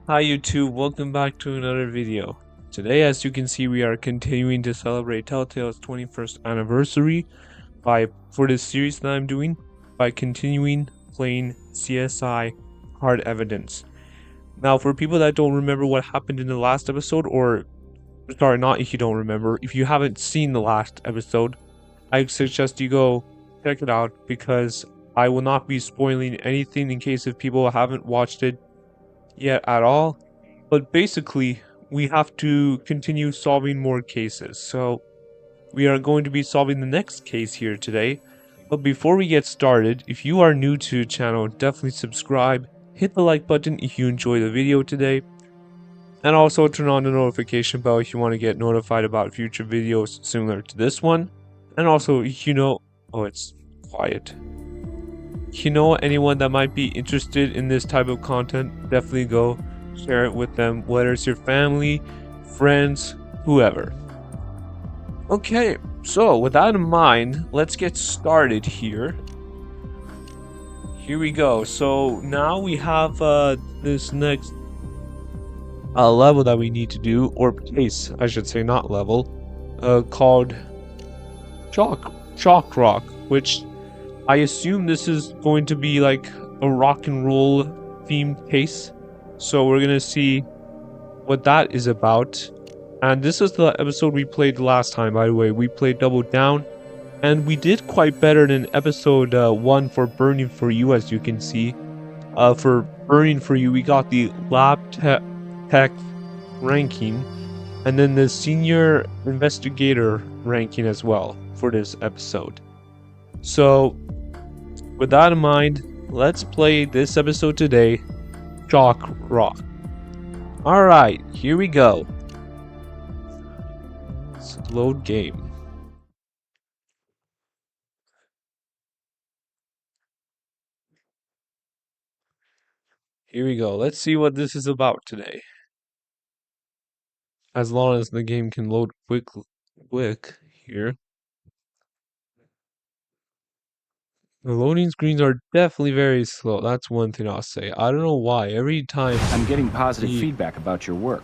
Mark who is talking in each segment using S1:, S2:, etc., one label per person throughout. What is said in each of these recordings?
S1: Hi YouTube, welcome back to another video. Today, as you can see, we are continuing to celebrate Telltale's 21st anniversary for this series that I'm doing by continuing playing CSI Hard Evidence. Now, for people that don't remember what happened in the last episode, or sorry, not if you don't remember, if you haven't seen the last episode, I suggest you go check it out because I will not be spoiling anything in case if people haven't watched it yet at all. But basically, we have to continue solving more cases. So we are going to be solving the next case here today. But before we get started, if you are new to the channel, definitely subscribe, hit the like button if you enjoy the video today, and also turn on the notification bell if you want to get notified about future videos similar to this one. And also, if you know, oh, it's quiet. If you know anyone that might be interested in this type of content, definitely go share it with them, whether it's your family, friends, whoever. Okay, so with that in mind, let's get started here. Here we go. So now we have this next level that we need to do, or case, I should say, not level, called Chalk Rock, which I assume this is going to be like a rock and roll themed case. So we're gonna see what that is about. And this is the episode we played last time, by the way. We played Double Down, and we did quite better than episode 1 for Burning for You, as you can see. For Burning for You, we got the Lab Tech ranking, and then the Senior Investigator ranking as well for this episode. So, with that in mind, let's play this episode today, Chalk Rock. Alright, here we go. Let's load game. Here we go. Let's see what this is about today. As long as the game can load quick here. The loading screens are definitely very slow. That's one thing I'll say. I don't know why. Every time
S2: I'm getting positive feedback about your work.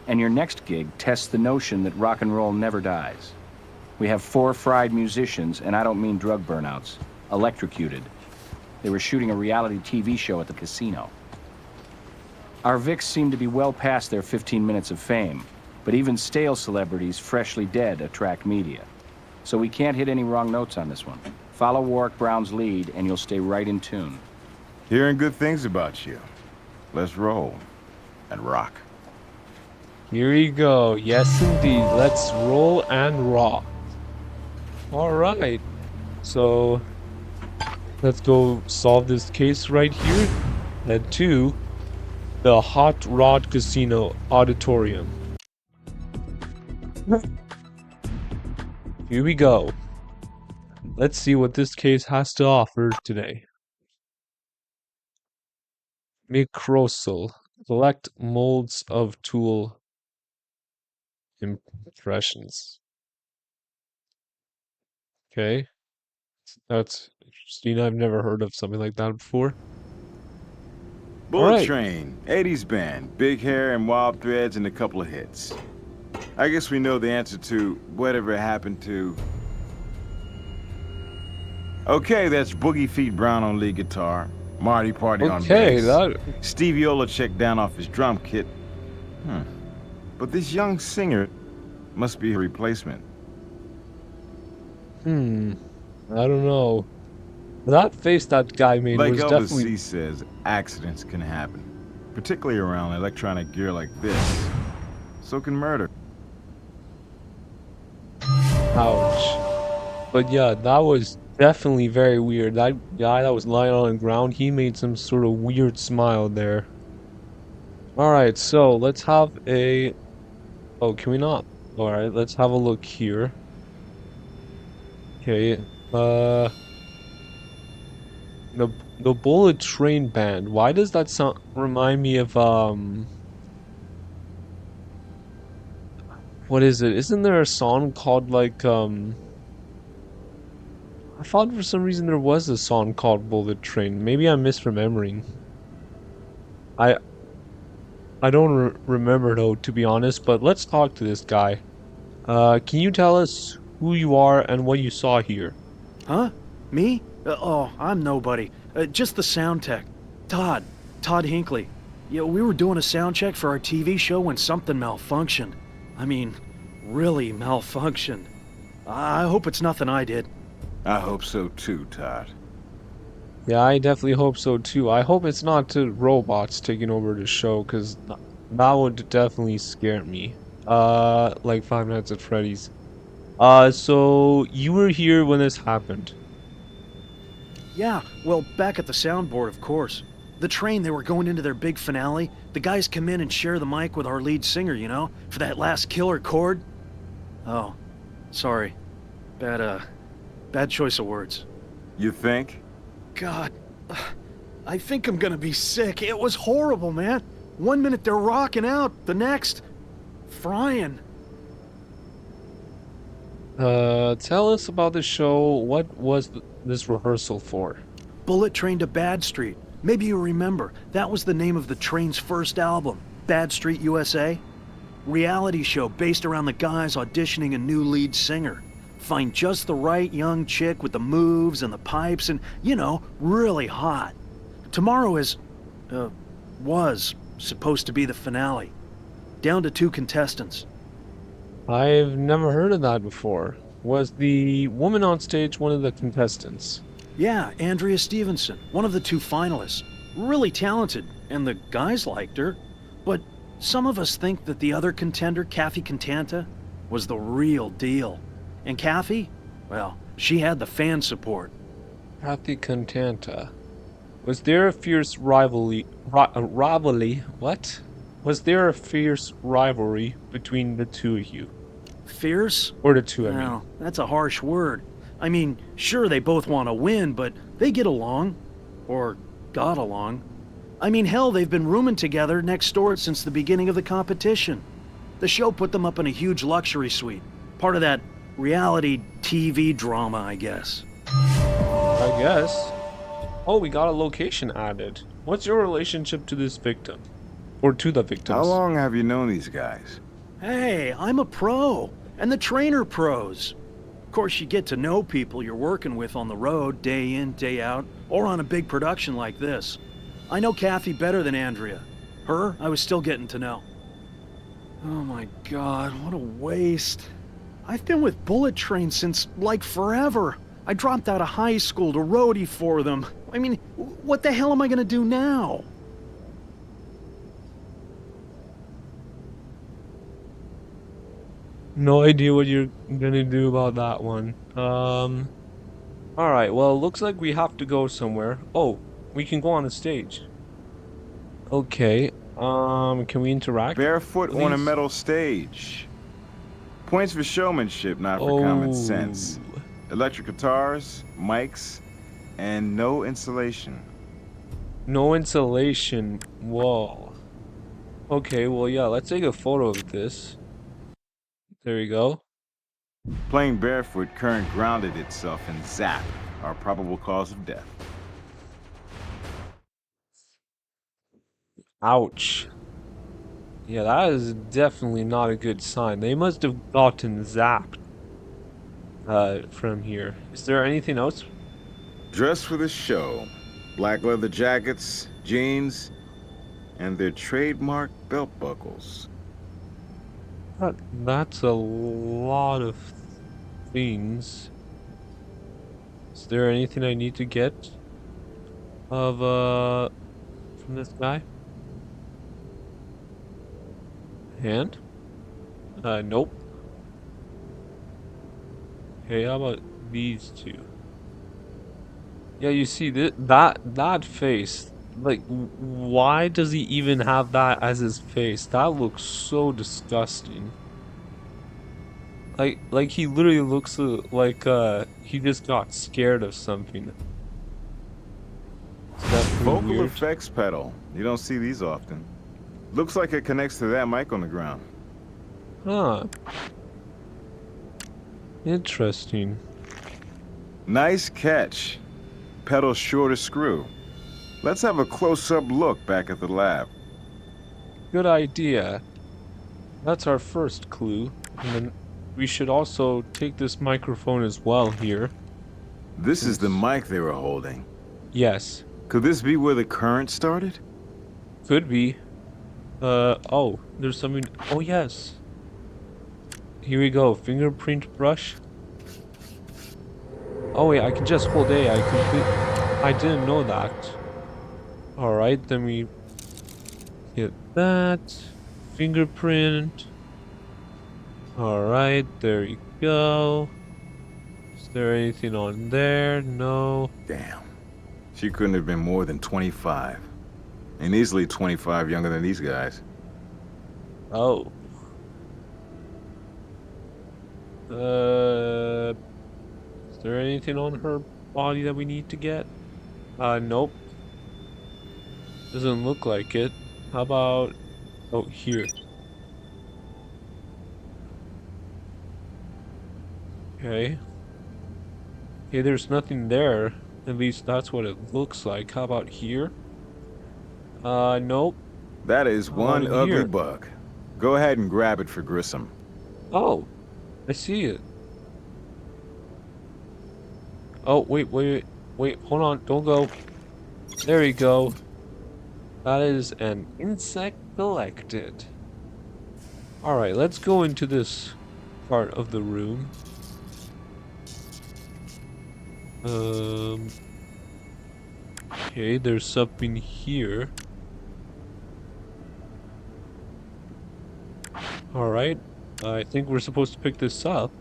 S2: And your next gig tests the notion that rock and roll never dies. We have 4 fried musicians, and I don't mean drug burnouts, electrocuted. They were shooting a reality TV show at the casino. Our Vics seem to be well past their 15 minutes of fame, but even stale celebrities freshly dead attract media. So we can't hit any wrong notes on this one. Follow Warwick Brown's lead, and you'll stay right in tune.
S3: Hearing good things about you. Let's roll and rock.
S1: Here we go. Yes, indeed. Let's roll and rock. Alright. So, let's go solve this case right here. Head to the Hot Rod Casino Auditorium. Here we go. Let's see what this case has to offer today. Microsal. Collect molds of tool impressions. Okay. That's interesting. I've never heard of something like that before.
S3: Bullet Train, 80s band, big hair and wild threads and a couple of hits. I guess we know the answer to whatever happened to... Okay, that's Boogie Feet Brown on lead guitar, Marty Party on bass, Stevie Olacek down off his drum kit. But this young singer must be a replacement.
S1: I don't know. That face that guy made
S3: like
S1: was
S3: Elvis
S1: definitely...
S3: C says, accidents can happen, particularly around electronic gear like this. So can murder.
S1: Ouch. But yeah, that was definitely very weird. That guy that was lying on the ground, he made some sort of weird smile there. Alright, so let's have a... Oh, can we not? Alright, let's have a look here. Okay, the Bullet Train Band. Why does that sound remind me of what is it? Isn't there a song called like I thought for some reason there was a song called Bullet Train. Maybe I'm misremembering. I don't remember though, to be honest, but let's talk to this guy. Can you tell us who you are and what you saw here?
S4: Huh? Me? Oh, I'm nobody. Just the sound tech. Todd. Todd Hinckley. Yeah, we were doing a sound check for our TV show when something malfunctioned. I mean, really malfunctioned. I hope it's nothing I did.
S3: I hope so too, Todd.
S1: Yeah, I definitely hope so too. I hope it's not the robots taking over the show, because that would definitely scare me. Like Five Nights at Freddy's. So you were here when this happened.
S4: Yeah, well, back at the soundboard, of course. The train, they were going into their big finale. The guys come in and share the mic with our lead singer, you know, for that last killer chord. Oh, sorry. Bad choice of words.
S3: You think?
S4: God, I think I'm gonna be sick. It was horrible, man. 1 minute they're rocking out, the next, frying.
S1: Tell us about the show. What was this rehearsal for?
S4: Bullet Train to Bad Street. Maybe you remember, that was the name of the train's first album, Bad Street USA. Reality show based around the guys auditioning a new lead singer. Find just the right young chick with the moves and the pipes and, you know, really hot. Tomorrow was supposed to be the finale. Down to 2 contestants.
S1: I've never heard of that before. Was the woman on stage one of the contestants?
S4: Yeah, Andrea Stevenson, one of the 2 finalists. Really talented, and the guys liked her. But some of us think that the other contender, Kathy Cantanta, was the real deal. And Kathy, well, she had the fan support.
S1: Kathy Cantanta. Was there a fierce rivalry? What? Was there a fierce rivalry between the 2 of you?
S4: Fierce?
S1: Or the 2, I mean.
S4: Well, that's a harsh word. I mean, sure, they both want to win, but they get along. Or got along. I mean, hell, they've been rooming together next door since the beginning of the competition. The show put them up in a huge luxury suite. Part of that reality TV drama, I guess.
S1: I guess. Oh, we got a location added. What's your relationship to this victim? Or to the victims?
S3: How long have you known these guys?
S4: Hey, I'm a pro. And the trainer pros. Of course, you get to know people you're working with on the road, day in, day out, or on a big production like this. I know Kathy better than Andrea. Her, I was still getting to know. Oh my God, what a waste. I've been with Bullet Train since, like, forever. I dropped out of high school to roadie for them. I mean, what the hell am I gonna do now?
S1: No idea what you're gonna do about that one. Alright, well, it looks like we have to go somewhere. Oh, we can go on the stage. Okay, can we interact?
S3: Barefoot
S1: please?
S3: on a metal stage. Points for showmanship, not for common sense. Electric guitars, mics, and no insulation.
S1: No insulation. Whoa. Okay, well, yeah, let's take a photo of this. There we go.
S3: Playing barefoot, current grounded itself in zap, our probable cause of death.
S1: Ouch. Yeah, that is definitely not a good sign. They must have gotten zapped from here. Is there anything else?
S3: Dressed for the show. Black leather jackets, jeans, and their trademark belt buckles.
S1: That's a lot of things. Is there anything I need to get of from this guy? Hand? Nope. Okay, how about these 2? Yeah, you see that face. Like, why does he even have that as his face? That looks so disgusting. Like he literally looks like he just got scared of something.
S3: Vocal
S1: weird.
S3: effects pedal. You don't see these often. Looks like it connects to that mic on the ground.
S1: Huh. Interesting.
S3: Nice catch. Pedal sure to screw. Let's have a close-up look back at the lab.
S1: Good idea. That's our first clue. And then we should also take this microphone as well here.
S3: This is the mic they were holding.
S1: Yes.
S3: Could this be where the current started?
S1: Could be. Oh, there's something. Oh, yes. Here we go. Fingerprint brush. Oh, wait, I can just hold A. I didn't know that. Alright, then we hit that. Fingerprint. Alright, there you go. Is there anything on there? No.
S3: Damn. She couldn't have been more than 25. And easily 25 younger than these guys.
S1: Oh. Is there anything on her body that we need to get? Nope. Doesn't look like it. How about... Oh, here. Okay. Okay, there's nothing there. At least that's what it looks like. How about here? Nope.
S3: That is one ugly bug. Go ahead and grab it for Grissom.
S1: Oh, I see it. Oh, wait, hold on, don't go. There you go. That is an insect collected. Alright, let's go into this part of the room. Okay, there's something here. Alright, I think we're supposed to pick this up.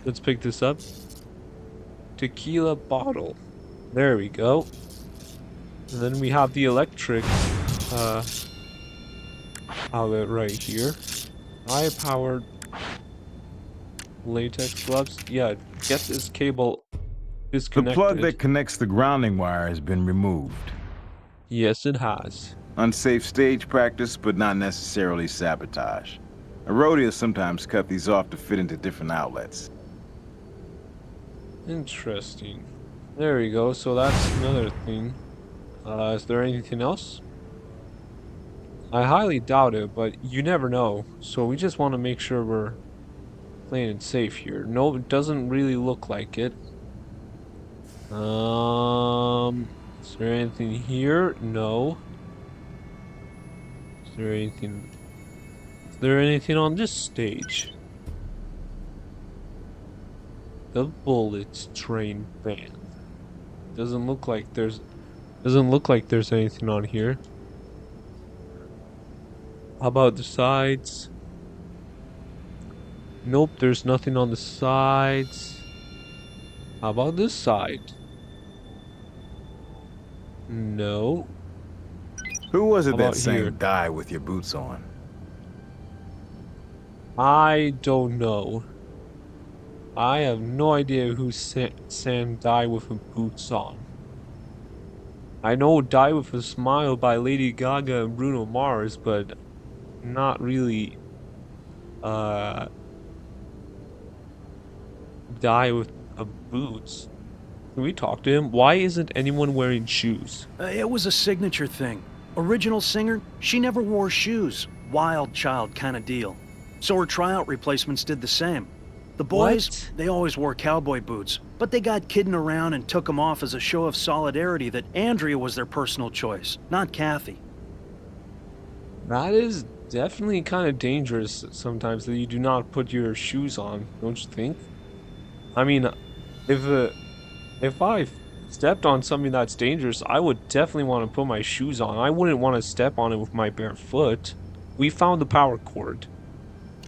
S1: Let's pick this up. Tequila bottle. There we go. And then we have the electric outlet right here. High-powered latex gloves. Yeah, get this cable disconnected.
S3: The plug that connects the grounding wire has been removed.
S1: Yes, it has.
S3: Unsafe stage practice, but not necessarily sabotage. Erodias sometimes cut these off to fit into different outlets.
S1: Interesting. There we go, so that's another thing. Is there anything else? I highly doubt it, but you never know. So we just want to make sure we're playing it safe here. No, it doesn't really look like it. Is there anything here? No. Is there anything on this stage? The bullets train band. Doesn't look like there's anything on here. How about the sides? Nope, there's nothing on the sides. How about this side? No.
S3: Who was it that sang "Die with Your Boots On"?
S1: I don't know. I have no idea who sang "Die with Her Boots On." I know "Die with a Smile" by Lady Gaga and Bruno Mars, but not really "Die with a Boots." Can we talk to him? Why isn't anyone wearing shoes?
S4: It was a signature thing. Original singer, she never wore shoes. Wild child kind of deal. So her tryout replacements did the same. The boys, they always wore cowboy boots, but they got kidding around and took them off as a show of solidarity that Andrea was their personal choice, not Kathy.
S1: That is definitely kind of dangerous sometimes that you do not put your shoes on, don't you think? I mean, if I stepped on something that's dangerous, I would definitely want to put my shoes on. I wouldn't want to step on it with my bare foot. We found the power cord.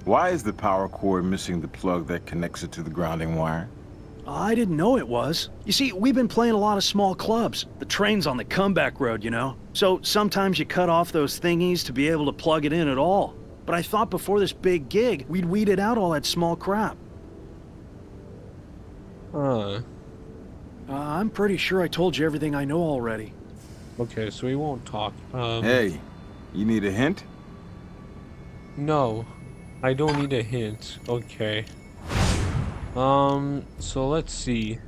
S3: Why is the power cord missing the plug that connects it to the grounding wire?
S4: I didn't know it was. You see, we've been playing a lot of small clubs. The train's on the comeback road, you know? So sometimes you cut off those thingies to be able to plug it in at all. But I thought before this big gig, we'd weeded out all that small crap. I'm pretty sure I told you everything I know already.
S1: Okay, so we won't talk.
S3: Hey, you need a hint?
S1: No, I don't need a hint. Okay. So let's see.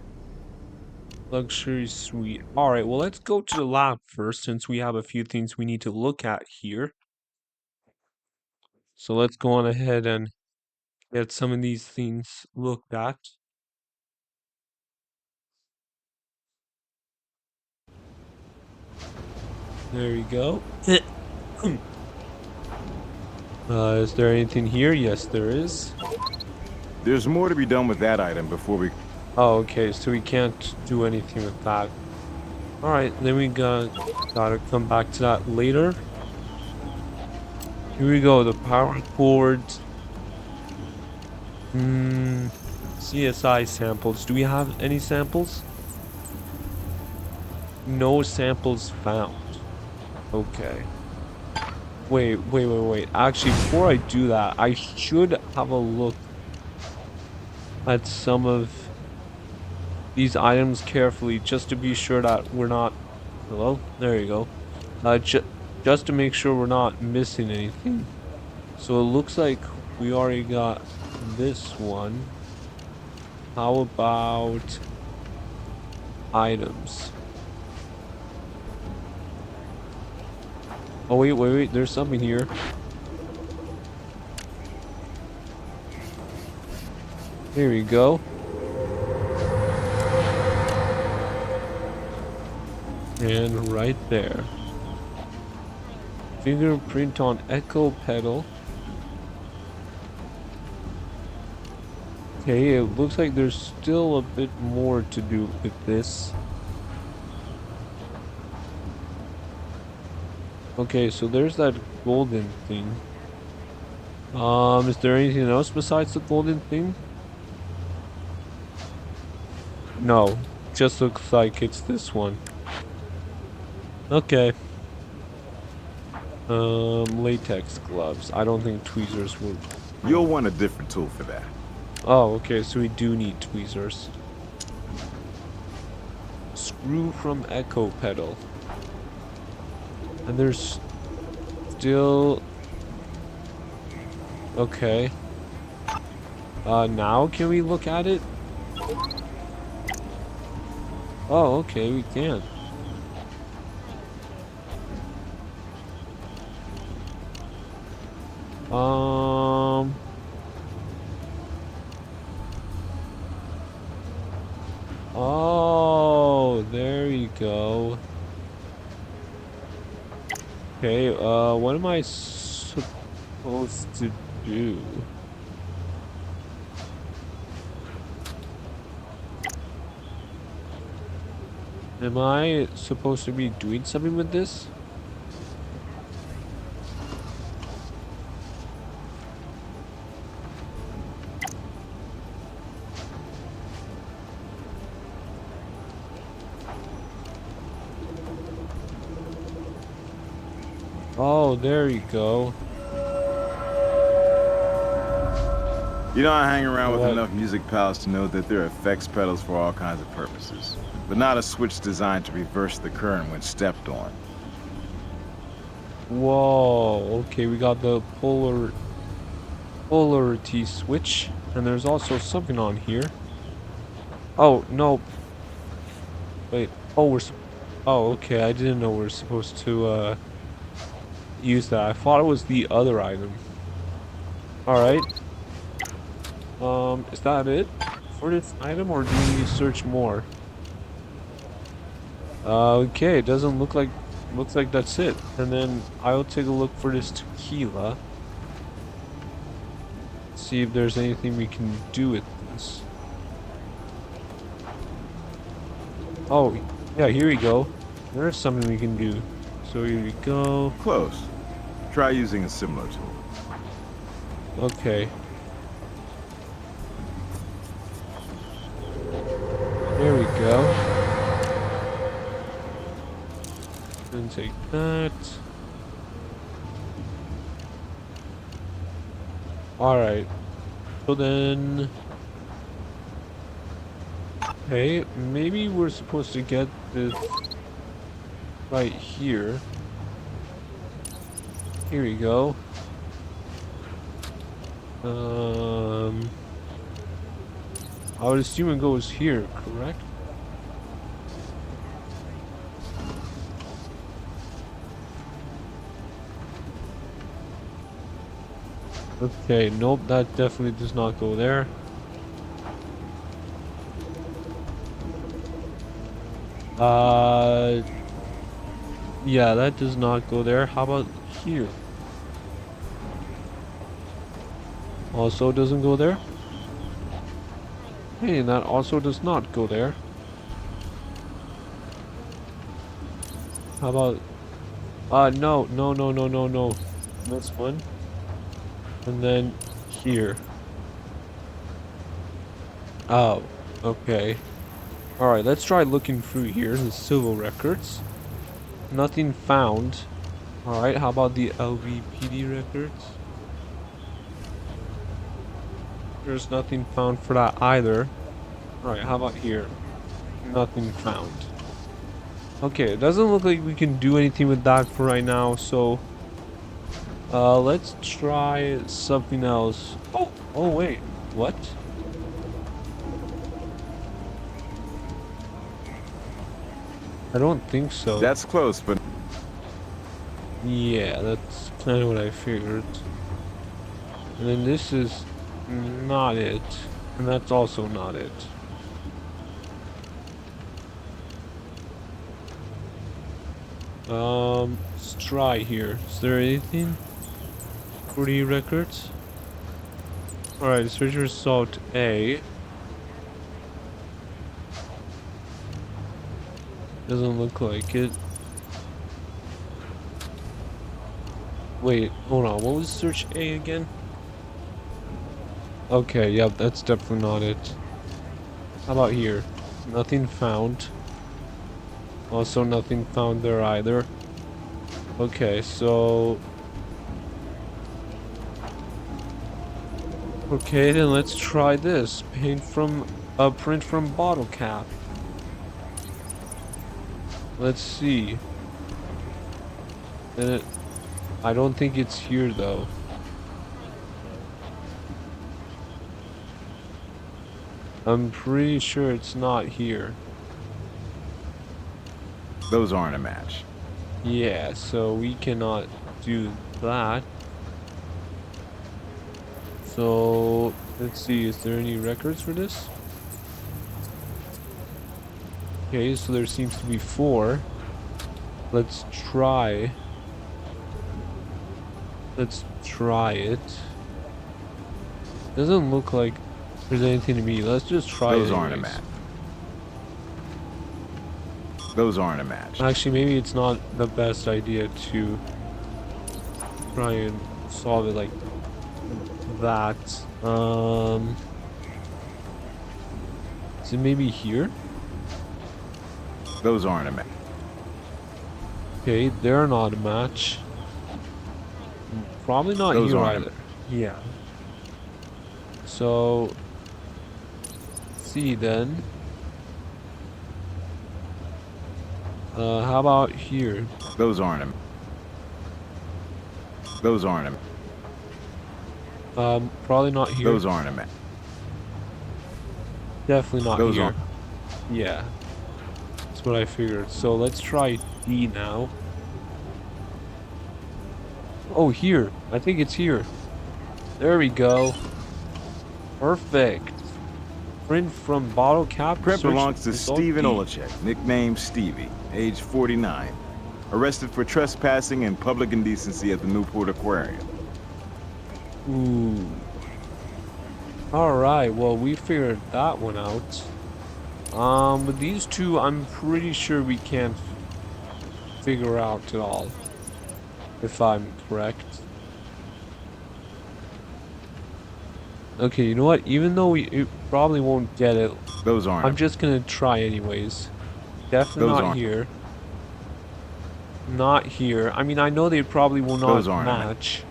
S1: Luxury suite. Alright, well, let's go to the lab first, since we have a few things we need to look at here. So let's go on ahead and get some of these things looked at. There you go. Is there anything here? Yes, there is.
S3: There's more to be done with that item before we...
S1: Oh, okay, so we can't do anything with that. Alright, then we gotta come back to that later. Here we go, the power cord. CSI samples. Do we have any samples? No samples found. Okay. Wait. Actually, before I do that, I should have a look at some of these items carefully, just to be sure that we're not... Hello? There you go. Just to make sure we're not missing anything. So it looks like we already got this one. How about items? Oh, wait, there's something here. Here we go. And right there. Fingerprint on echo pedal. Okay, it looks like there's still a bit more to do with this. Okay, so there's that golden thing. Is there anything else besides the golden thing? No, just looks like it's this one. Okay. Latex gloves. I don't think tweezers would.
S3: You'll want a different tool for that.
S1: Oh, okay, so we do need tweezers. Screw from echo pedal. And there's still... Okay. Now can we look at it? Oh, okay, we can. Oh, there you go. Okay, what am I supposed to do? Am I supposed to be doing something with this? Oh, there you go.
S3: You know, I hang around with enough music pals to know that there are effects pedals for all kinds of purposes, but not a switch designed to reverse the current when stepped on.
S1: Whoa, okay, we got the polarity switch, and there's also something on here. Oh, no. Wait, oh, okay, I didn't know we're supposed to, use that. I thought it was the other item. Alright. Is that it for this item, or do we need to search more? Okay, it doesn't look like... Looks like that's it. And then I'll take a look for this tequila. See if there's anything we can do with this. Oh, yeah, here we go. There's something we can do. So here we go.
S3: Close. Try using a similar tool.
S1: Okay. There we go. Then take that. Alright. So then... Okay, maybe we're supposed to get this right here. Here we go. I would assume it goes here, correct? Okay, nope, that definitely does not go there. Yeah, that does not go there. How about here? Also doesn't go there. Hey, that also does not go there. How about... no, no, no, no, no, no. This one. And then here. Oh, okay. Alright, let's try looking through here, the civil records. Nothing found. Alright, how about the LVPD records? There's nothing found for that either. Alright, how about here? Nothing found. Okay, it doesn't look like we can do anything with that for right now, so let's try something else. Oh wait, what? I don't think so.
S3: That's close, but
S1: Yeah, that's kind of what I figured. And then this is not it, and that's also not it. Let's try here. Is there anything for the records? Alright, search result A. Doesn't look like it. Wait, hold on. What was search A again? Okay, yep, that's definitely not it. How about here? Nothing found. Also nothing found there either. Okay, so... Okay, then let's try this. Print from bottle cap. Let's see. I don't think it's here though. I'm pretty sure it's not here.
S3: those aren't a match.
S1: Yeah, so we cannot do that. So let's see, is there any records for this? Okay, so there seems to be 4. Let's try. Let's try it. Doesn't look like there's anything to me. Let's just try it.
S3: Those aren't a match. Those aren't a match.
S1: Actually, maybe it's not the best idea to try and solve it like that. Is it maybe here?
S3: Those aren't a match.
S1: Okay, they're not a match. Probably not
S3: Those
S1: here
S3: aren't
S1: either. Yeah. So, let's see then. How about here?
S3: Those aren't a. Those aren't a.
S1: Probably not here.
S3: Those aren't a match.
S1: Definitely not
S3: Those
S1: here.
S3: aren't.
S1: Yeah. That's what I figured. So let's try D now. Oh, here. I think it's here. There we go. Perfect. Print from bottle cap.
S3: Print
S1: Search
S3: belongs to
S1: result
S3: Steven
S1: D.
S3: Olacek, nicknamed Stevie, age 49. Arrested for trespassing and public indecency at the Newport Aquarium.
S1: Ooh. Alright, well, we figured that one out. With these two, I'm pretty sure we can't figure out at all. If I'm correct. Okay, you know what? Even though we probably won't get it,
S3: Those aren't.
S1: I'm just gonna try anyways. Definitely
S3: Those
S1: not
S3: aren't.
S1: here. Not here. I mean, I know they probably will not
S3: Those aren't.
S1: match.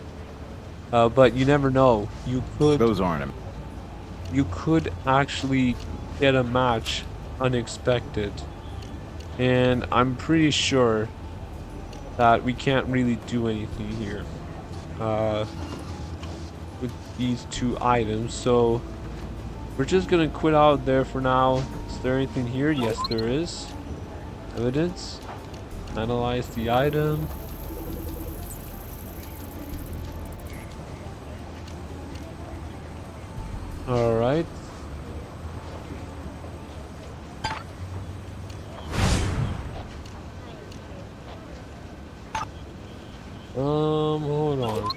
S1: But you never know. You could.
S3: Those aren't.
S1: You could actually get a match unexpected. And I'm pretty sure that we can't really do anything here with these two items. So we're just gonna quit out there for now. Is there anything here? Yes, there is. Evidence. Analyze the item. Alright. Hold on.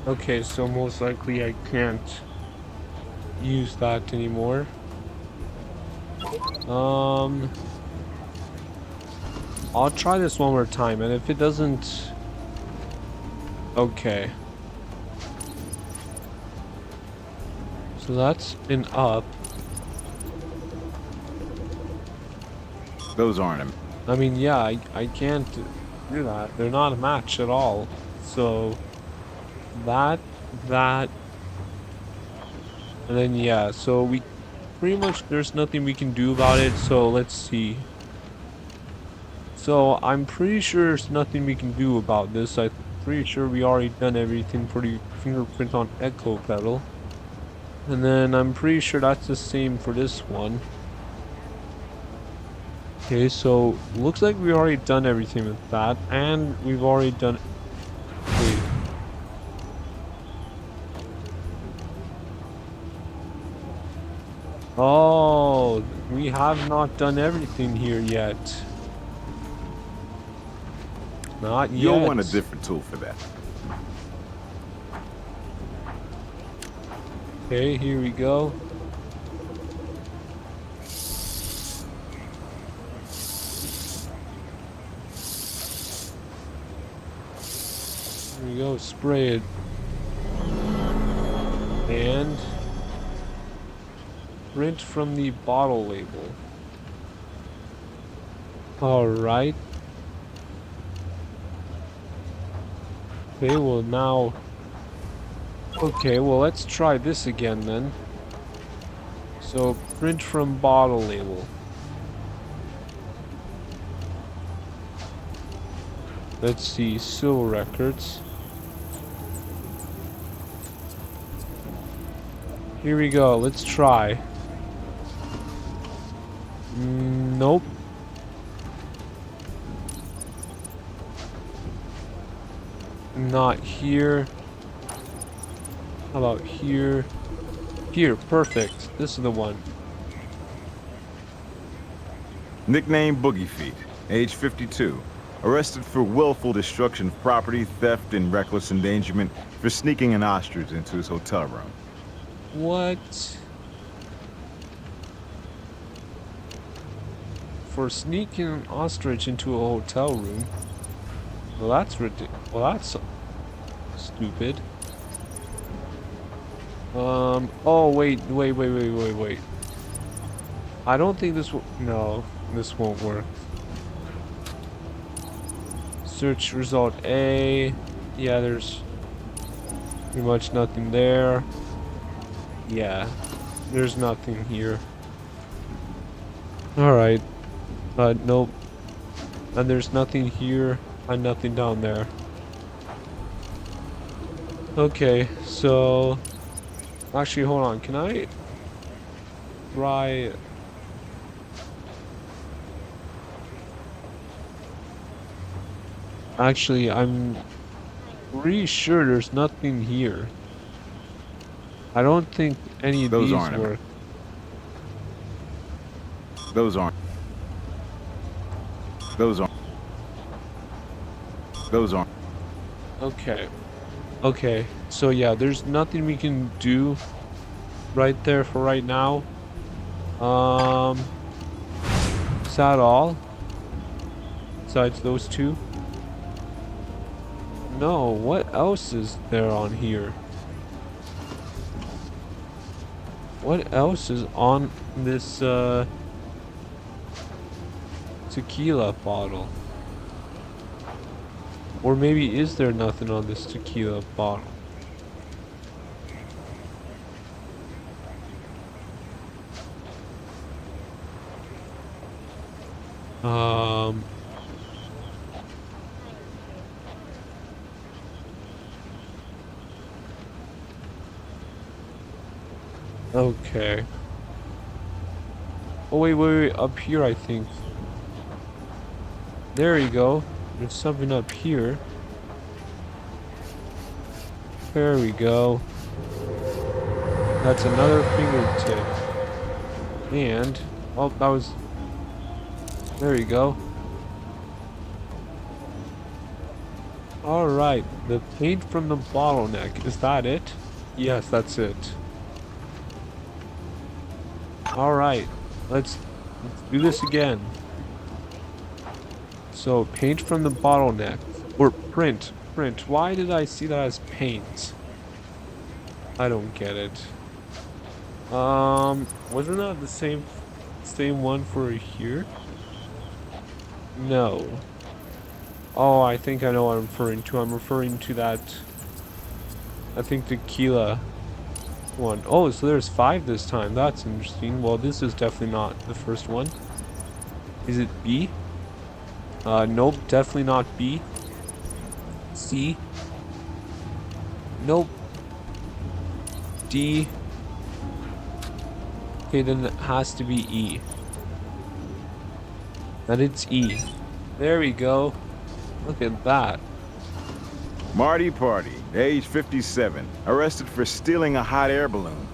S1: Okay, so most likely I can't use that anymore. I'll try this one more time, and if it doesn't... Okay. So that's an up.
S3: Those aren't them.
S1: I mean, yeah, I can't do that. They're not a match at all. So... that, and then yeah, so we pretty much, there's nothing we can do about it, so let's see. So I'm pretty sure there's nothing we can do about this. I'm pretty sure we already done everything for the fingerprint on Echo pedal. And then I'm pretty sure that's the same for this one. Okay, so looks like we already done everything with that, and we've already done... Wait. Oh, we have not done everything here yet. Not yet.
S3: You'll want a different tool for that.
S1: Okay, here we go. Here we go, spray it. And print from the bottle label. Alright. Okay, well now... Okay, well let's try this again then. So, print from bottle label. Let's see, Civil Records. Here we go, let's try. Nope. Not here. How about here? Here, perfect. This is the one.
S3: Nickname Boogie Feet, age 52. Arrested for willful destruction of property, theft, and reckless endangerment for sneaking an ostrich into his hotel room.
S1: What? For sneaking an ostrich into a hotel room? Well, that's ridiculous. Well, that's stupid. Oh, wait. I don't think this will... No, this won't work. Search result A. Yeah, there's pretty much nothing there. Yeah, there's nothing here. Alright. Nope. And there's nothing here and nothing down there. Okay, so... Actually, hold on. Can I try... Actually, I'm pretty sure there's nothing here. I don't think any of these work.
S3: Those aren't.
S1: Okay. Okay. So yeah, there's nothing we can do right there for right now. Is that all? Besides those two? No, what else is there on here? What else is on this tequila bottle? Or maybe is there nothing on this tequila bottle? Okay. Oh, wait. Up here, I think. There you go. There's something up here. There we go. That's another fingertip. And, oh, that was, there you go. Alright, the paint from the bottleneck, is that it? Yes, that's it. Alright, let's do this again. So, paint from the bottleneck, or print. Why did I see that as paint? I don't get it. Wasn't that the same one for here? No. Oh, I think I know what I'm referring to. I'm referring to that, I think, tequila one. Oh, so there's 5 this time. That's interesting. Well, this is definitely not the first one. Is it B? Nope, definitely not B. C? Nope. D? Okay, then it has to be E. And it's E. There we go. Look at that.
S3: Marty Party, age 57, arrested for stealing a hot air balloon.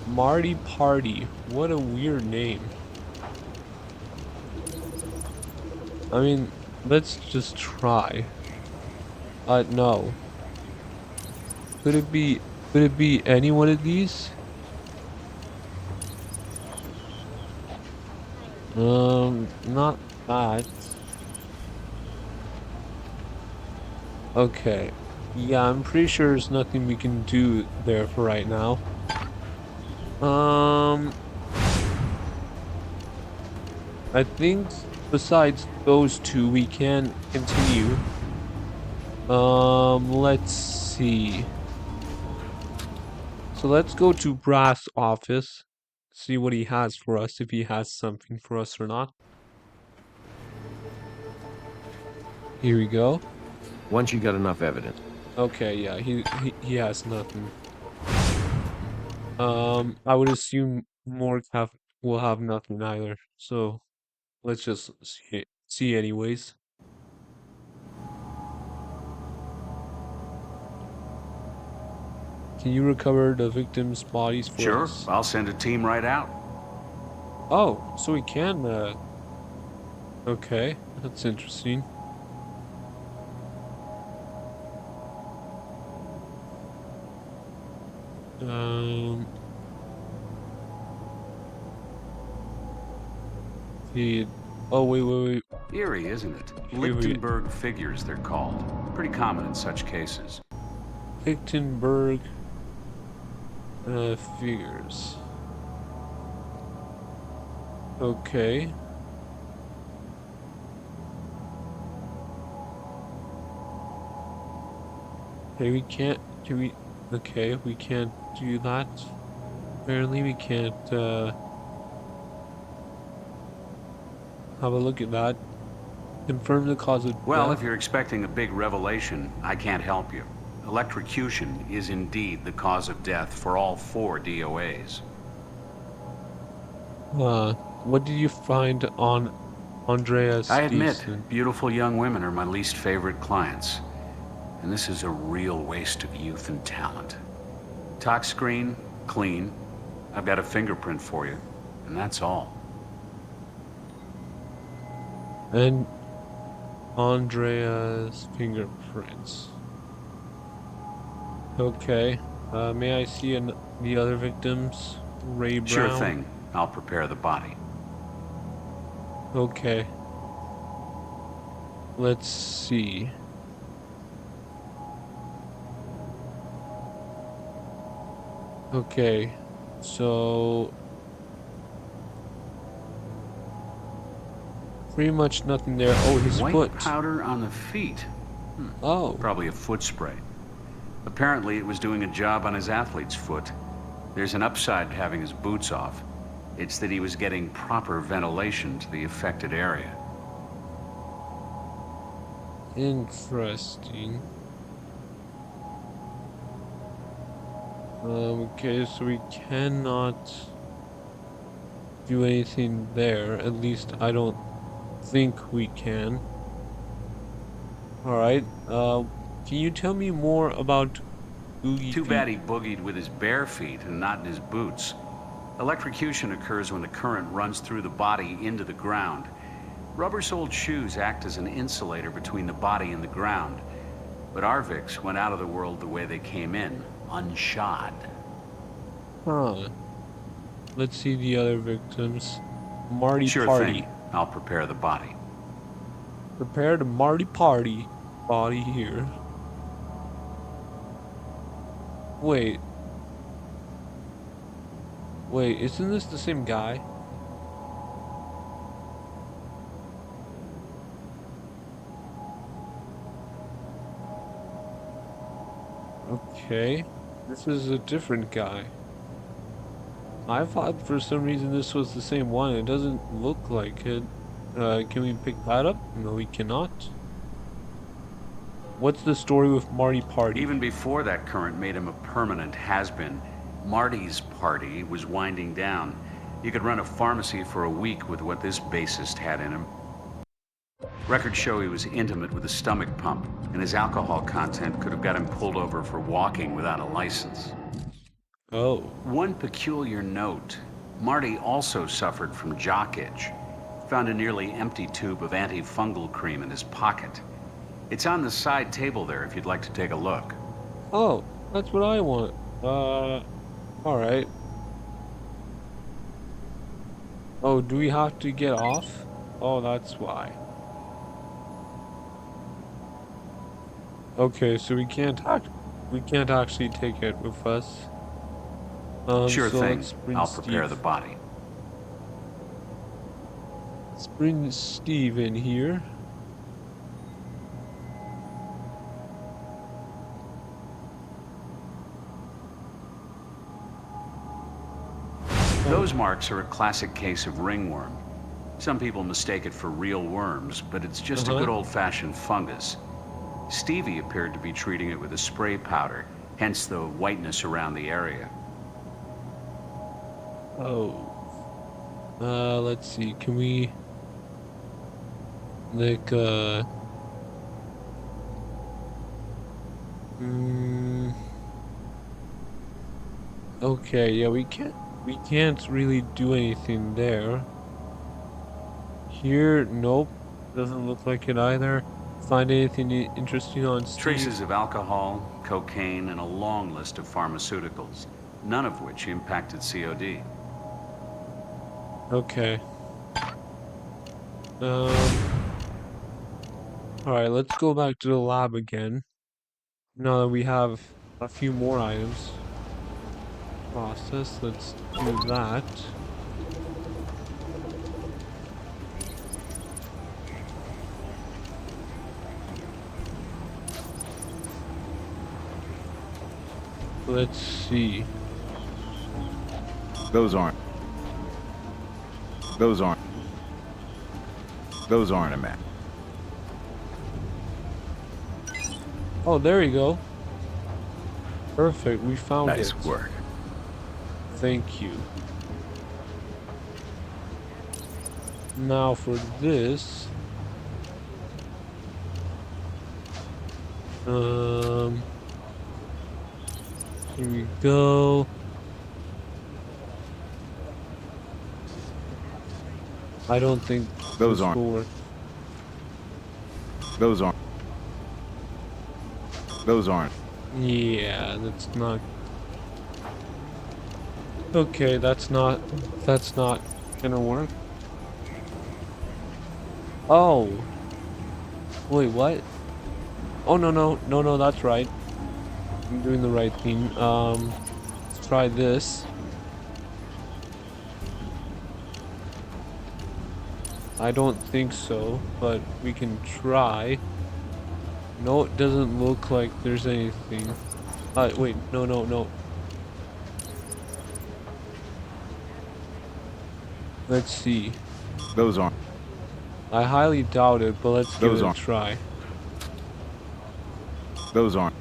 S1: Marty Party. What a weird name. I mean, let's just try. No. Could it be any one of these? Not that. Okay. Yeah, I'm pretty sure there's nothing we can do there for right now. I think besides those 2, we can continue. Let's see. So let's go to Brass' office. See what he has for us, if he has something for us or not. Here we go.
S5: Once you got enough evidence.
S1: Okay, yeah, he has nothing. I would assume Morg will have nothing either. So let's just see anyways. Can you recover the victims' bodies for us?
S6: Sure, I'll send a team right out.
S1: Oh, so we can, okay, that's interesting. Oh, wait.
S6: Eerie, isn't it?
S1: Eerie.
S6: Lichtenberg figures, they're called. Pretty common in such cases.
S1: Lichtenberg figures. Okay. Okay, we can't do okay, we can't do that. Apparently we can't have a look at that. Confirm the cause of
S6: Well,
S1: death.
S6: if you're expecting a big revelation, I can't help you. Electrocution is indeed the cause of death for all 4 DOAs.
S1: What did you find on Andreas?
S6: I admit, beautiful young women are my least favorite clients. And this is a real waste of youth and talent. Tox screen, clean. I've got a fingerprint for you, and that's all.
S1: And Andreas fingerprints. Okay. May I see the other victims? Ray Brown?
S6: Sure thing. I'll prepare the body.
S1: Okay. Let's see. Okay. So pretty much nothing there. Oh, his
S6: White
S1: foot.
S6: powder on the feet.
S1: Oh.
S6: Probably a foot spray. Apparently it was doing a job on his athlete's foot. There's an upside to having his boots off. It's that he was getting proper ventilation to the affected area.
S1: Interesting. Okay, so we cannot do anything there. At least I don't think we can. Alright, can you tell me more about Boogie
S6: Too
S1: Feet?
S6: bad he boogied with his bare feet and not in his boots. Electrocution occurs when the current runs through the body into the ground. Rubber-soled shoes act as an insulator between the body and the ground. But our Vicks went out of the world the way they came in, unshod.
S1: Huh. Let's see the other victims. Marty
S6: Sure
S1: Party.
S6: thing. I'll prepare the body.
S1: Prepare the Marty Party body here. Wait. Wait, isn't this the same guy? Okay. This is a different guy. I thought for some reason this was the same one. It doesn't look like it. Can we pick that up? No, we cannot. What's the story with Marty Party?
S6: Even before that current made him a permanent has-been, Marty's party was winding down. You could run a pharmacy for a week with what this bassist had in him. Records show he was intimate with a stomach pump, and his alcohol content could have got him pulled over for walking without a license.
S1: Oh.
S6: One peculiar note, Marty also suffered from jock itch. Found a nearly empty tube of antifungal cream in his pocket. It's on the side table there if you'd like to take a look.
S1: Oh, that's what I want. Alright. Oh, do we have to get off? Oh, that's why. Okay, so we can't actually take it with us.
S6: Sure
S1: so
S6: thing.
S1: let's bring
S6: I'll prepare the body.
S1: Let's bring Steve in here.
S6: Those marks are a classic case of ringworm. Some people mistake it for real worms, but it's just a good old-fashioned fungus. Stevie appeared to be treating it with a spray powder, hence the whiteness around the area.
S1: Oh. Let's see, can we... like, okay, yeah, we can't really do anything there. Here, nope. Doesn't look like it either. Find anything interesting on Steve?
S6: Traces of alcohol, cocaine, and a long list of pharmaceuticals, none of which impacted COD.
S1: Okay. Alright, let's go back to the lab again. Now that we have a few more items. Process, let's do that. Let's see.
S3: Those aren't a map.
S1: Oh, there you go. Perfect, we found it.
S3: Nice work.
S1: Thank you. Now for this. Here we go. I don't think
S3: Those
S1: this
S3: aren't.
S1: will work.
S3: Those aren't.
S1: Yeah, that's not. Okay, that's not gonna work. Oh. Wait, what? Oh, no, that's right. I'm doing the right thing. Let's try this. I don't think so, but we can try. No, it doesn't look like there's anything. Wait, no. Let's see.
S3: Those aren't.
S1: I highly doubt it, but let's give it a try.
S3: Those aren't.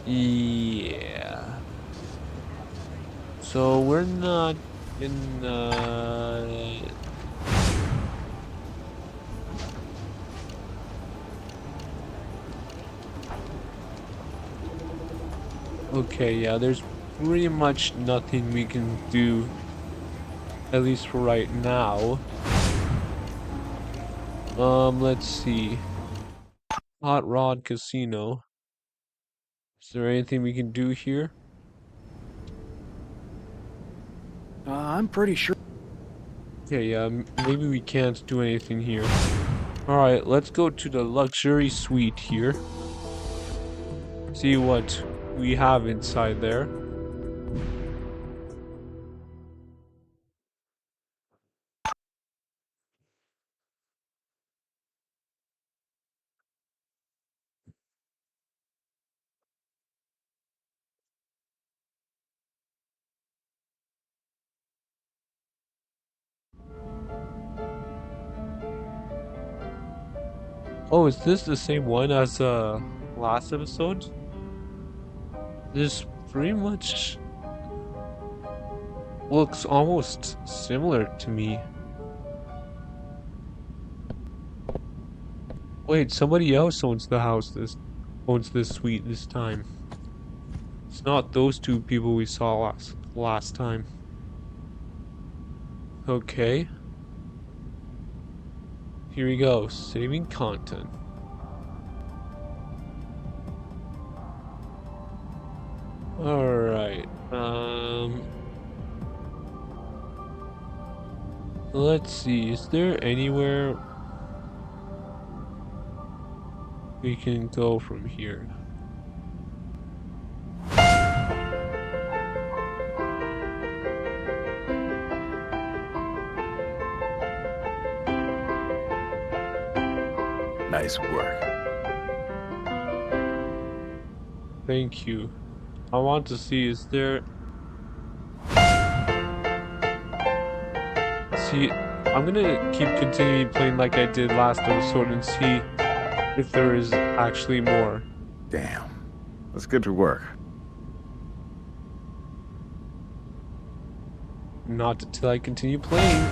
S1: Yeah. So we're not in okay, yeah, there's pretty much nothing we can do, at least for right now. Let's see. Hot Rod Casino. Is there anything we can do here?
S4: I'm pretty sure.
S1: Okay, yeah, maybe we can't do anything here. Alright, let's go to the luxury suite here. See what we have inside there. Oh, is this the same one as last episode? This pretty much looks almost similar to me. Wait, somebody else owns the house owns this suite this time. It's not those two people we saw last time. Okay. Here we go, saving content. Alright, let's see, is there anywhere we can go from here?
S3: Nice work.
S1: Thank you. I want to see, is there... See, I'm gonna keep continuing playing like I did last episode and see if there is actually more.
S3: Damn. Let's get to work.
S1: Not until I continue playing.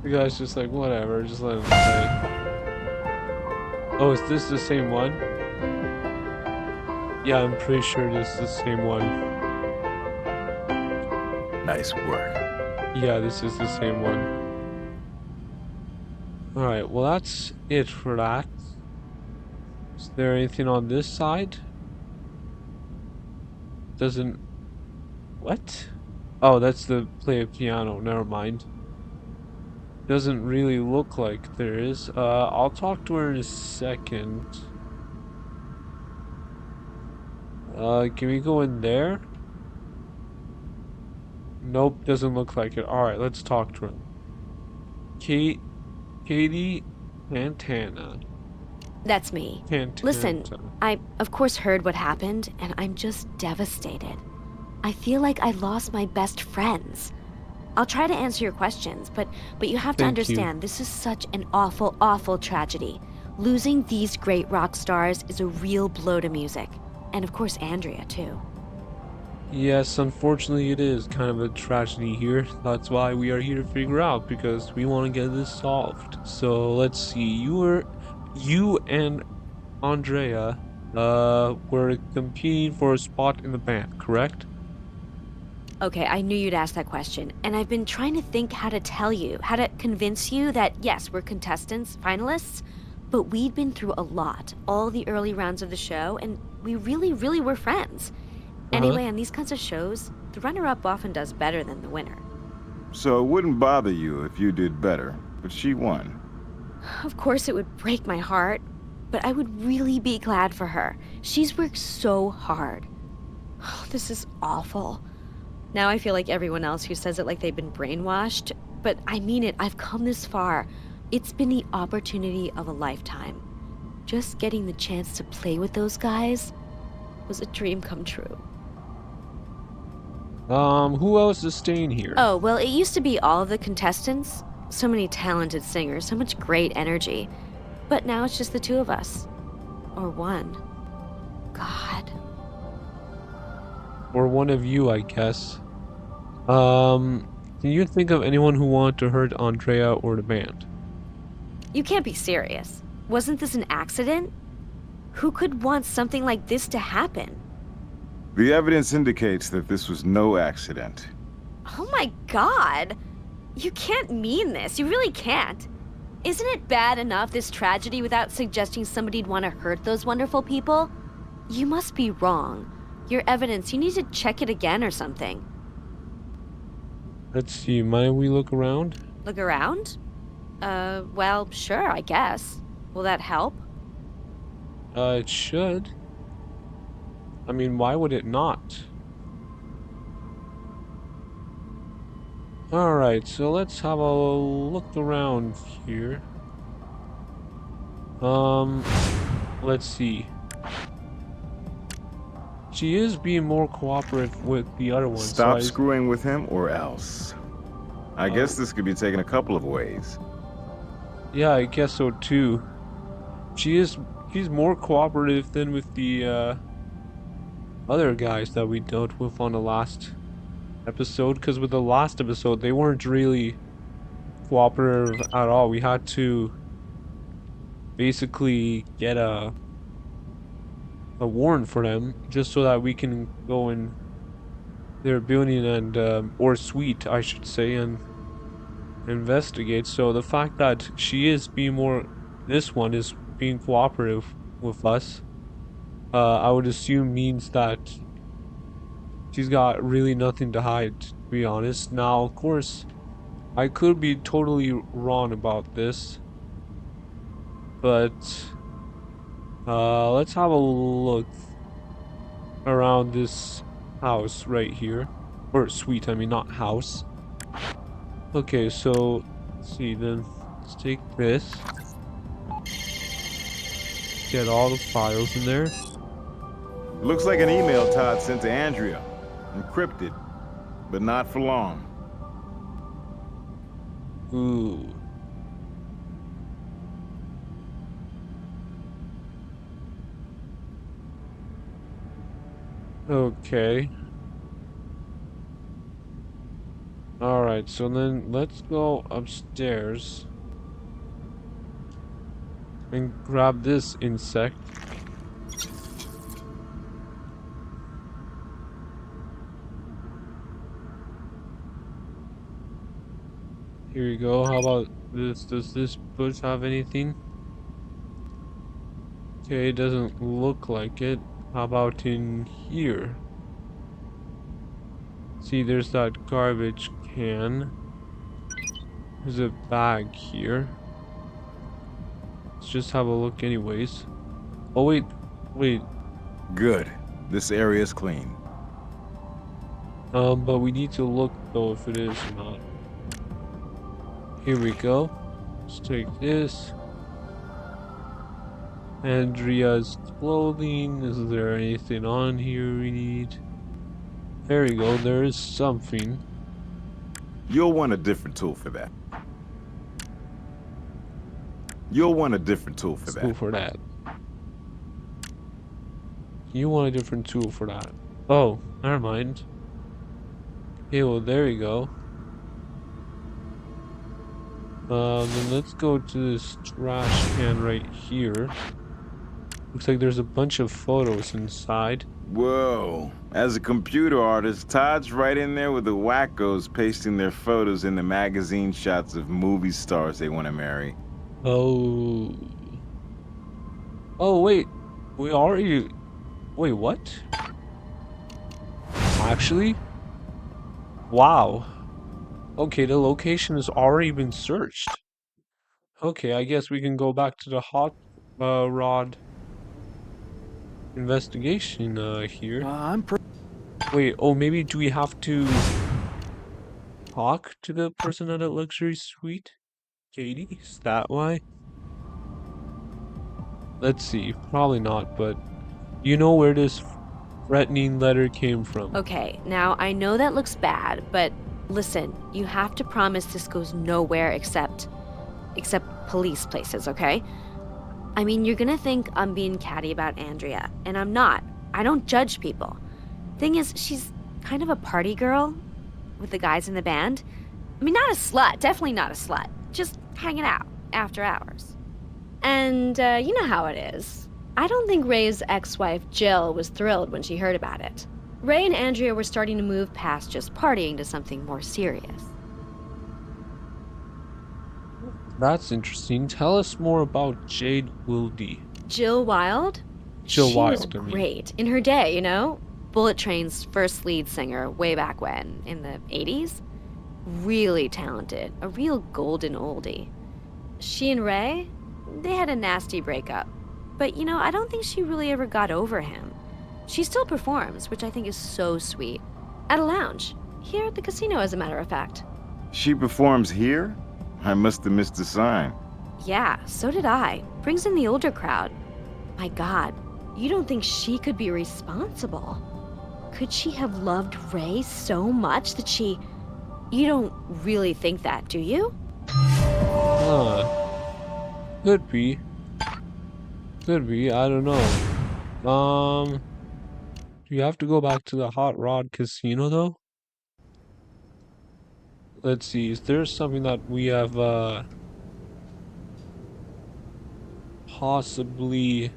S1: The guy's just like, whatever, just let him play. Oh, is this the same one? Yeah, I'm pretty sure this is the same one.
S3: Nice work.
S1: Yeah, this is the same one. Alright, well that's it for that. Is there anything on this side? Doesn't... What? Oh, that's the play a piano, never mind. Doesn't really look like there is. I'll talk to her in a second. Can we go in there? Nope, doesn't look like it. Alright, let's talk to her. Katie Pantana.
S7: That's me.
S1: Pantana.
S7: Listen, I of course heard what happened, and I'm just devastated. I feel like I lost my best friends. I'll try to answer your questions, but you have to understand, this is such an awful, awful tragedy. Losing these great rock stars is a real blow to music. And of course, Andrea, too.
S1: Yes, unfortunately it is kind of a tragedy here. That's why we are here to figure out, because we want to get this solved. So let's see, you and Andrea were competing for a spot in the band, correct?
S7: Okay, I knew you'd ask that question, and I've been trying to think how to tell you, how to convince you that yes, we're contestants, finalists, but we'd been through a lot, all the early rounds of the show, and we really, really were friends. Anyway, on these kinds of shows, the runner-up often does better than the winner.
S3: So it wouldn't bother you if you did better, but she won.
S7: Of course it would break my heart, but I would really be glad for her. She's worked so hard. Oh, this is awful. Now I feel like everyone else who says it like they've been brainwashed, but I mean it, I've come this far. It's been the opportunity of a lifetime. Just getting the chance to play with those guys was a dream come true.
S1: Who else is staying here?
S7: Oh, well, it used to be all of the contestants. So many talented singers, so much great energy. But now it's just the two of us. Or one. God.
S1: Or one of you, I guess. Can you think of anyone who wanted to hurt Andrea or the band?
S7: You can't be serious. Wasn't this an accident? Who could want something like this to happen?
S3: The evidence indicates that this was no accident.
S7: Oh my God! You can't mean this. You really can't. Isn't it bad enough, this tragedy, without suggesting somebody'd want to hurt those wonderful people? You must be wrong. Your evidence, you need to check it again or something.
S1: Let's see, might we look around?
S7: Look around? Well, sure, I guess. Will that help?
S1: It should. I mean, why would it not? Alright, so let's have a look around here. Let's see. She is being more cooperative with the other one.
S3: Stop screwing with him or else. I guess this could be taken a couple of ways.
S1: Yeah, I guess so too. She's more cooperative than with the other guys that we dealt with on the last episode, because with the last episode they weren't really cooperative at all. We had to basically get a warrant for them just so that we can go in their building and or suite, I should say, and investigate. So the fact that she is being more, this one is being cooperative with us, I would assume means that she's got really nothing to hide, to be honest. Now, of course, I could be totally wrong about this, but let's have a look around this house right here. Or suite, I mean, not house. Okay, so, let's see then. Let's take this. Get all the files in there.
S3: Looks like an email Todd sent to Andrea. Encrypted, but not for long.
S1: Ooh. Okay. Alright, so then let's go upstairs and grab this insect. Here we go. How about this? Does this bush have anything? Okay, it doesn't look like it. How about in here? See, there's that garbage can. There's a bag here. Let's just have a look anyways. Oh, wait.
S3: Good. This area is clean.
S1: But we need to look, though, if it is or not. Here we go. Let's take this. Andrea's clothing. Is there anything on here we need? There we go. There is something.
S3: You'll want a different tool for that. You want a different tool for that. You want a different tool for that. Oh, never mind. Okay, well, there you go. Then let's go to this trash can right here. Looks like there's a bunch of photos inside. Whoa. As a computer artist, Todd's right in there with the wackos pasting their photos in the magazine shots of movie stars they want to marry.
S1: Oh. Oh, wait. We already... Wait, what? Actually? Wow. Okay, the location has already been searched. Okay, I guess we can go back to the hot rod investigation here. Wait, oh, maybe do we have to talk to the person at the luxury suite? Katie, is that why? let's see. Probably not, but you know where this threatening letter came from.
S7: Okay, now I know that looks bad, but listen, you have to promise this goes nowhere except police places, okay? I mean, you're gonna think I'm being catty about Andrea, and I'm not. I don't judge people. Thing is, she's kind of a party girl with the guys in the band. I mean, not a slut, definitely not a slut. Just hanging out after hours. And you know how it is. I don't think Ray's ex-wife, Jill, was thrilled when she heard about it. Ray and Andrea were starting to move past just partying to something more serious.
S1: That's interesting. Tell us more about Jade Wilde.
S7: Jill Wilde?
S1: Jill
S7: she
S1: Wilde,
S7: was great. In her day, you know? Bullet Train's first lead singer way back when, in the 80s. Really talented. A real golden oldie. She and Ray, they had a nasty breakup. But, you know, I don't think she really ever got over him. She still performs, which I think is so sweet. At a lounge. Here at the casino, as a matter of fact.
S3: She performs here? I must have missed the sign.
S7: Yeah, so did I. Brings in the older crowd. My God, you don't think she could be responsible? Could she have loved Ray so much that she... You don't really think that, do you?
S1: Could be. Could be, I don't know. Do you have to go back to the Hot Rod Casino, though? Let's see, is there something that we have, possibly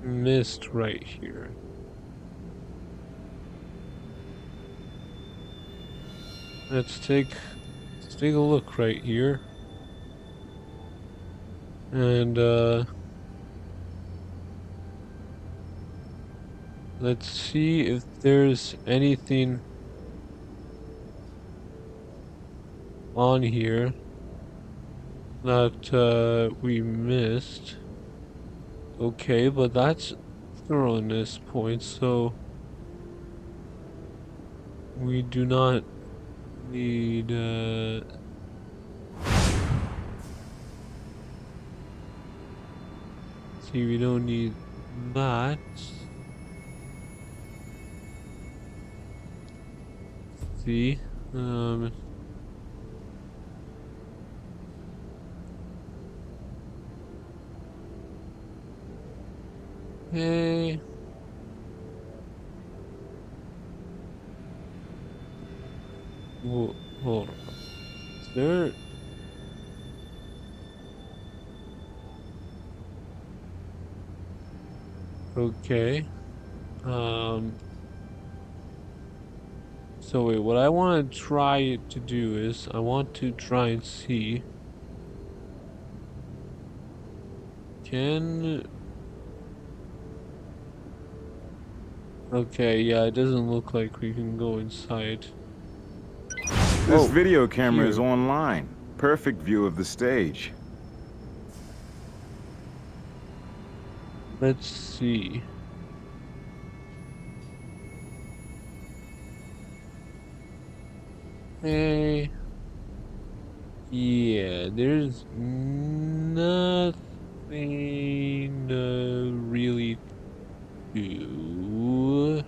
S1: missed right here? Let's take a look right here. And, let's see if there's anything on here that we missed. Okay, but that's thoroughness points, so we do not need see, we don't need that. See, hey. Whoa, hold on. Is there... Okay. So wait, what I want to try to do is I want to try and see. Okay, yeah, it doesn't look like we can go inside.
S3: This video camera is online. Perfect view of the stage.
S1: Let's see. Hey. Yeah, there's nothing to really do.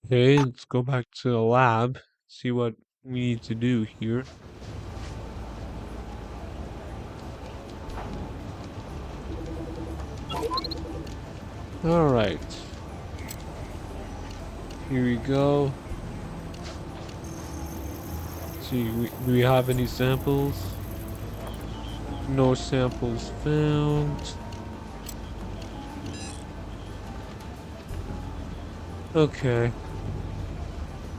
S1: Okay, let's go back to the lab, see what we need to do here. Alright. Here we go. Let's see, do we have any samples? No samples found. Okay.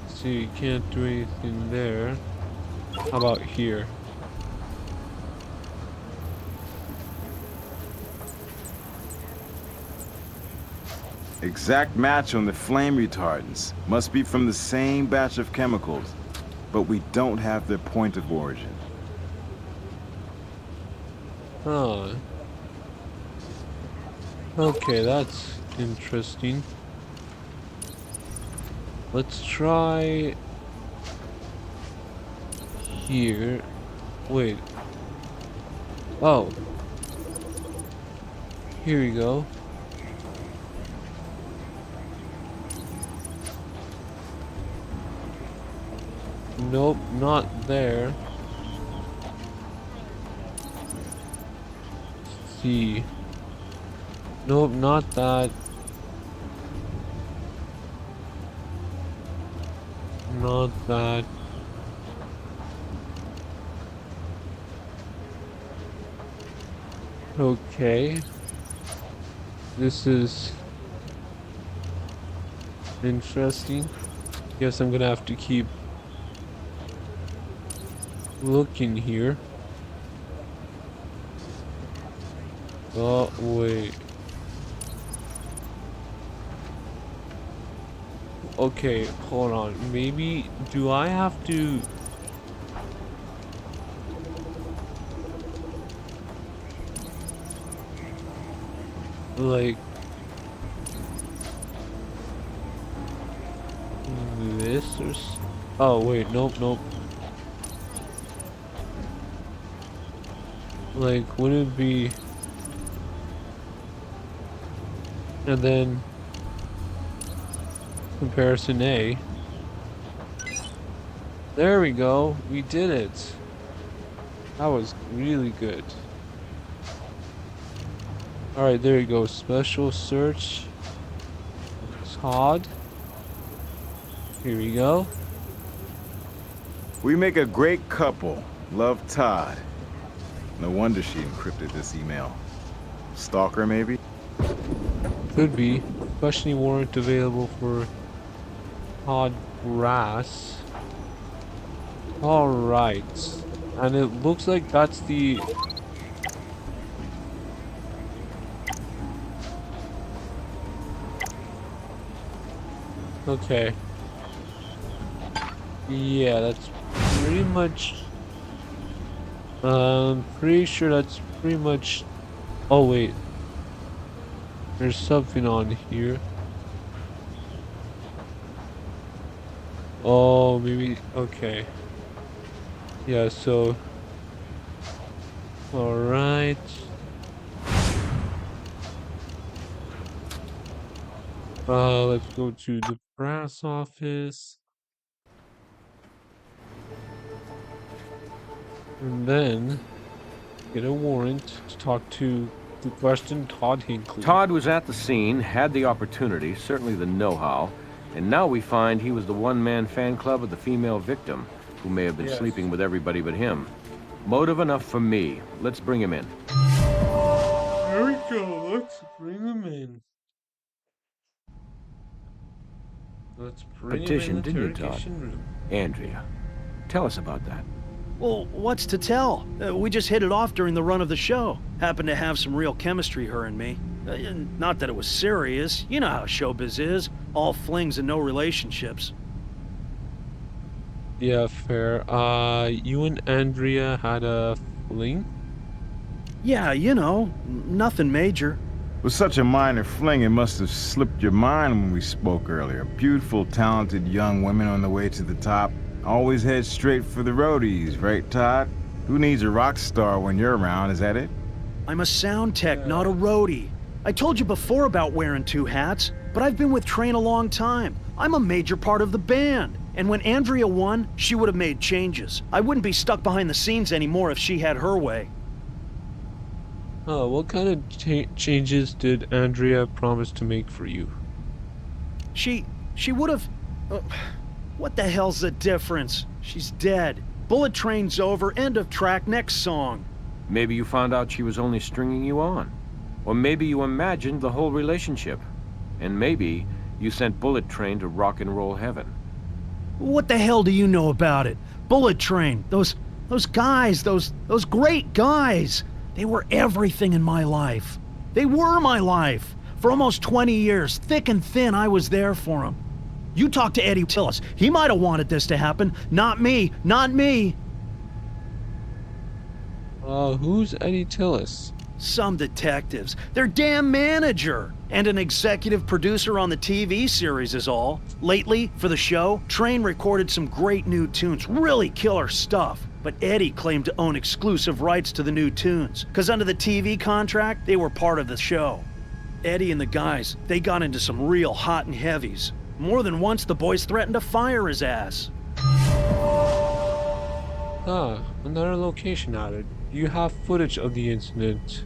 S1: See, you can't do anything there. How about here?
S3: Exact match on the flame retardants. Must be from the same batch of chemicals, but we don't have their point of origin.
S1: Huh. Okay, that's interesting. Let's try here. Wait. Oh. Here we go. Nope, not there. Let's see. Nope, not that. Not that. Okay. This is interesting. Guess I'm gonna have to keep looking here. Oh, wait. Okay, hold on. Maybe, do I have to... like... this or... oh, wait, nope, nope. Like, would it be... and then... comparison A. There we go. We did it. That was really good. Alright, there you go. Special search. Todd. Here we go.
S3: We make a great couple. Love, Todd. No wonder she encrypted this email. Stalker, maybe?
S1: Could be. Questioning warrant available for Todd Grass. Alright. And it looks like that's the... okay. Yeah, that's pretty much... pretty sure that's pretty much... oh wait. There's something on here. Oh, maybe... okay. Yeah, so... alright. Let's go to the brass office. And then... get a warrant to talk to the question Todd Hinckley.
S5: Todd was at the scene, had the opportunity, certainly the know-how, and now we find he was the one-man fan club of the female victim, who may have been sleeping with everybody but him. Motive enough for me. Let's bring him in.
S1: There we go. Let's bring him in. Let's bring
S5: Petition,
S1: him in the
S5: didn't you, Todd?
S1: interrogation room.
S5: Andrea, tell us about that.
S4: Well, what's to tell? We just hit it off during the run of the show. Happened to have some real chemistry, her and me. Not that it was serious. You know how showbiz is. All flings and no relationships.
S1: Yeah, fair. You and Andrea had a fling?
S4: Yeah, you know, nothing major.
S3: With such a minor fling, it must have slipped your mind when we spoke earlier. Beautiful, talented young women on the way to the top. Always head straight for the roadies, right, Todd? Who needs a rock star when you're around, is that it?
S4: I'm a sound tech, not a roadie. I told you before about wearing two hats, but I've been with Train a long time. I'm a major part of the band. And when Andrea won, she would have made changes. I wouldn't be stuck behind the scenes anymore if she had her way.
S1: Oh, what kind of changes did Andrea promise to make for you?
S4: She would have... what the hell's the difference? She's dead. Bullet Train's over, end of track, next song.
S5: Maybe you found out she was only stringing you on. Or maybe you imagined the whole relationship. And maybe you sent Bullet Train to rock and roll heaven.
S4: What the hell do you know about it? Bullet Train, those guys, those great guys. They were everything in my life. They were my life. For almost 20 years, thick and thin, I was there for them. You talk to Eddie Tillis. He might have wanted this to happen. Not me. Not me.
S1: Who's Eddie Tillis?
S4: Some detectives. Their damn manager. And an executive producer on the TV series is all. Lately, for the show, Train recorded some great new tunes. Really killer stuff. but Eddie claimed to own exclusive rights to the new tunes, because under the TV contract, they were part of the show. Eddie and the guys, they got into some real hot and heavies. More than once, the boys threatened to fire his ass.
S1: Ah, another location added. You have footage of the incident.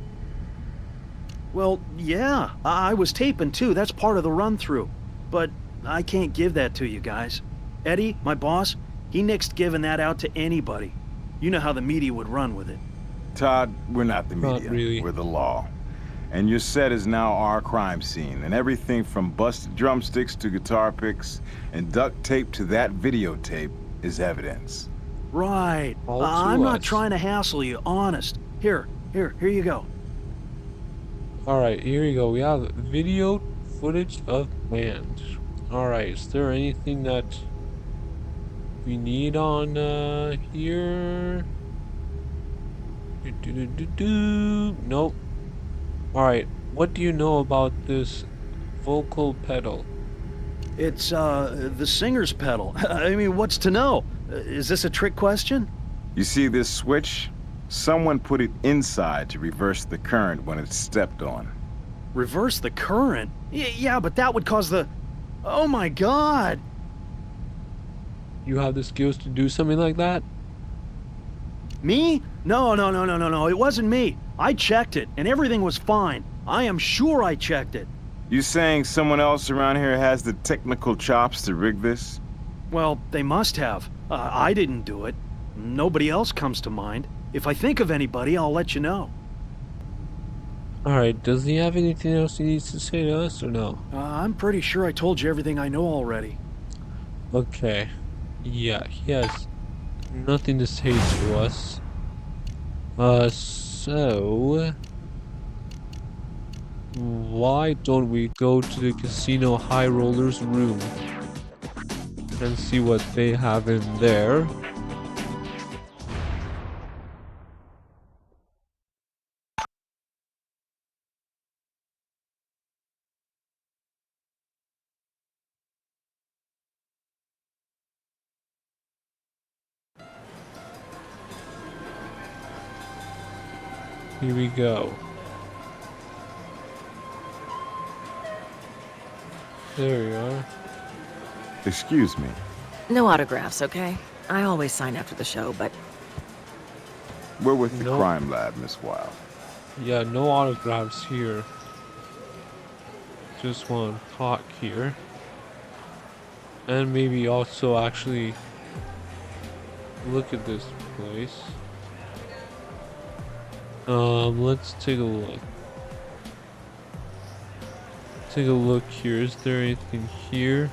S4: Well, yeah, I was taping too. That's part of the run-through. But I can't give that to you guys. Eddie, my boss, he nixed giving that out to anybody. You know how the media would run with it.
S3: Todd, we're not the media.
S1: Not really.
S3: We're the law. And your set is now our crime scene, and everything from busted drumsticks to guitar picks and duct tape to that videotape is evidence.
S4: Right. I'm not trying to hassle you, honest. Here you go.
S1: Alright, here we go. We have video footage of band. Alright, is there anything that we need on here? Nope. Alright, what do you know about this vocal pedal?
S4: It's, the singer's pedal. I mean, what's to know? Is this a trick question?
S3: You see this switch? Someone put it inside to reverse the current when it's stepped on.
S4: Reverse the current? Yeah, but that would cause the... Oh my god!
S1: You have the skills to do something like that?
S4: Me? No, it wasn't me. I checked it, and everything was fine. I am sure I checked it.
S3: You saying someone else around here has the technical chops to rig this?
S4: Well, they must have. I didn't do it. Nobody else comes to mind. If I think of anybody, I'll let you know.
S1: Alright, does he have anything else he needs to say to us or no?
S4: I'm pretty sure I told you everything I know already.
S1: Okay. Yeah, he has nothing to say to us. So... why don't we go to the casino high rollers room and see what they have in there? Here we go. There we are.
S3: Excuse me.
S8: No autographs, okay? I always sign after the show, but...
S3: We're with the
S1: Nope.
S3: crime lab, Miss Wilde.
S1: Yeah, no autographs here. Just want to talk here. And maybe also actually look at this place. Let's take a look. Take a look here. Is there anything here?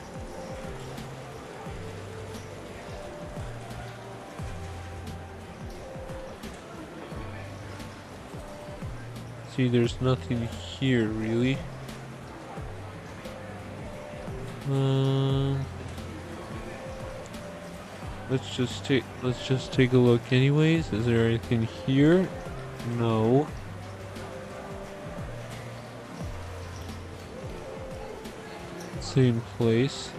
S1: See, there's nothing here really. Let's just take a look anyways. Is there anything here? No. Same place.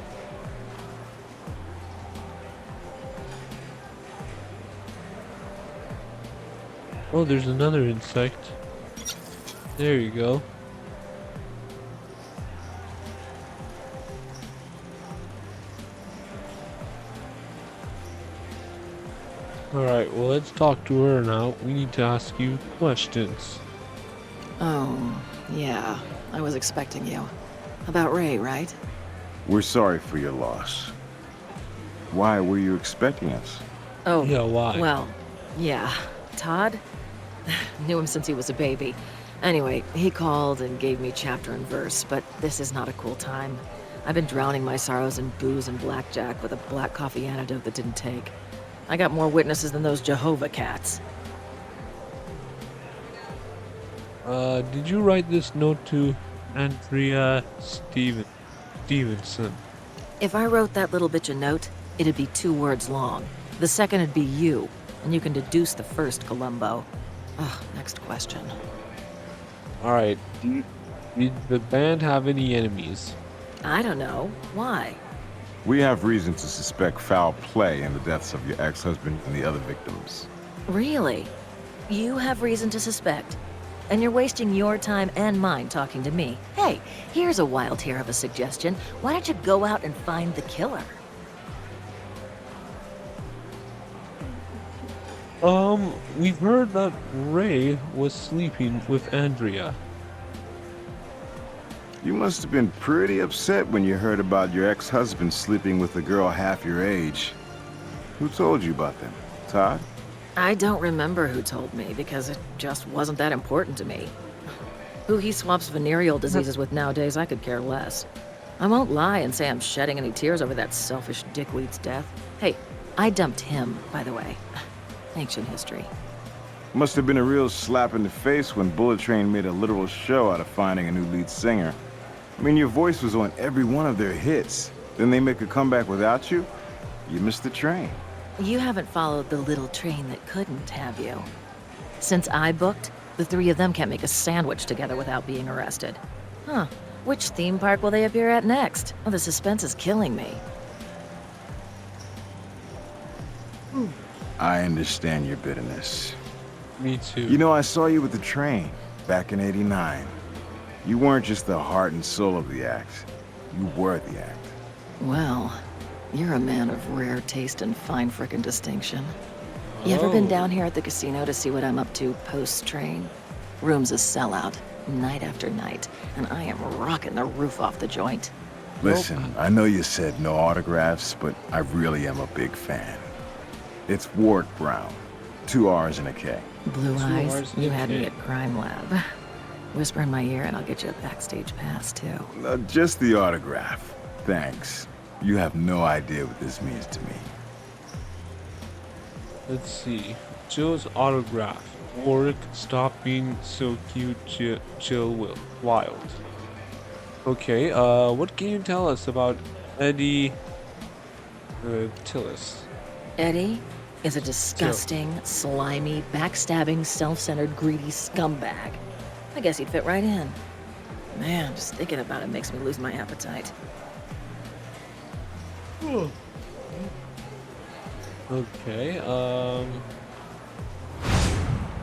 S1: Oh, there's another insect. There you go. Alright, well, let's talk to her now. We need to ask you questions.
S8: Oh, yeah. I was expecting you. About Ray, right?
S3: We're sorry for your loss. Why were you expecting us?
S8: Oh,
S1: Yeah, why?
S8: well, yeah. Todd? Knew him since he was a baby. Anyway, he called and gave me chapter and verse, but this is not a cool time. I've been drowning my sorrows in booze and blackjack with a black coffee antidote that didn't take. I got more witnesses than those Jehovah cats.
S1: Did you write this note to Andrea Stevenson?
S8: If I wrote that little bitch a note, it'd be 2 words long. The second would be you, and you can deduce the first, Columbo. Ugh, next question.
S1: Alright, did the band have any enemies?
S8: I don't know. Why?
S3: We have reason to suspect foul play in the deaths of your ex-husband and the other victims.
S8: Really? You have reason to suspect? And you're wasting your time and mine talking to me. Hey, here's a wild hair of a suggestion. Why don't you go out and find the killer?
S1: We've heard that Ray was sleeping with Andrea.
S3: You must have been pretty upset when you heard about your ex-husband sleeping with a girl half your age. Who told you about them? Todd?
S8: I don't remember who told me, because it just wasn't that important to me. Who he swaps venereal diseases with nowadays, I could care less. I won't lie and say I'm shedding any tears over that selfish dickweed's death. Hey, I dumped him, by the way. Ancient history.
S3: Must have been a real slap in the face when Bullet Train made a literal show out of finding a new lead singer. I mean, your voice was on every one of their hits. Then they make a comeback without you? You missed the train.
S8: You haven't followed the little train that couldn't, have you? Since I booked, the three of them can't make a sandwich together without being arrested. Huh. Which theme park will they appear at next? Oh, the suspense is killing me.
S3: I understand your bitterness.
S1: Me too.
S3: You know, I saw you with the train back in '89. You weren't just the heart and soul of the act. You were the act.
S8: Well, you're a man of rare taste and fine frickin' distinction. You ever been down here at the casino to see what I'm up to post-train? Room's a sellout, night after night, and I am rocking the roof off the joint.
S3: Listen, I know you said no autographs, but I really am a big fan. It's Warwick Brown. 2 R's and a K.
S8: Blue eyes, you had me at Crime Lab. Whisper in my ear and I'll get you a backstage pass, too.
S3: Just the autograph. Thanks. You have no idea what this means to me.
S1: Let's see. Joe's autograph. Warwick, stop being so cute, chill, wild. Okay, what can you tell us about Eddie Tillis?
S8: Eddie is a disgusting, slimy, backstabbing, self-centered, greedy scumbag. I guess he'd fit right in. Man, just thinking about it makes me lose my appetite.
S1: Okay,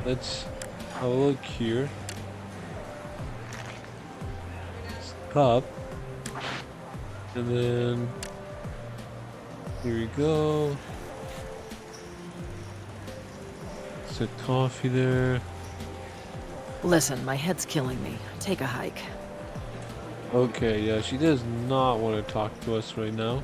S1: let's have a look here. Cup. And then here we go. It's a coffee there.
S8: Listen, my head's killing me. Take a hike.
S1: Okay, yeah, she does not want to talk to us right now.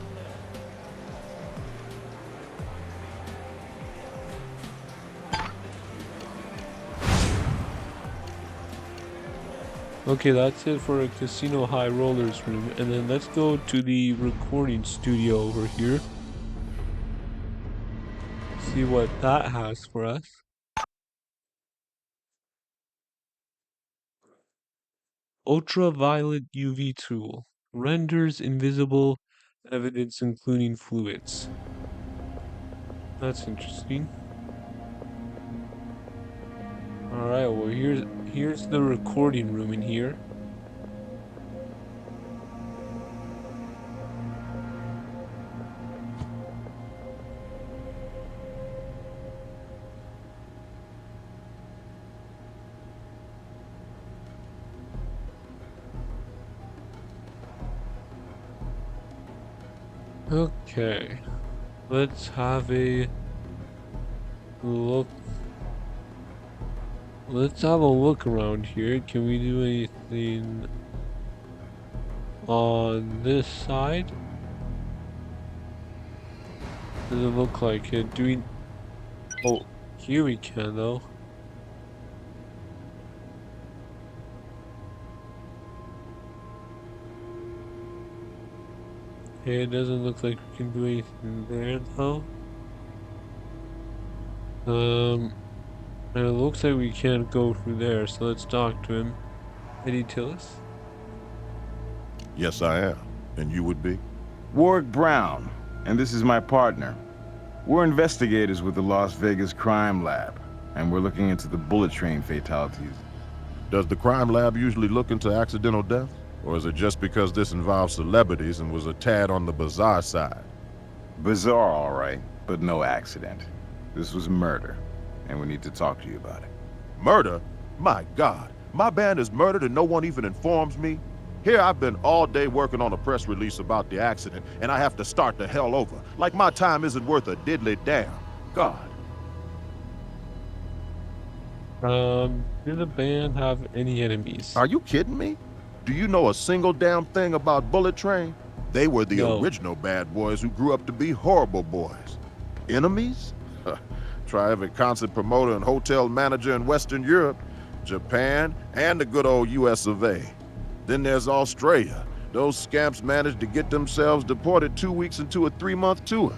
S1: Okay, that's it for a Casino High Rollers room, and then let's go to the recording studio over here. See what that has for us. Ultraviolet UV tool. Renders invisible evidence including fluids. That's interesting. Alright, well here's the recording room in here. Okay, let's have a look. Let's have a look around here. Can we do anything on this side? Doesn't look like it. Do we? Oh, here we can though. Okay, it doesn't look like we can do anything there though. And it looks like we can't go through there, so let's talk to him. Eddie Tillis?
S9: Yes, I am. And you would be?
S3: Warwick Brown, and this is my partner. We're investigators with the Las Vegas Crime Lab, and we're looking into the bullet train fatalities.
S9: Does the crime lab usually look into accidental death? Or is it just because this involves celebrities and was a tad on the bizarre side?
S3: Bizarre, all right, but no accident. This was murder, and we need to talk to you about it.
S9: Murder? My God, my band is murdered and no one even informs me? Here I've been all day working on a press release about the accident, and I have to start the hell over. Like my time isn't worth a diddly damn. God.
S1: Did the band have any enemies?
S9: Are you kidding me? Do you know a single damn thing about Bullet Train? They were the original bad boys who grew up to be horrible boys. Enemies? Try every concert promoter and hotel manager in Western Europe, Japan, and the good old US of A. Then there's Australia. Those scamps managed to get themselves deported 2 weeks into a 3-month tour.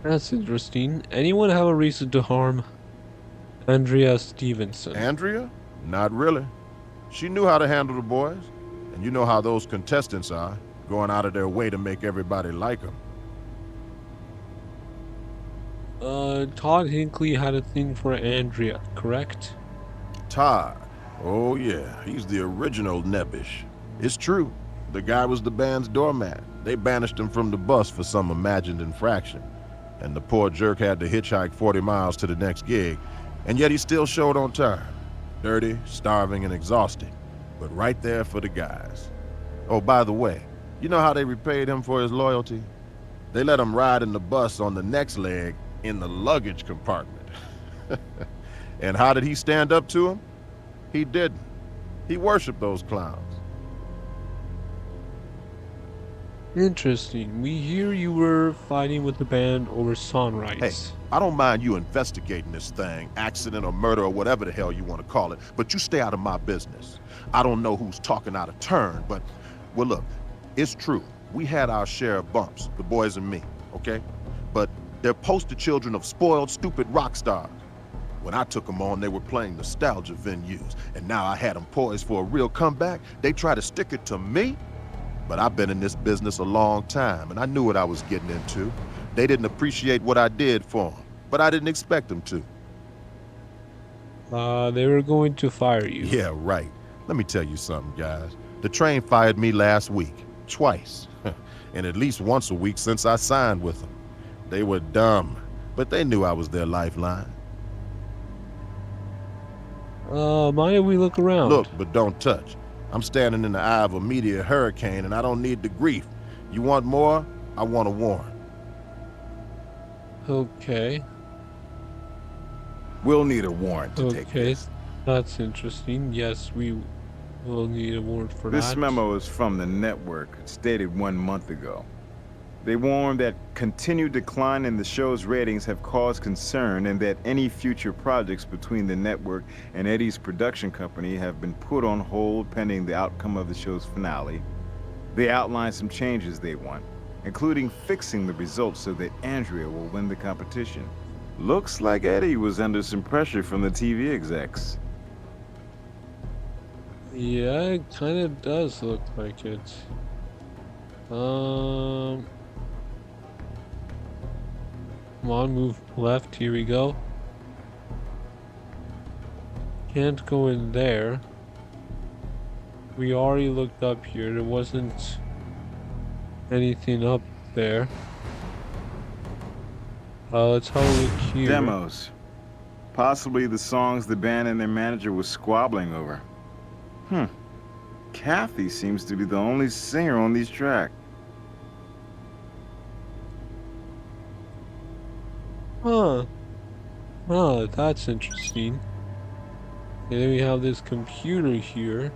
S1: That's interesting. Anyone have a reason to harm Andrea Stevenson?
S9: Andrea? Not really. She knew how to handle the boys. And you know how those contestants are, going out of their way to make everybody like them.
S1: Todd Hinckley had a thing for Andrea, correct?
S9: Todd? Oh yeah, he's the original nebbish. It's true. The guy was the band's doormat. They banished him from the bus for some imagined infraction. And the poor jerk had to hitchhike 40 miles to the next gig, and yet he still showed on time. Dirty, starving, and exhausted, but right there for the guys. Oh, by the way, you know how they repaid him for his loyalty? They let him ride in the bus on the next leg in the luggage compartment. And how did he stand up to him? He didn't. He worshiped those clowns.
S1: Interesting. We hear you were fighting with the band over song rights.
S9: Hey, I don't mind you investigating this thing, accident or murder or whatever the hell you want to call it, but you stay out of my business. I don't know who's talking out of turn, but, well, look, it's true. We had our share of bumps, the boys and me, okay? But they're poster children of spoiled, stupid rock stars. When I took them on, they were playing nostalgia venues, and now I had them poised for a real comeback. They try to stick it to me? But I've been in this business a long time, and I knew what I was getting into. They didn't appreciate what I did for them, but I didn't expect them to.
S1: They were going to fire you.
S9: Yeah, right. Let me tell you something, guys. The train fired me last week, twice, and at least once a week since I signed with them. They were dumb, but they knew I was their lifeline.
S1: Mind if we look around?
S9: Look, but don't touch. I'm standing in the eye of a meteor hurricane, and I don't need the grief. You want more? I want a warrant.
S1: Okay.
S3: We'll need a warrant to take this.
S1: That's interesting. Yes, we will need a warrant for that.
S3: This memo is from the network. It's dated 1 month ago. They warn that continued decline in the show's ratings have caused concern and that any future projects between the network and Eddie's production company have been put on hold pending the outcome of the show's finale. They outline some changes they want, including fixing the results so that Andrea will win the competition. Looks like Eddie was under some pressure from the TV execs.
S1: Yeah, it kind of does look like it. Come on, move left. Here we go. Can't go in there. We already looked up here. There wasn't anything up there. Let's have a look here.
S3: Demos. Possibly the songs the band and their manager was squabbling over. Kathy seems to be the only singer on these tracks.
S1: Huh, that's interesting. And then we have this computer here.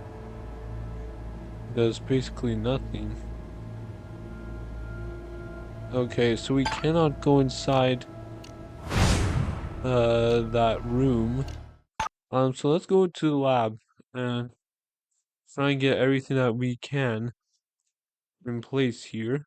S1: Does basically nothing. Okay, so we cannot go inside that room. So let's go to the lab and try and get everything that we can in place here.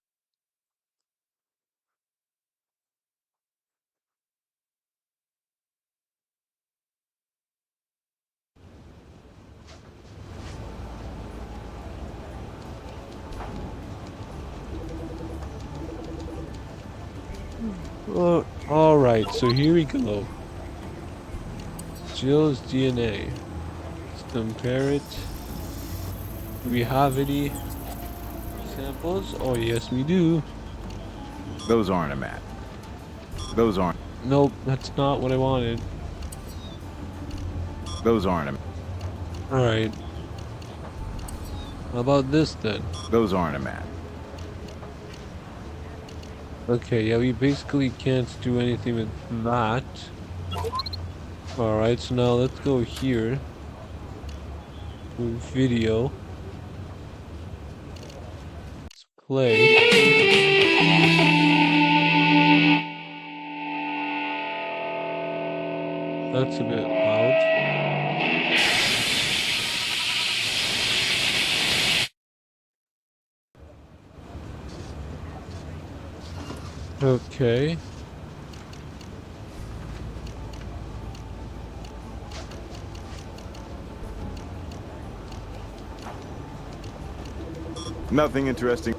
S1: Alright, so here we go. Jill's DNA. Let's compare it. Do we have any samples? Oh, yes, we do.
S3: Those aren't a mat. Those aren't.
S1: Nope, that's not what I wanted.
S3: Those aren't a.
S1: Alright. How about this then?
S3: Those aren't a mat.
S1: Okay, yeah, we basically can't do anything with that. Alright, so now let's go here. With video. Let's play. That's a bit loud. Okay.
S3: Nothing interesting.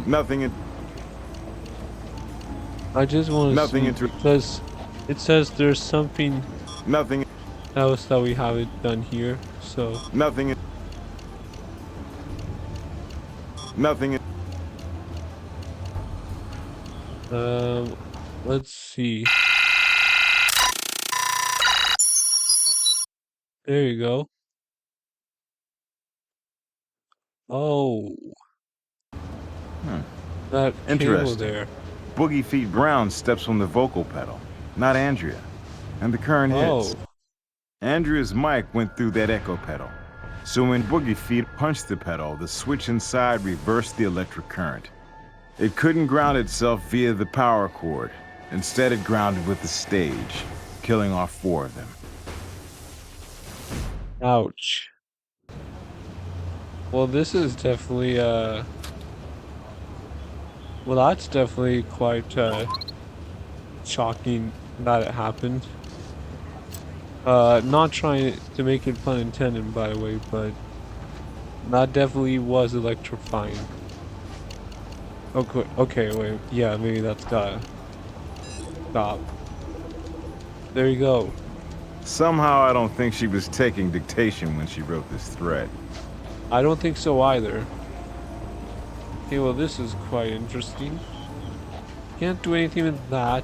S3: Nothing.
S1: I just want to
S3: Nothing
S1: see because it says there's something.
S3: Nothing.
S1: Else that we haven't done here. So.
S3: Nothing. Nothing.
S1: Let's see. There you go. Oh. That cable there.
S3: Boogie Feet Brown steps on the vocal pedal, not Andrea. And the current hits. Andrea's mic went through that echo pedal. So when Boogie Feet punched the pedal, the switch inside reversed the electric current. It couldn't ground itself via the power cord. Instead, it grounded with the stage, killing off 4 of them.
S1: Ouch. Well, this is definitely, well, that's definitely quite, shocking that it happened. Not trying to make it pun intended, by the way, but that definitely was electrifying. Okay, wait, yeah, maybe that's gotta stop. There you go.
S3: Somehow I don't think she was taking dictation when she wrote this thread.
S1: I don't think so either. Okay, well this is quite interesting. Can't do anything with that.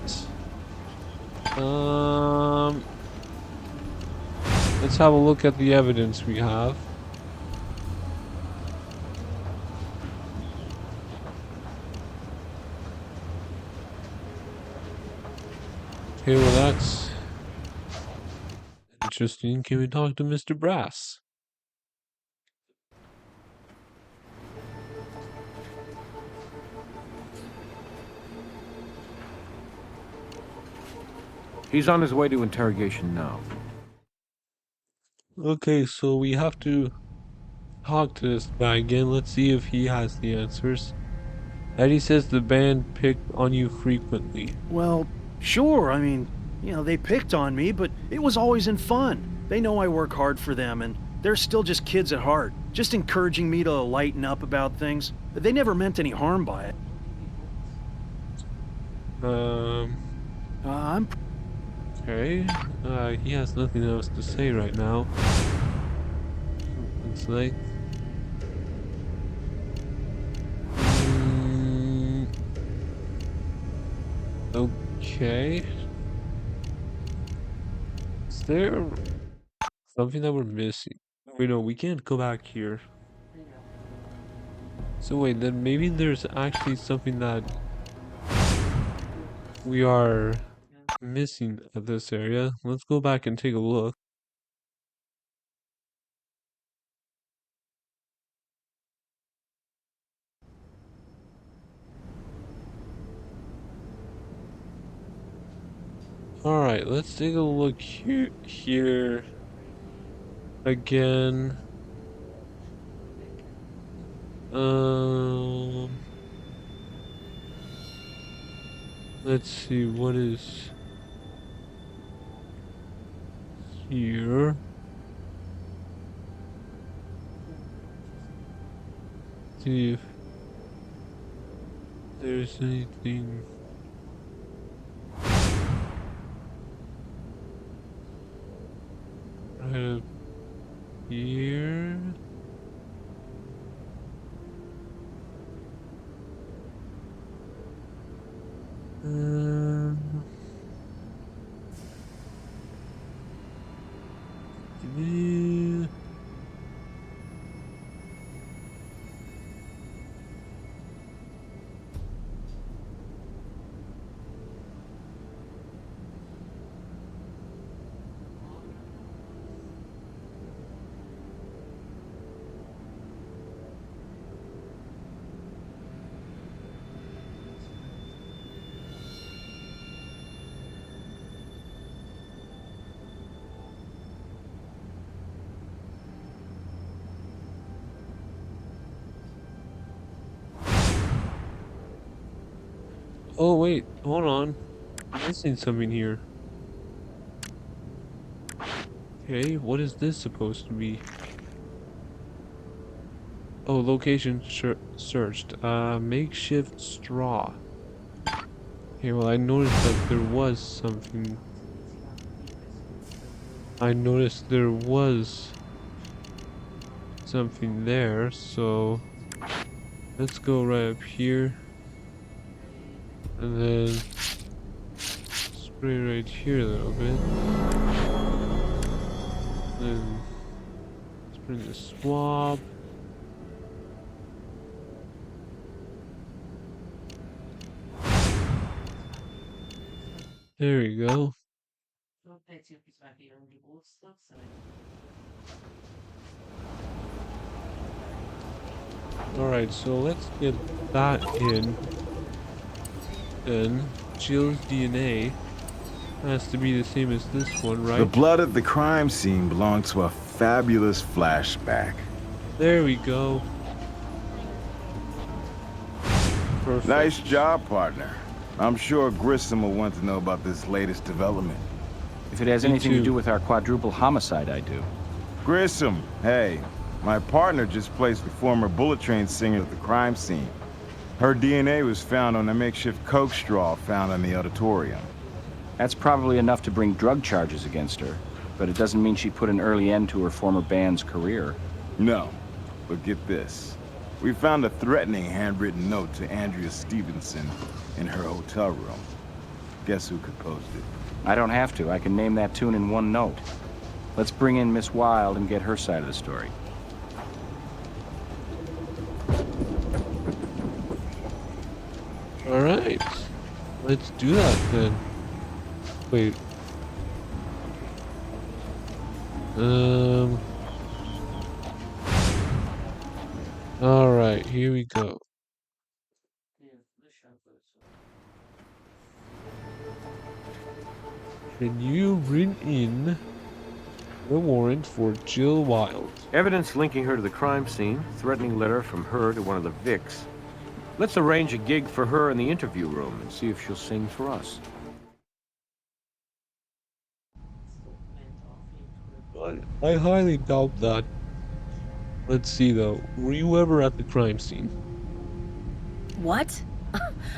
S1: Let's have a look at the evidence we have. Okay, well that's interesting. Can we talk to Mr. Brass?
S5: He's on his way to interrogation now.
S1: Okay, so we have to talk to this guy again. Let's see if he has the answers. Eddie says the band picked on you frequently.
S4: Well, sure, I mean, you know, they picked on me, but it was always in fun. They know I work hard for them, and they're still just kids at heart, just encouraging me to lighten up about things. They never meant any harm by it. I'm...
S1: Okay, he has nothing else to say right now. It's like... Okay. Is there something that we're missing? Wait, no, we can't go back here. So wait, then maybe there's actually something that we are missing at this area. Let's go back and take a look. Alright, let's take a look here again. Let's see, what is here? See if there's anything. here. Oh wait, hold on. I'm missing something here. Okay, what is this supposed to be? Oh, location searched. Makeshift straw. Okay, well I noticed that there was something. I noticed there was something there, so let's go right up here. And then spray right here a little bit. Then let's bring the swab. There we go. Alright, so let's get that in. Then Jill's DNA has to be the same as this one, right?
S3: The blood at the crime scene belonged to a fabulous flashback.
S1: There we go. Perfect.
S3: Nice job, partner. I'm sure Grissom will want to know about this latest development.
S2: If it has anything to do with our quadruple homicide, I do.
S3: Grissom, hey, my partner just placed the former Bullet Train singer at the crime scene. Her DNA was found on a makeshift coke straw found in the auditorium.
S2: That's probably enough to bring drug charges against her, but it doesn't mean she put an early end to her former band's career.
S3: No, but get this. We found a threatening handwritten note to Andrea Stevenson in her hotel room. Guess who composed it?
S2: I don't have to. I can name that tune in one note. Let's bring in Miss Wilde and get her side of the story.
S1: Alright. Let's do that then. Wait. Alright, here we go. Can you bring in the warrant for Jill Wilde?
S5: Evidence linking her to the crime scene, threatening letter from her to one of the Vics. Let's arrange a gig for her in the interview room and see if she'll sing for us.
S1: I highly doubt that. Let's see though. Were you ever at the crime scene?
S8: What?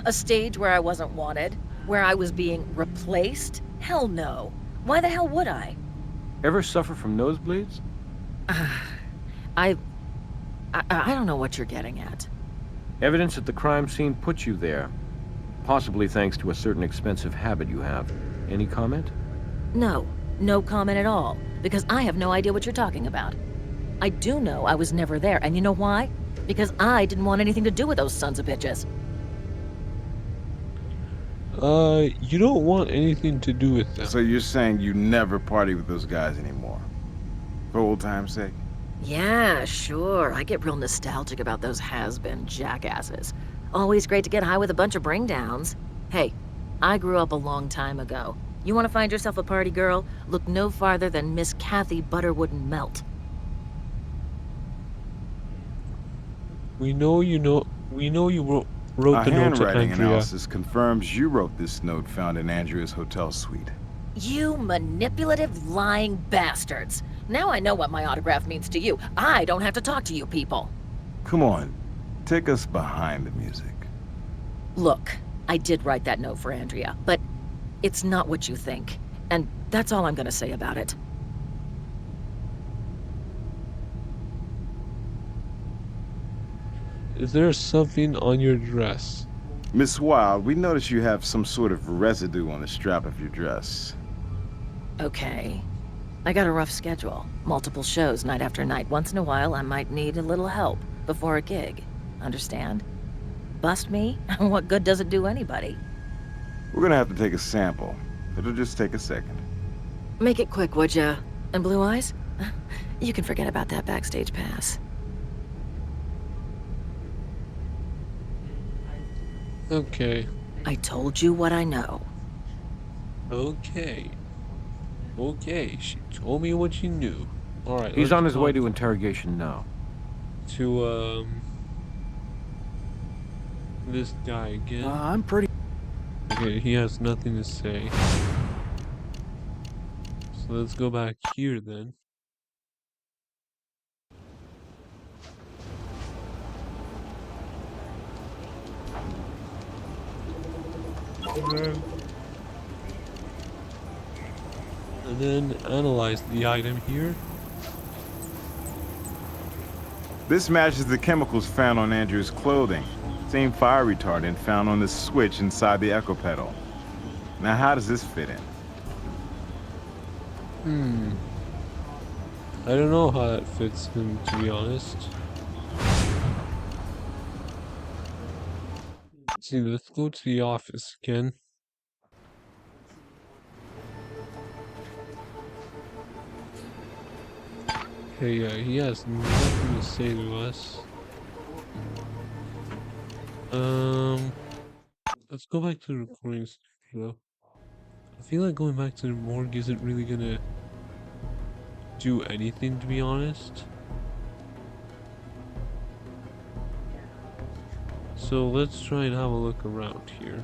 S8: A stage where I wasn't wanted? Where I was being replaced? Hell no. Why the hell would I?
S5: Ever suffer from nosebleeds?
S8: I don't know what you're getting at.
S5: Evidence at the crime scene put you there. Possibly thanks to a certain expensive habit you have. Any comment?
S8: No. No comment at all. Because I have no idea what you're talking about. I do know I was never there, and you know why? Because I didn't want anything to do with those sons of bitches.
S1: You don't want anything to do with them.
S3: So you're saying you never party with those guys anymore? For old time's sake?
S8: Yeah, sure. I get real nostalgic about those has-been jackasses. Always great to get high with a bunch of bring-downs. Hey, I grew up a long time ago. You want to find yourself a party girl? Look no farther than Miss Kathy Butterwood and Melt.
S1: We know you wrote the note to
S3: handwriting
S1: Andrea.
S3: analysis confirms you wrote this note found in Andrea's hotel suite.
S8: You manipulative, lying bastards. Now I know what my autograph means to you. I don't have to talk to you people.
S3: Come on, take us behind the music.
S8: Look, I did write that note for Andrea, but it's not what you think. And that's all I'm gonna say about it.
S1: Is there something on your dress?
S3: Miss Wilde, we notice you have some sort of residue on the strap of your dress.
S8: Okay. I got a rough schedule. Multiple shows night after night. Once in a while, I might need a little help before a gig. Understand? Bust me? What good does it do anybody?
S3: We're gonna have to take a sample. It'll just take a second.
S8: Make it quick, would ya? And Blue Eyes? You can forget about that backstage pass.
S1: Okay.
S8: I told you what I know.
S1: Okay. Okay, she told me what she knew. Alright,
S5: He's on his way to interrogation now.
S1: To, this guy again.
S4: I'm pretty...
S1: Okay, he has nothing to say. So let's go back here then. And then analyze the item here.
S3: This matches the chemicals found on Andrew's clothing. Same fire retardant found on the switch inside the echo pedal. Now how does this fit in?
S1: I don't know how that fits in, to be honest. Let's see, let's go to the office again. Okay, yeah, he has nothing to say to us. Let's go back to the recording studio. I feel like going back to the morgue isn't really gonna do anything, to be honest. So let's try and have a look around here.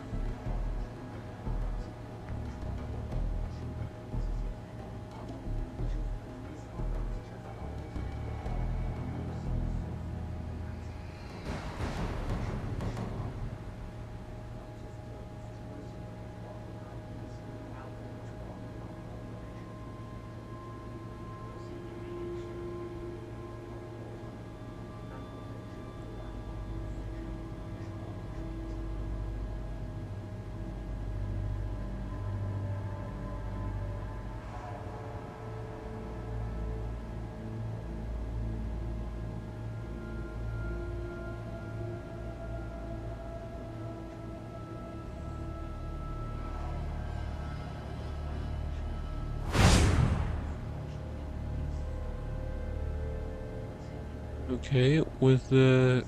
S1: Okay, was the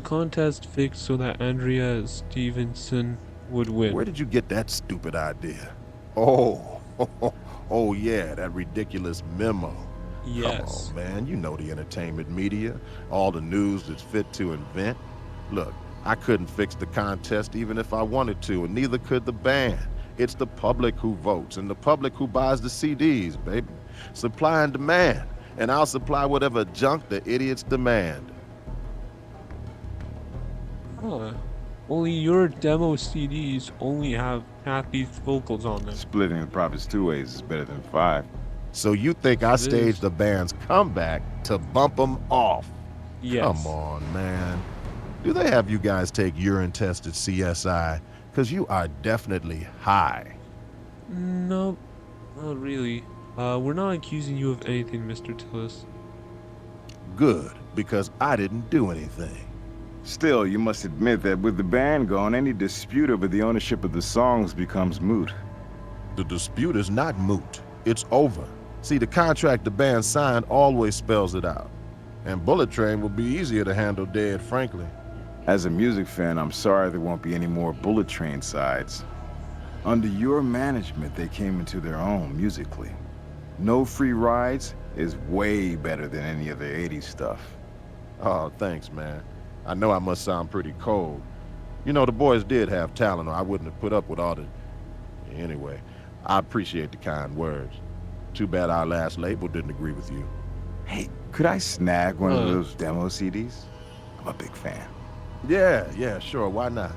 S1: contest fixed so that Andrea Stevenson would win?
S9: Where did you get that stupid idea? Oh, oh yeah, that ridiculous memo.
S1: Yes.
S9: Come on, man, you know the entertainment media, all the news that's fit to invent. Look, I couldn't fix the contest even if I wanted to, and neither could the band. It's the public who votes, and the public who buys the CDs, baby. Supply and demand, and I'll supply whatever junk the idiots demand.
S1: Huh. Only your demo CDs only have Kathy's vocals on them.
S3: Splitting the profits 2 ways is better than 5.
S9: So you think I staged the band's comeback to bump them off?
S1: Yes.
S9: Come on, man. Do they have you guys take urine tests at CSI? Because you are definitely high.
S1: No, not really. We're not accusing you of anything, Mr. Tillis.
S9: Good, because I didn't do anything.
S3: Still, you must admit that with the band gone, any dispute over the ownership of the songs becomes moot.
S9: The dispute is not moot. It's over. See, the contract the band signed always spells it out. And Bullet Train will be easier to handle dead, frankly.
S3: As a music fan, I'm sorry there won't be any more Bullet Train sides. Under your management, they came into their own musically. No Free Rides is way better than any of the 80s stuff.
S9: Oh, thanks, man. I know I must sound pretty cold. You know, the boys did have talent, or I wouldn't have put up with all the... Anyway, I appreciate the kind words. Too bad our last label didn't agree with you.
S3: Hey, could I snag one of those demo CDs? I'm a big fan.
S9: Yeah, sure, why not?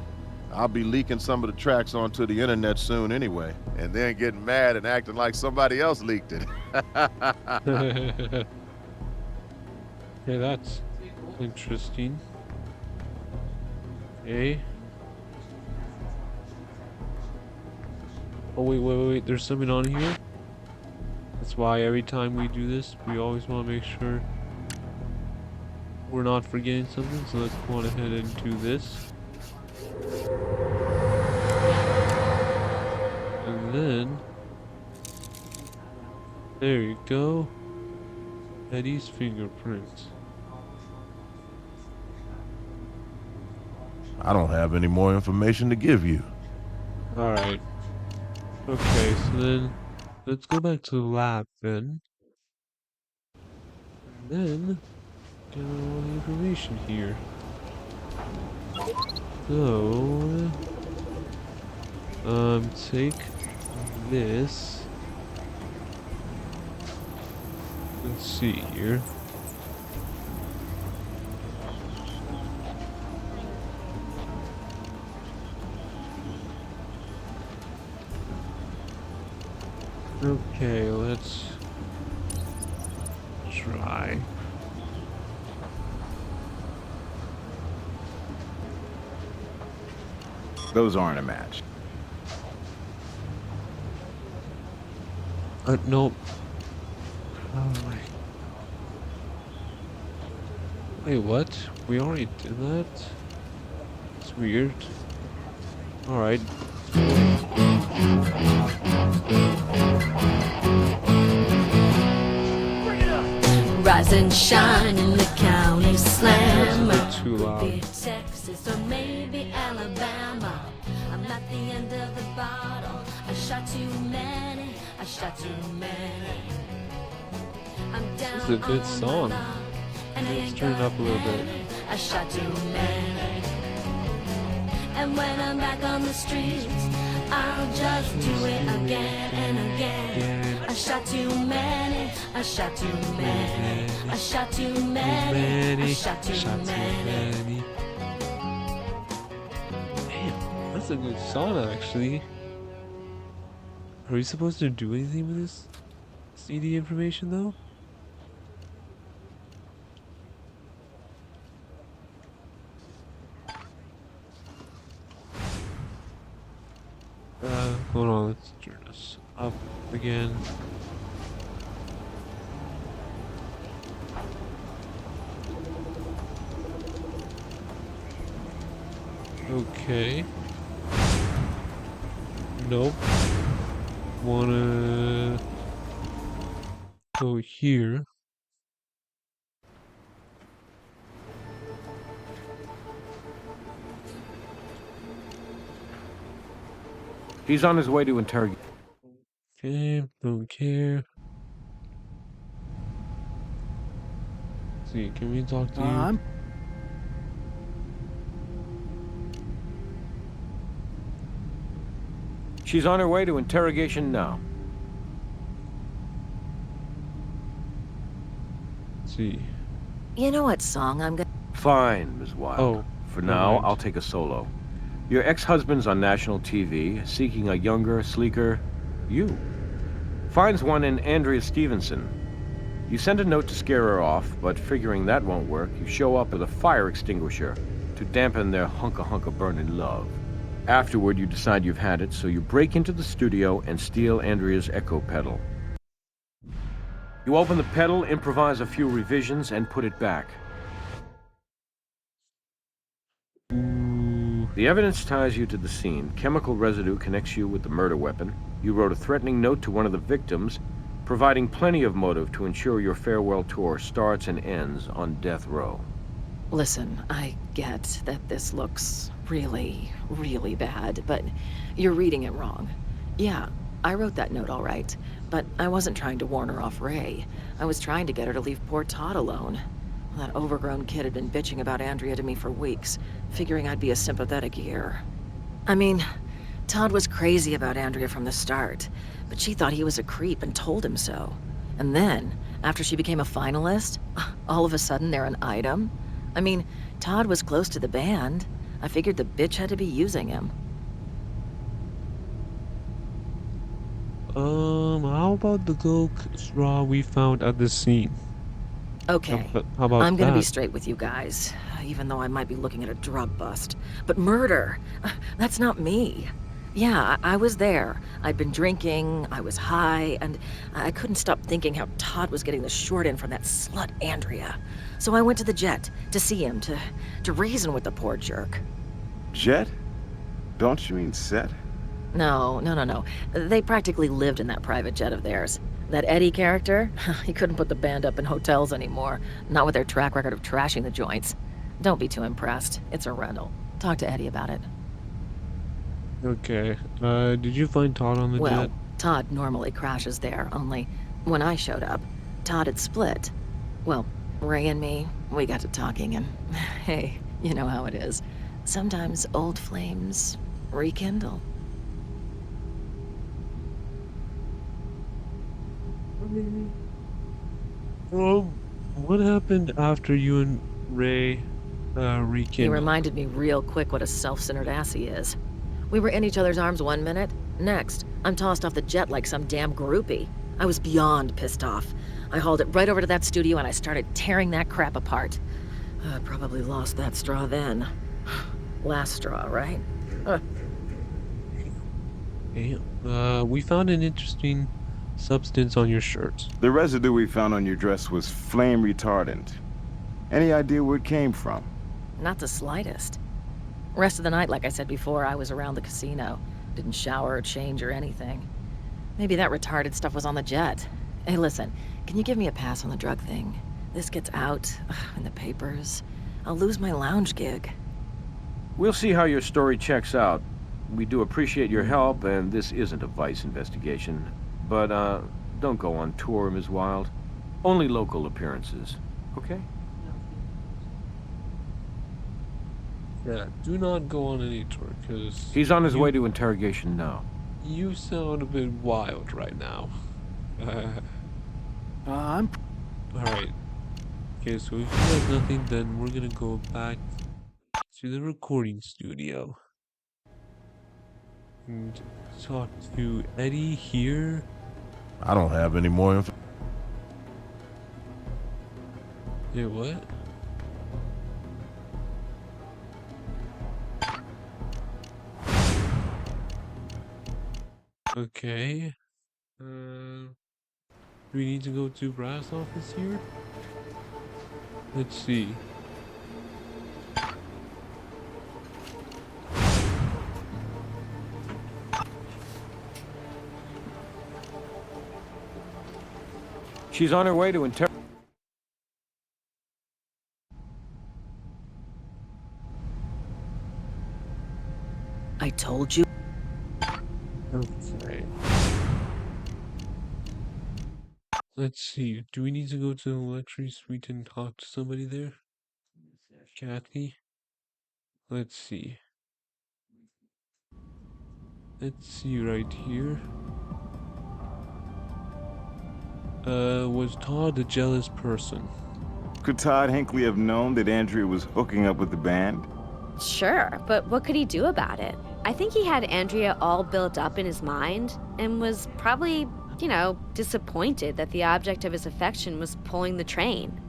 S9: I'll be leaking some of the tracks onto the internet soon anyway, and then getting mad and acting like somebody else leaked it.
S1: Yeah, that's Interesting. Okay. Oh wait, there's something on here. That's why every time we do this, we always want to make sure we're not forgetting something. So let's go on ahead and do this. And then, there you go. Eddie's fingerprints.
S9: I don't have any more information to give you.
S1: Alright. Okay, so then let's go back to the lab then. And then get all the information here. So take this. Let's see here. Okay, let's try.
S3: Those aren't a match.
S1: Nope. Oh my. Wait, what? We already did that? It's weird. Alright.
S10: Rise and shine in the county slam.
S1: Too loud.
S10: Texas or maybe Alabama. I'm at the end of the bottle. I shot too many. I shot too many. I'm down.
S1: This is a good song. Let's turn it up a little bit.
S10: I shot too many. And when I'm back on the streets, I'll just do it again and again. I shot too many. I shot too many. I shot too many. I shot too many.
S1: Damn, that's a good song actually. Are we supposed to do anything with this CD information though? Hold on, let's turn this up again. Okay. Nope. Wanna go here.
S5: He's on his way to interrogate.
S1: Okay, don't care. Let's see, can we talk to you?
S5: She's on her way to interrogation now.
S1: Let's see.
S8: You know what song I'm gonna...
S5: Fine, Ms. Wilde.
S1: Oh,
S5: for now,
S1: right.
S5: I'll take a solo. Your ex-husband's on national TV, seeking a younger, sleeker you. Finds one in Andrea Stevenson. You send a note to scare her off, but figuring that won't work, you show up with a fire extinguisher to dampen their hunka-hunka burning love. Afterward, you decide you've had it, so you break into the studio and steal Andrea's echo pedal. You open the pedal, improvise a few revisions, and put it back. The evidence ties you to the scene. Chemical residue connects you with the murder weapon. You wrote a threatening note to one of the victims, providing plenty of motive to ensure your farewell tour starts and ends on death row.
S8: Listen, I get that this looks really, really bad, but you're reading it wrong. Yeah, I wrote that note all right, but I wasn't trying to warn her off Ray. I was trying to get her to leave poor Todd alone. That overgrown kid had been bitching about Andrea to me for weeks, figuring I'd be a sympathetic ear. I mean, Todd was crazy about Andrea from the start, but she thought he was a creep and told him so. And then, after she became a finalist, all of a sudden they're an item? I mean, Todd was close to the band. I figured the bitch had to be using him.
S1: How about the gold straw we found at the scene?
S8: Okay,
S1: How about
S8: I'm gonna
S1: that?
S8: be straight with you guys, even though I might be looking at a drug bust. But murder, that's not me. Yeah, I was there. I'd been drinking, I was high, and I couldn't stop thinking how Todd was getting the short end from that slut Andrea. So I went to the Jet to see him, to reason with the poor jerk.
S3: Jet? Don't you mean Set?
S8: No. They practically lived in that private jet of theirs. That Eddie character, he couldn't put the band up in hotels anymore, not with their track record of trashing the joints. Don't be too impressed. It's a rental. Talk to Eddie about it.
S1: Okay. Did you find Todd on the
S8: Well,
S1: jet?
S8: Todd normally crashes there, only when I showed up, Todd had split. Well, Ray and me, we got to talking and, hey, you know how it is. Sometimes old flames rekindle.
S1: Well, what happened after you and Ray rekindled?
S8: He reminded me real quick what a self-centered ass he is. We were in each other's arms 1 minute. Next, I'm tossed off the jet like some damn groupie. I was beyond pissed off. I hauled it right over to that studio and I started tearing that crap apart. I probably lost that straw then. Last straw, right?
S1: Okay. We found an interesting substance on your shirt.
S3: The residue we found on your dress was flame retardant. Any idea where it came from?
S8: Not the slightest. Rest of the night, like I said before, I was around the casino. Didn't shower or change or anything. Maybe that retarded stuff was on the jet. Hey, listen, can you give me a pass on the drug thing? This gets out in the papers. I'll lose my lounge gig.
S5: We'll see how your story checks out. We do appreciate your help, and this isn't a vice investigation. But, don't go on tour, Ms. Wilde. Only local appearances, okay?
S1: Yeah, do not go on any tour, because...
S5: He's on his way to interrogation now.
S1: You sound a bit wild right now.
S4: I'm...
S1: Alright. Okay, so if you have nothing, then we're gonna go back to the recording studio. And talk to Eddie here.
S9: I don't have any more info.
S1: Yeah, what? Okay. Do we need to go to brass office here? Let's see.
S5: She's on her way to
S8: I told you.
S1: Okay. Let's see. Do we need to go to the luxury suite and talk to somebody there? Kathy? Let's see. Let's see right here. Was Todd a jealous person?
S3: Could Todd Hinckley have known that Andrea was hooking up with the band?
S7: Sure, but what could he do about it? I think he had Andrea all built up in his mind and was probably, you know, disappointed that the object of his affection was pulling the train.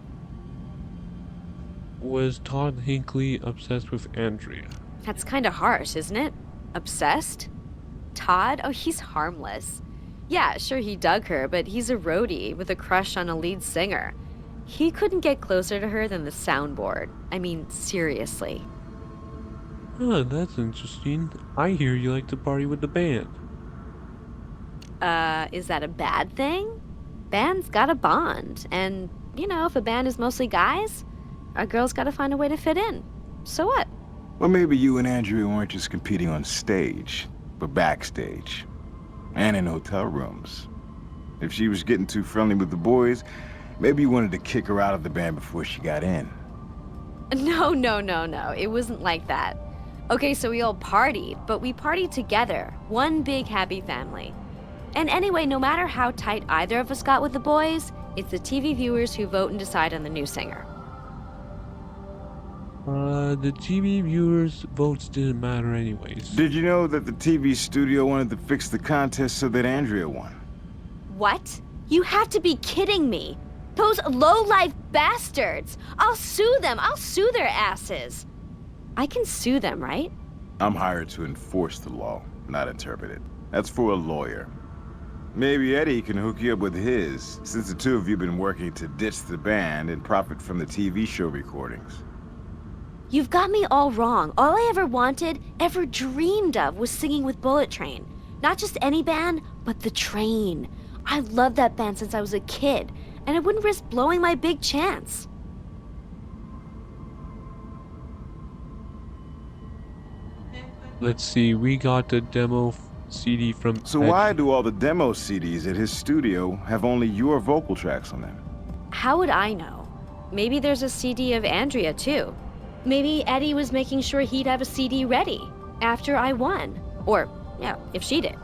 S1: Was Todd Hinckley obsessed with Andrea?
S7: That's kind of harsh, isn't it? Obsessed? Todd? Oh, he's harmless. Yeah, sure, he dug her, but he's a roadie with a crush on a lead singer. He couldn't get closer to her than the soundboard. I mean, seriously.
S1: Huh, that's interesting. I hear you like to party with the band.
S7: Is that a bad thing? Band's got a bond, and, you know, if a band is mostly guys, a girl's gotta find a way to fit in. So what?
S3: Well, maybe you and Andrea weren't just competing on stage, but backstage. And in hotel rooms. If she was getting too friendly with the boys, maybe you wanted to kick her out of the band before she got in.
S7: No. It wasn't like that. Okay, so we all partied, but we partied together. One big happy family. And anyway, no matter how tight either of us got with the boys, it's the TV viewers who vote and decide on the new singer.
S1: The TV viewers' votes didn't matter anyways.
S3: Did you know that the TV studio wanted to fix the contest so that Andrea won?
S7: What? You have to be kidding me. Those low-life bastards! I'll sue them! I'll sue their asses! I can sue them, right?
S3: I'm hired to enforce the law, not interpret it. That's for a lawyer. Maybe Eddie can hook you up with his, since the two of you have been working to ditch the band and profit from the TV show recordings.
S7: You've got me all wrong. All I ever wanted, ever dreamed of, was singing with Bullet Train. Not just any band, but The Train. I loved that band since I was a kid, and I wouldn't risk blowing my big chance.
S1: Let's see, we got the demo CD from
S3: So
S1: Eddie.
S3: why do all the demo CDs at his studio have only your vocal tracks on them?
S7: How would I know? Maybe there's a CD of Andrea, too. Maybe Eddie was making sure he'd have a CD ready after I won. Or, yeah, if she did.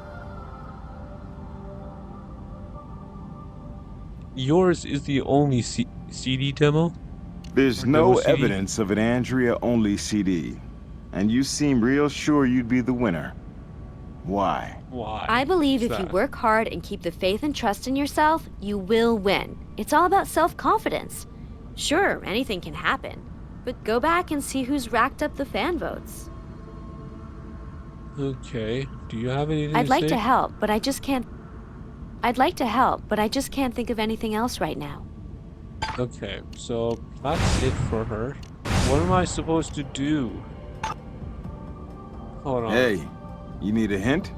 S1: Yours is the only CD demo?
S3: There's
S1: Or
S3: no
S1: demo CD?
S3: evidence of an Andrea-only CD. And you seem real sure you'd be the winner. Why?
S1: Why?
S7: I believe if you
S1: that?
S7: work hard and keep the faith and trust in yourself, you will win. It's all about self-confidence. Sure, anything can happen. But go back and see who's racked up the fan votes.
S1: Okay. Do you have anything
S7: I'd like
S1: say?
S7: to help, but I just can't... I'd like to help, but I just can't think of anything else right now.
S1: Okay, so that's it for her. What am I supposed to do? Hold on.
S3: Hey, you need a hint?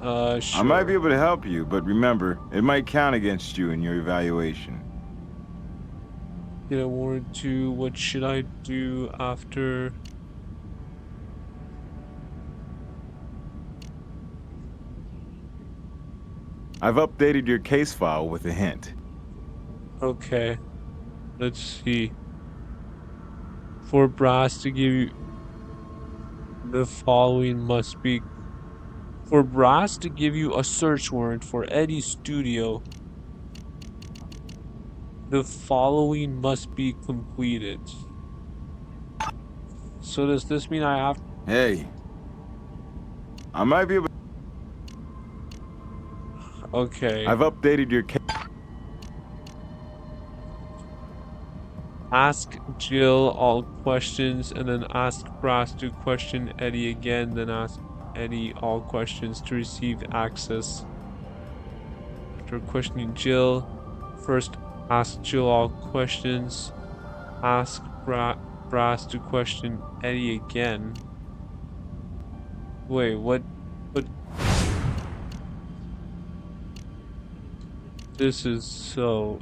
S1: Sure.
S3: I might be able to help you, but remember, it might count against you in your evaluation.
S1: Get a warrant to what should I do after?
S3: I've updated your case file with a hint.
S1: Okay. Let's see. For Brass to give you the following must be for Brass to give you a search warrant for Eddie's studio. The following must be completed. So does this mean I have?
S3: Hey, I might be able.
S1: Okay.
S3: I've updated your case.
S1: Ask Jill all questions and then ask Brass to question Eddie again, then ask Eddie all questions to receive access. After questioning Jill, first ask Jill all questions, ask Brass to question Eddie again. Wait, what? This is so...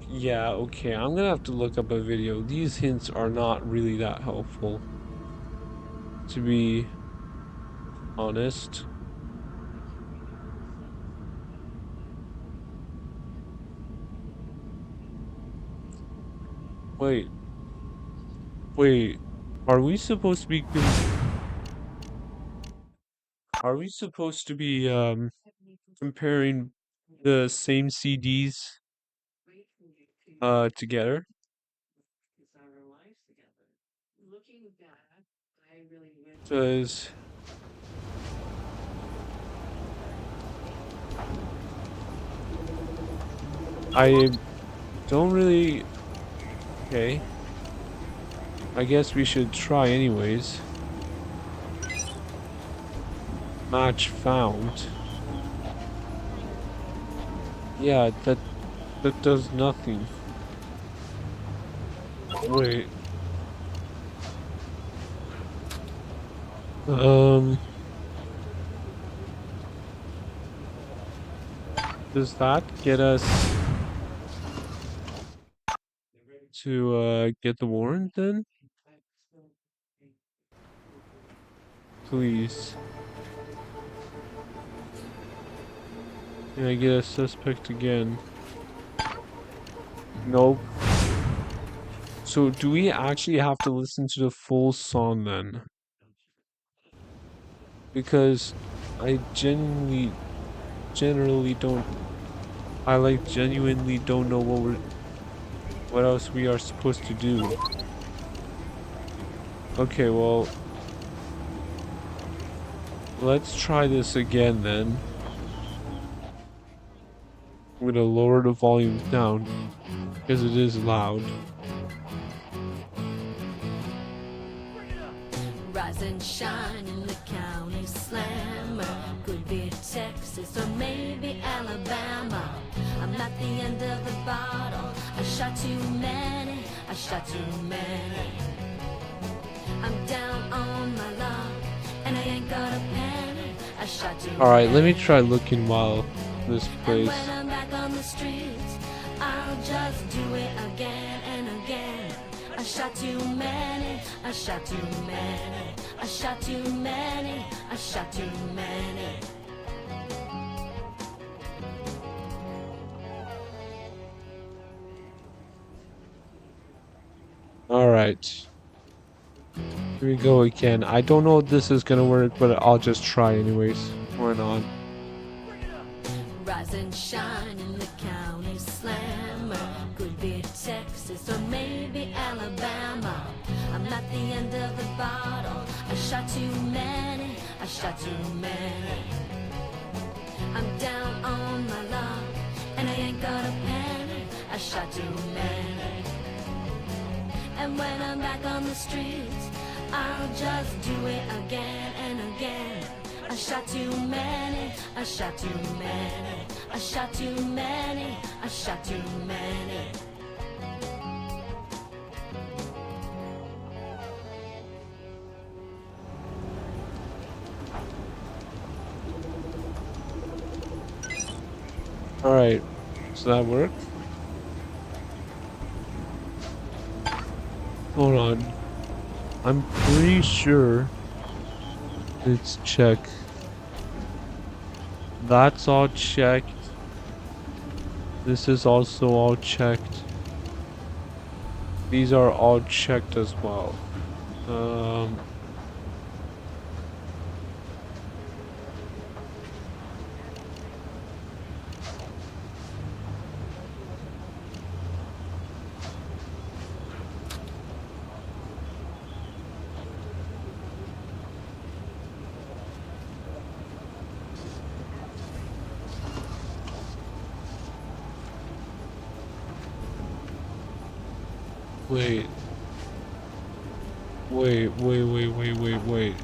S1: Yeah, okay, I'm gonna have to look up a video. These hints are not really that helpful, to be honest. Wait, are we supposed to be... Are we supposed to be, comparing the same CDs, together? Because... I don't really... Okay. I guess we should try anyways. Match found. Yeah, that does nothing. Wait. Does that get us to get the warrant then? Please. Can I get a suspect again? Nope. So do we actually have to listen to the full song then? Because I genuinely don't... I like genuinely don't know what else we are supposed to do. Okay, well, let's try this again then. I'm gonna lower the volume down because it is loud.
S10: Rise and shine in the county slammer. Could be Texas or maybe Alabama. I'm at the end of the bottle. I shot too many. I shot too many. I'm down on my luck, and I ain't got a penny. I shot too many.
S1: Alright, let me try looking while this plays.
S10: And when I'm back on the streets, I'll just do it again and again. I shot too many. I shot too many. I shot too many. I shot too many.
S1: Alright. Here we go again. I don't know if this is gonna work, but I'll just try anyways. Why not?
S10: Rise and shine in the county slammer. Could be Texas or maybe Alabama. I'm at the end of the bottle. I shot too many. I shot too many. I'm down on my luck, and I ain't got a penny. I shot too many. And when I'm back on the streets, I'll just do it again and again. I shot too many. I shot too many. I shot too many. I shot too many.
S1: Alright, does that work? Hold on. I'm pretty sure it's checked. That's all checked. This is also all checked. These are all checked as well. Wait. Wait.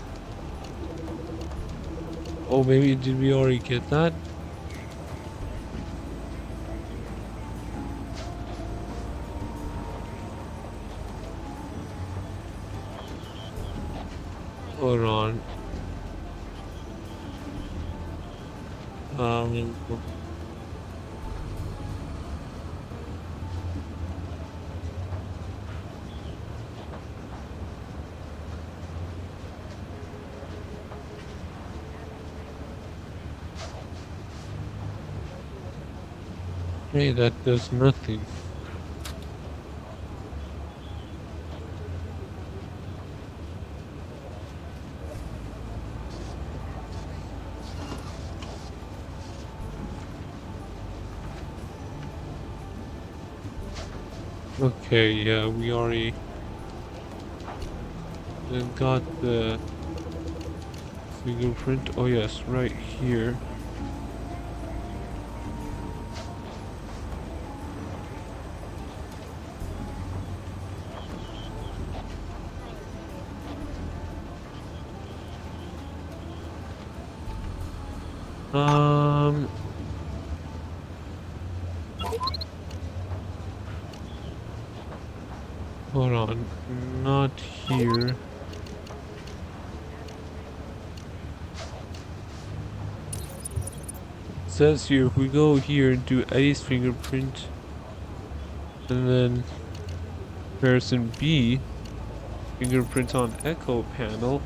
S1: Oh, maybe did we already get that? Hold on. Hey, that does nothing. Okay, yeah, we already got the fingerprint. Oh yes, right here. Hold on, not here. It says here, if we go here and do Eddie's fingerprint, and then comparison B, fingerprint on echo panel,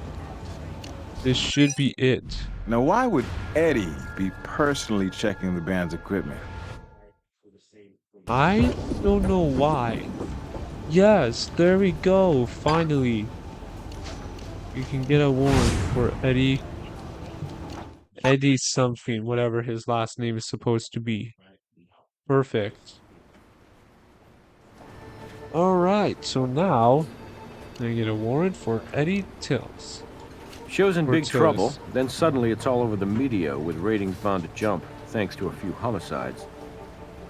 S1: this should be it.
S3: Now, why would Eddie be personally checking the band's equipment?
S1: I don't know why. Yes, there we go, finally. You can get a warrant for Eddie something, whatever his last name is supposed to be. Perfect. Alright, so now I get a warrant for Eddie Tills.
S5: Show's in big
S1: Tills.
S5: trouble, then suddenly it's all over the media with ratings bound to jump, thanks to a few homicides.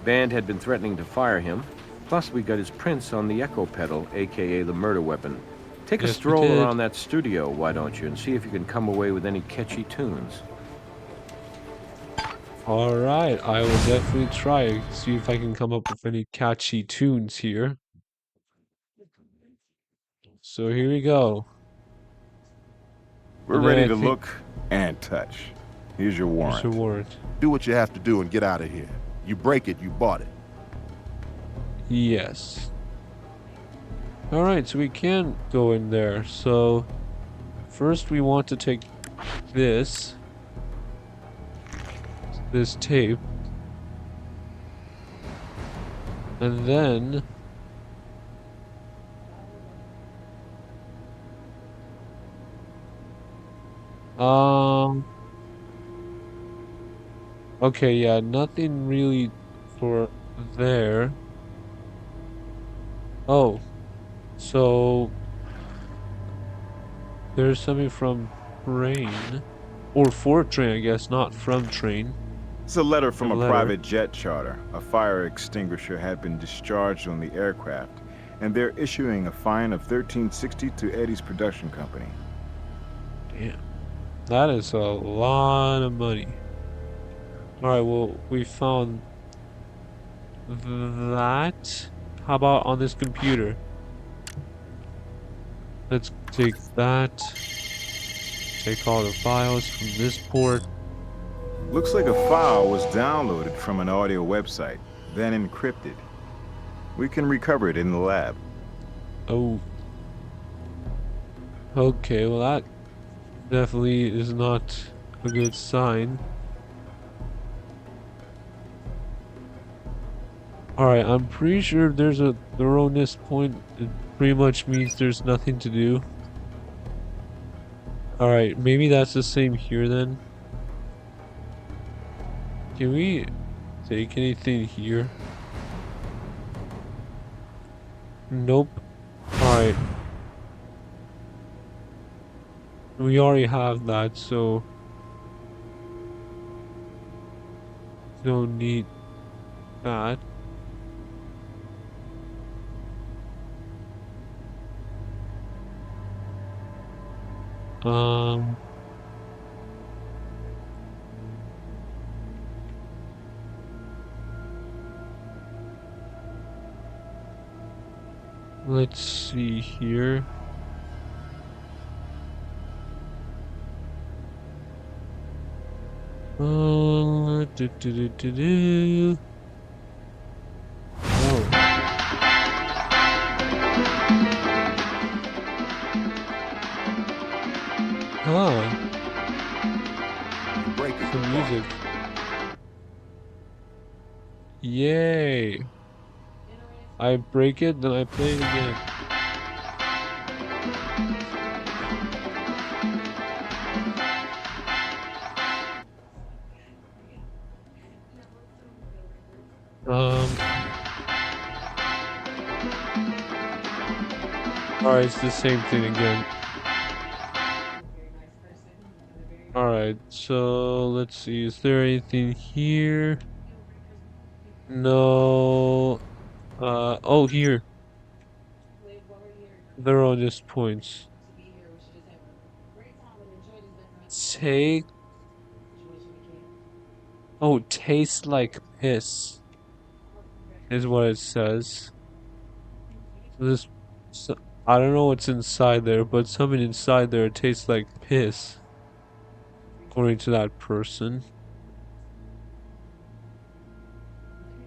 S5: Band had been threatening to fire him, plus we got his prints on the echo pedal, aka the murder weapon. Take a stroll around that studio, why don't you, and see if you can come away with any catchy tunes.
S1: Alright, I will definitely try, see if I can come up with any catchy tunes here. So here we go.
S3: We're ready to look and touch. Here's your warrant.
S1: Here's your warrant.
S9: Do what you have to do and get out of here. You break it, you bought it.
S1: Yes. Alright, so we can go in there. So, first we want to take this tape. And then okay, yeah, nothing really for there. Oh, so there's something from train, or for train, I guess, not from train.
S3: It's a letter from a private jet charter. A fire extinguisher had been discharged on the aircraft, and they're issuing a fine of $13.60 to Eddie's production company.
S1: Damn. That is a lot of money. Alright, well, we found that. How about on this computer? Let's take that. Take all the files from this port.
S3: Looks like a file was downloaded from an audio website, then encrypted. We can recover it in the lab.
S1: Oh. Okay, well that definitely is not a good sign. Alright, I'm pretty sure if there's a thoroughness point, it pretty much means there's nothing to do. Alright, maybe that's the same here then. Can we take anything here? Nope. Alright. We already have that, so don't need that. Let's see here. Oh. Huh.
S9: Break it.
S1: Some music. Yay. I break it, then I play it again. Alright, it's the same thing again. Alright, so let's see, is there anything here? No. Oh, here. They're all just points. Take. Oh, tastes like piss. Is what it says. This. I don't know what's inside there, but something inside there tastes like piss. According to that person.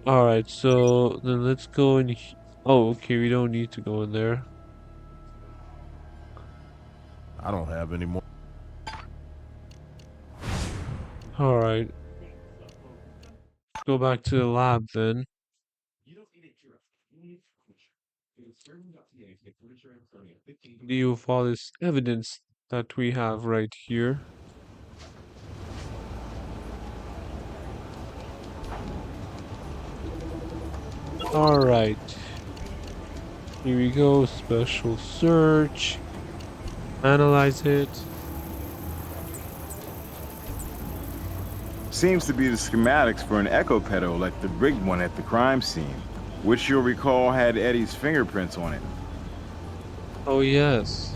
S1: Alright, so then let's go in. Oh, okay, we don't need to go in there.
S9: I don't have any more.
S1: Alright. Go back to the lab then. Deal with all this evidence that we have right here. Alright. Here we go, special search. Analyze it.
S3: Seems to be the schematics for an echo pedal like the rigged one at the crime scene, which you'll recall had Eddie's fingerprints on it.
S1: Oh yes,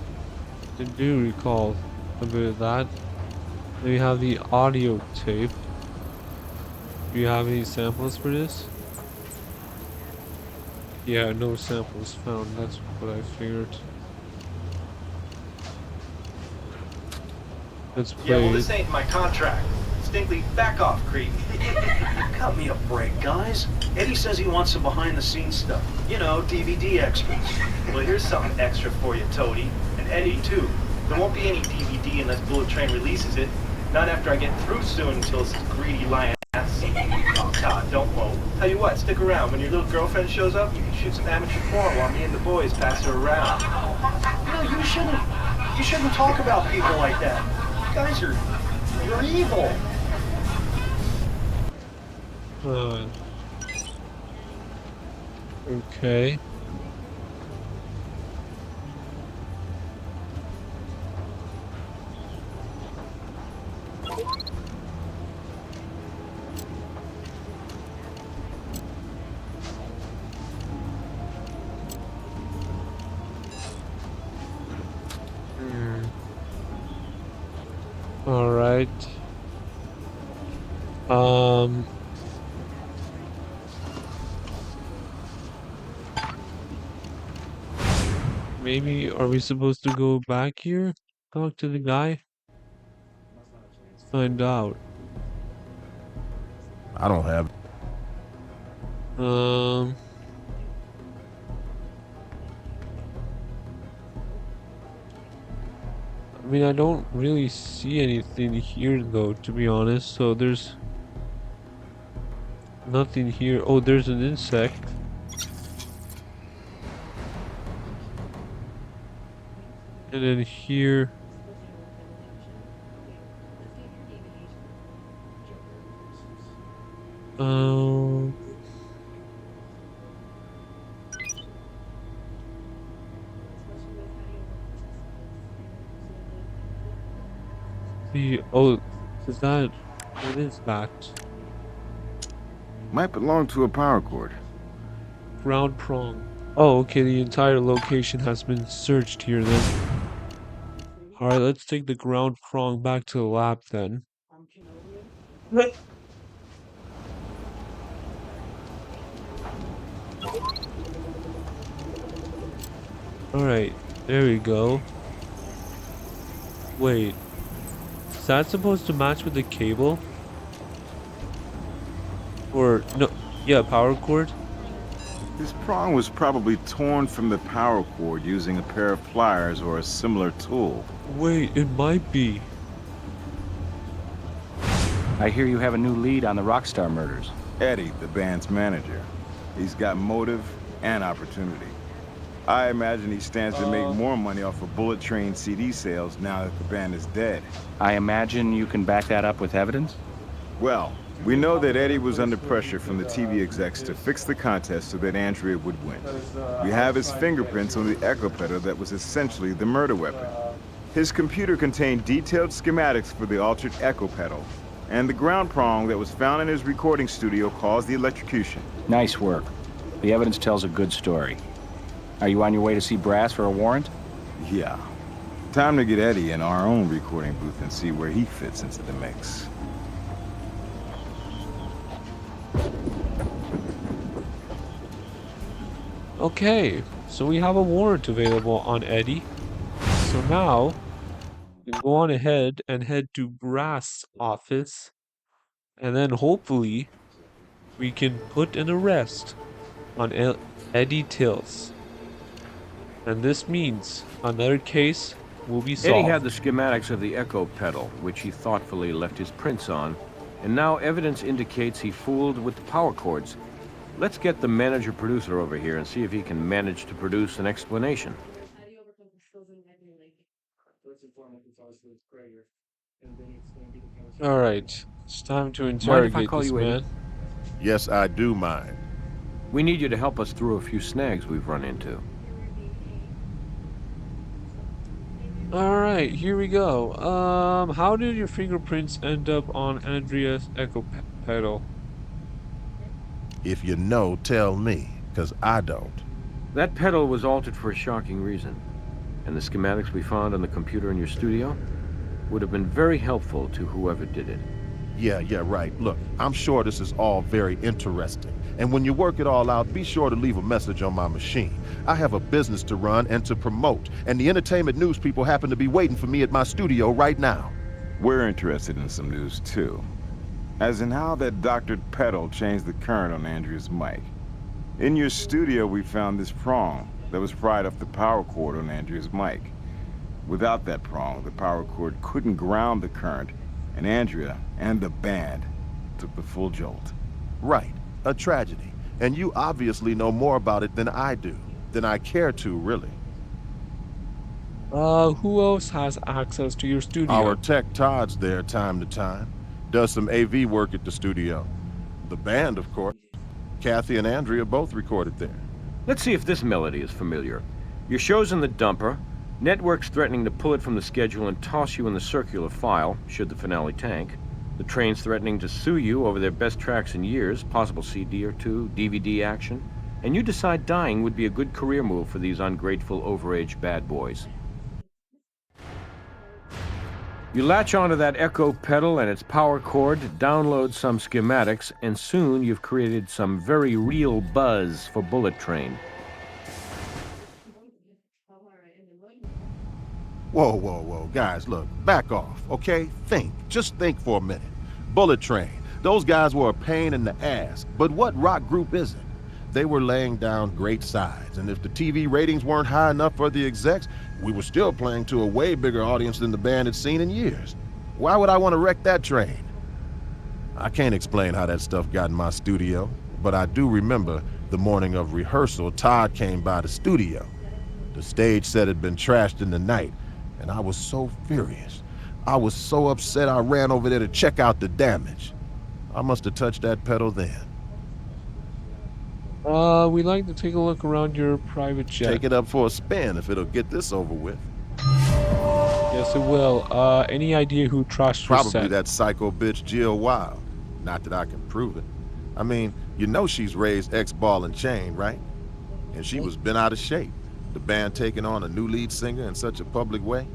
S1: I do recall a bit of that. Then we have the audio tape. Do you have any samples for this? Yeah, no samples found. That's what I figured. Let's play.
S4: Yeah, well, this ain't my contract. Distinctly, back off, creep. Cut me a break, guys. Eddie says he wants some behind-the-scenes stuff. You know, DVD extras. Well, here's something extra for you, Toady. And Eddie, too. There won't be any DVD unless Bullet Train releases it. Not after I get through soon until this greedy lion ass. Oh, Todd, don't mope. Tell you what, stick around. When your little girlfriend shows up, you can shoot some amateur porn while me and the boys pass her around. You know, you shouldn't talk about people like that. You guys are... you're evil.
S1: Okay. All right. Maybe are we supposed to go back here? Talk to the guy? Let's find out.
S9: I don't have.
S1: I mean, I don't really see anything here though, to be honest. So there's nothing here. Oh, there's an insect. And then here. Oh, is that, what is that?
S3: Might belong to a power cord.
S1: Ground prong. Oh, okay, the entire location has been searched here then. Alright, let's take the ground prong back to the lab then. Alright, there we go. Wait. Is that supposed to match with the cable? Or, no, yeah, power cord?
S3: This prong was probably torn from the power cord using a pair of pliers or a similar tool.
S1: Wait, it might be.
S2: I hear you have a new lead on the Rockstar murders.
S3: Eddie, the band's manager. He's got motive and opportunity. I imagine he stands to make more money off of Bullet Train CD sales now that the band is dead.
S2: I imagine you can back that up with evidence?
S3: Well, we know that Eddie was under pressure from the TV execs to fix the contest so that Andrea would win. We have his fingerprints on the echo pedal that was essentially the murder weapon. His computer contained detailed schematics for the altered echo pedal, and the ground prong that was found in his recording studio caused the electrocution.
S2: Nice work. The evidence tells a good story. Are you on your way to see Brass for a warrant?
S3: Yeah. Time to get Eddie in our own recording booth and see where he fits into the mix.
S1: Okay, so we have a warrant available on Eddie. So now, we can go on ahead and head to Brass' office. And then hopefully, we can put an arrest on Eddie Tills. And this means another case will be solved.
S5: Eddie had the schematics of the echo pedal, which he thoughtfully left his prints on, and now evidence indicates he fooled with the power cords. Let's get the manager-producer over here and see if he can manage to produce an explanation.
S1: Alright, it's time to interrogate this man.
S9: Yes, I do mind.
S5: We need you to help us through a few snags we've run into.
S1: Alright, here we go. How did your fingerprints end up on Andrea's echo pedal?
S9: If you know, tell me, because I don't.
S5: That pedal was altered for a shocking reason. And the schematics we found on the computer in your studio would have been very helpful to whoever did it.
S9: Yeah, right. Look, I'm sure this is all very interesting. And when you work it all out, be sure to leave a message on my machine. I have a business to run and to promote, and the entertainment news people happen to be waiting for me at my studio right now.
S3: We're interested in some news, too. As in how that doctored pedal changed the current on Andrea's mic. In your studio, we found this prong that was pried off the power cord on Andrea's mic. Without that prong, the power cord couldn't ground the current, and Andrea and the band took the full jolt.
S9: Right, a tragedy. And you obviously know more about it than I do, than I care to, really.
S1: Who else has access to your studio?
S9: Our tech Todd's there time to time. Does some AV work at the studio. The band, of course. Kathy and Andrea both recorded there.
S5: Let's see if this melody is familiar. Your show's in the dumper. Network's threatening to pull it from the schedule and toss you in the circular file, should the finale tank. The train's threatening to sue you over their best tracks in years, possible CD or two, DVD action. And you decide dying would be a good career move for these ungrateful, overage bad boys. You latch onto that echo pedal and its power cord, download some schematics, and soon you've created some very real buzz for Bullet Train.
S9: Whoa. Guys, look, back off, okay? Think. Just think for a minute. Bullet Train. Those guys were a pain in the ass, but what rock group isn't? They were laying down great sides, and if the TV ratings weren't high enough for the execs, we were still playing to a way bigger audience than the band had seen in years. Why would I want to wreck that train? I can't explain how that stuff got in my studio, but I do remember the morning of rehearsal, Todd came by the studio. The stage set had been trashed in the night, and I was so furious. I was so upset I ran over there to check out the damage. I must have touched that pedal then.
S1: We'd like to take a look around your private jet.
S9: Take it up for a spin if it'll get this over with.
S1: Yes, it will. Any idea who trashed your set?
S9: Probably that psycho bitch Jill Wild. Not that I can prove it. I mean, you know she's raised ex-ball and chain, right? And she was bent out of shape. The band taking on a new lead singer in such a public way.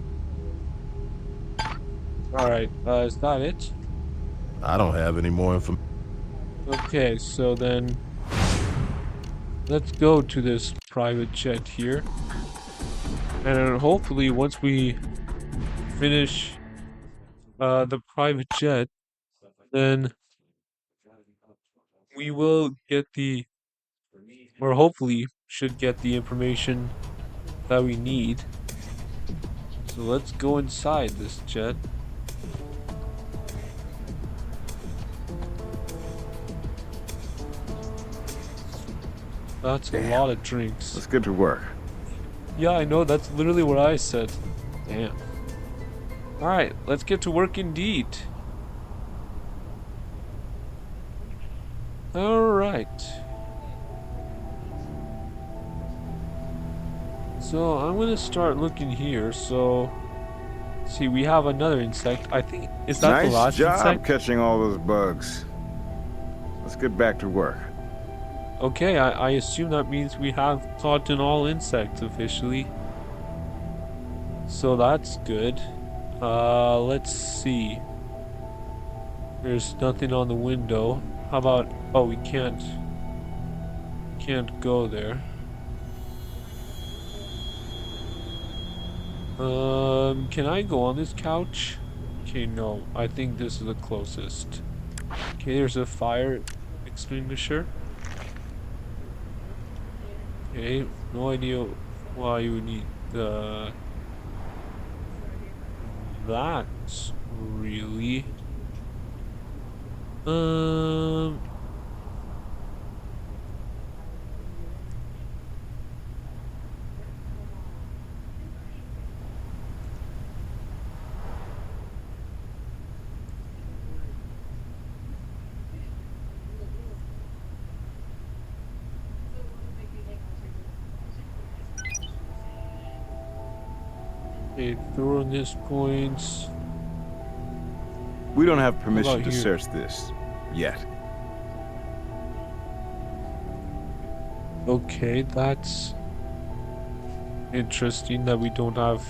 S1: Alright, is that it?
S9: I don't have any more information.
S1: Okay, so then let's go to this private jet here. And hopefully once we finish the private jet, then we will get the, or hopefully should get the information that we need. So let's go inside this jet. That's a lot of drinks.
S3: Let's get to work.
S1: Yeah, I know, that's literally what I said. Damn. Alright, let's get to work indeed. Alright. So I'm gonna start looking here. So see, we have another insect. I think, is that the last
S3: insect? Nice job
S1: insect?
S3: catching all those bugs. Let's get back to work.
S1: Okay, I assume that means we have caught in all insects officially. So that's good. Let's see. There's nothing on the window. How about, oh, we can't go there. Can I go on this couch? Okay, no. I think this is the closest. Okay, there's a fire extinguisher. Okay, no idea why you would need that really. Okay, Okay, thoroughness points.
S3: We don't have permission to
S1: here?
S3: search this yet.
S1: Okay, that's interesting that we don't have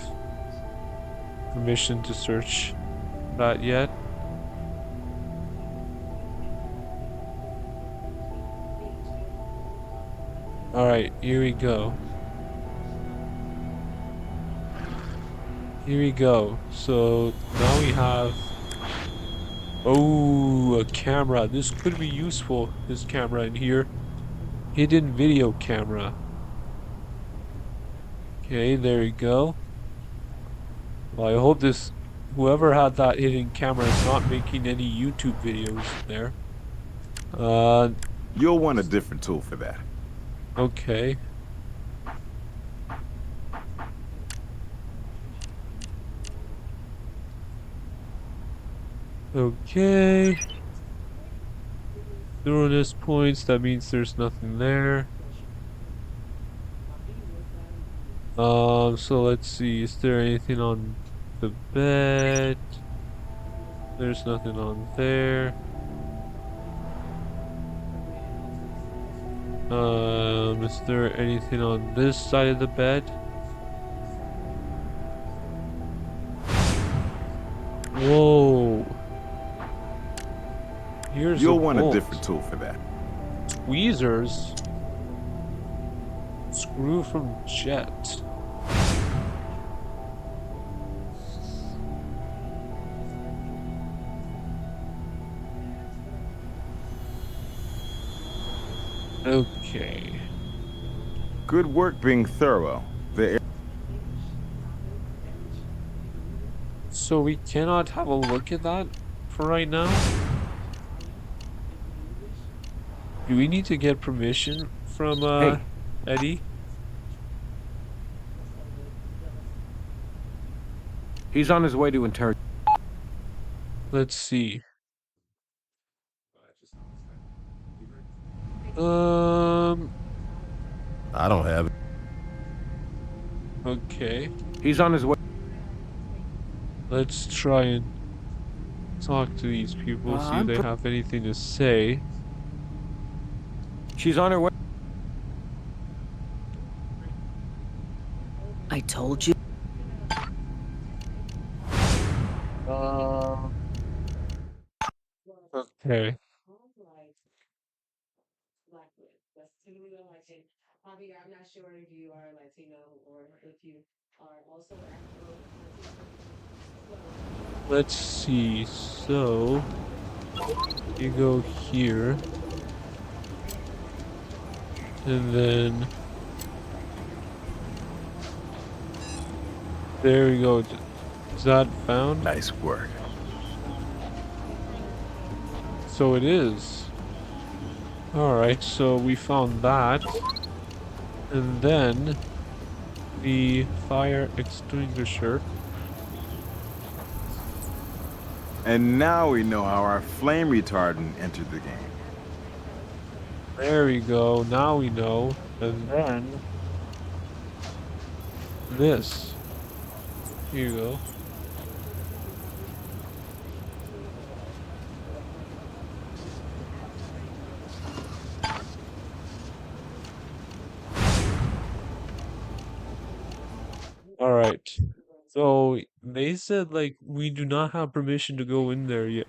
S1: permission to search that yet. Alright, here we go. Here we go. So now we have... Oh, a camera. This could be useful, this camera in here. Hidden video camera. Okay, there we go. Well, I hope this... Whoever had that hidden camera is not making any YouTube videos there.
S3: You'll want a different tool for that.
S1: Okay. Okay. Thoroughness points, that means there's nothing there. So let's see, is there anything on the bed? There's nothing on there. Is there anything on this side of the bed? Whoa. Here's
S3: You'll
S1: a
S3: want
S1: bolt.
S3: a different tool for that.
S1: Tweezers. Screw from jet. Okay.
S3: Good work being thorough.
S1: So we cannot have a look at that for right now? Do we need to get permission from
S5: Hey.
S1: Eddie?
S5: He's on his way to interrogate.
S1: Let's see.
S9: I don't have it.
S1: Okay.
S5: He's on his way.
S1: Let's try and talk to these people, see if they have anything to say.
S5: She's on her way.
S8: I told you.
S1: Okay. Let's see, so you go here, and then there we go. Is that found?
S3: Nice work.
S1: So it is. Alright, so we found that. And then the fire extinguisher.
S3: And now we know how our flame retardant entered the game.
S1: There we go, now we know. And then this. Here you go. Alright. So they said like we do not have permission to go in there yet.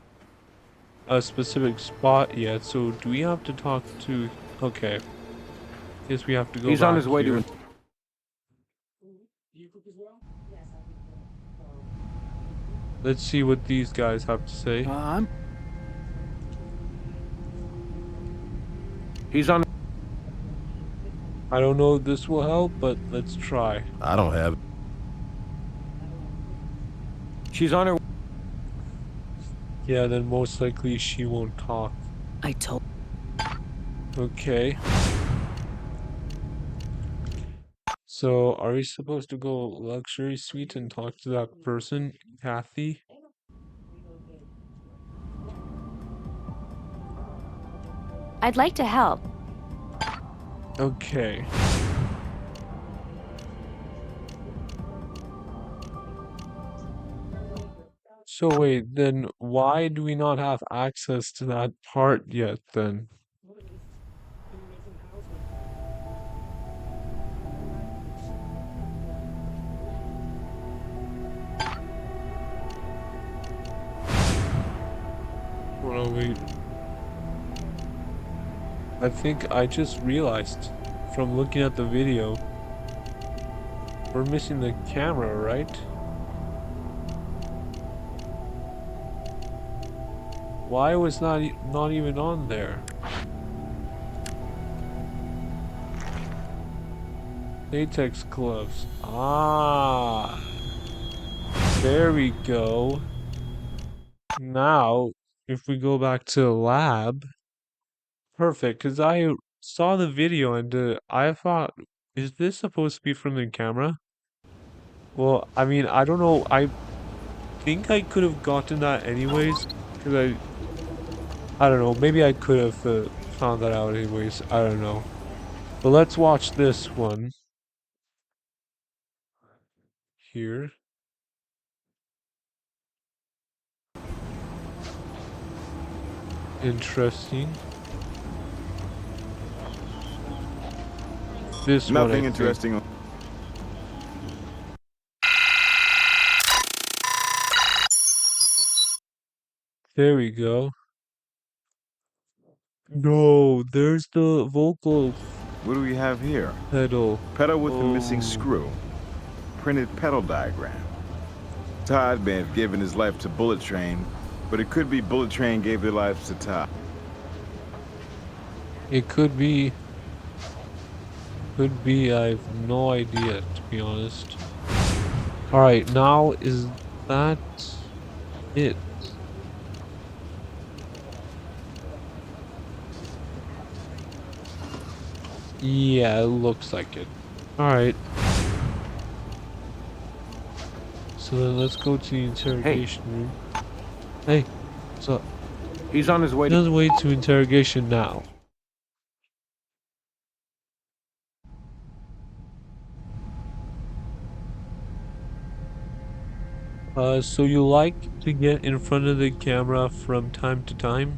S1: A specific spot yet, so do we have to talk to... Okay. Guess we have to go
S5: He's
S1: back
S5: on his way
S1: here.
S5: to.
S1: Let's see what these guys have to say.
S5: He's on.
S1: I don't know if this will help, but let's try.
S9: I don't have it.
S5: She's on her.
S1: Yeah, then most likely she won't talk.
S8: I told.
S1: Okay. So, are we supposed to go luxury suite and talk to that person, Kathy?
S7: I'd like to help.
S1: Okay. So wait, then why do we not have access to that part yet then? Oh wait. I think I just realized from looking at the video, we're missing the camera, right? Why was not even on there? Latex gloves. Ah, there we go. Now, if we go back to the lab, perfect. Because I saw the video and I thought, is this supposed to be from the camera? Well, I mean, I don't know. I think I could have gotten that anyways. Because I don't know. Maybe I could have found that out anyways. I don't know. But let's watch this one here. Interesting. This one,
S3: Nothing interesting.
S1: There we go. No, there's the vocal
S3: What do we have here?
S1: pedal.
S3: Pedal with the missing
S1: Oh.
S3: screw. Printed pedal diagram. Todd may have given his life to Bullet Train, but it could be Bullet Train gave their lives to Todd.
S1: It could be. Could be. I have no idea, to be honest. Alright, now is that it? Yeah, it looks like it. Alright. So then let's go to the interrogation room. Hey, what's up?
S5: He's on his way
S1: He's on his way to interrogation now. So you like to get in front of the camera from time to time?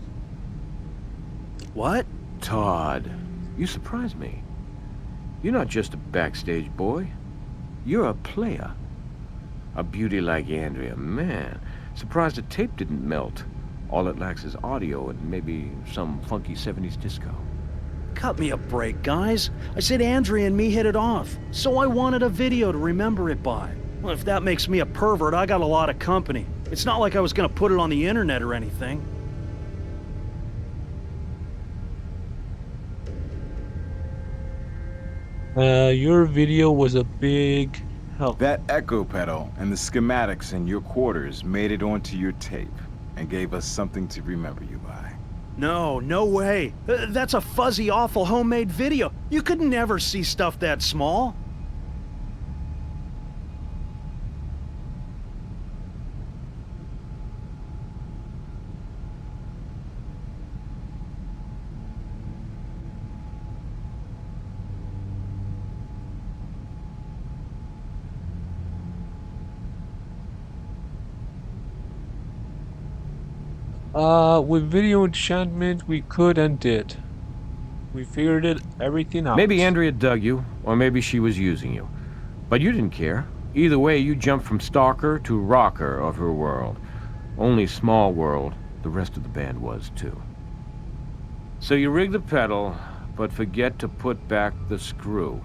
S4: What?
S5: Todd, you surprise me. You're not just a backstage boy. You're a player. A beauty like Andrea, man. Surprised the tape didn't melt. All it lacks is audio and maybe some funky 70s disco.
S4: Cut me a break, guys. I said Andrea and me hit it off, so I wanted a video to remember it by. Well, if that makes me a pervert, I got a lot of company. It's not like I was gonna put it on the internet or anything.
S1: Your video was a big help.
S3: That echo pedal and the schematics in your quarters made it onto your tape and gave us something to remember you by.
S4: No, no way. That's a fuzzy, awful homemade video. You could never see stuff that small.
S1: With video enchantment, we could and did. We figured everything out.
S5: Maybe Andrea dug you, or maybe she was using you. But you didn't care. Either way, you jumped from stalker to rocker of her world. Only small world, the rest of the band was too. So you rig the pedal, but forget to put back the screw.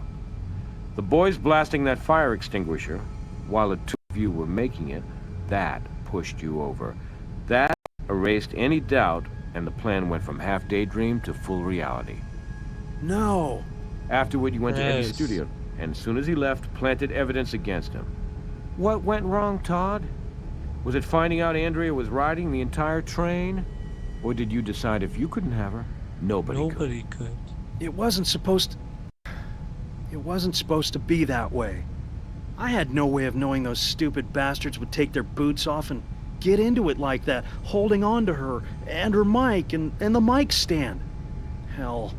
S5: The boys blasting that fire extinguisher, while the two of you were making it, that pushed you over. That erased any doubt, and the plan went from half daydream to full reality.
S4: No.
S5: Afterward, you went to Eddie's studio, and as soon as he left, planted evidence against him. What went wrong, Todd? Was it finding out Andrea was riding the entire train? Or did you decide if you couldn't have her, nobody
S1: could?
S4: It wasn't supposed to be that way. I had no way of knowing those stupid bastards would take their boots off and get into it like that, holding on to her and her mic and the mic stand. Hell.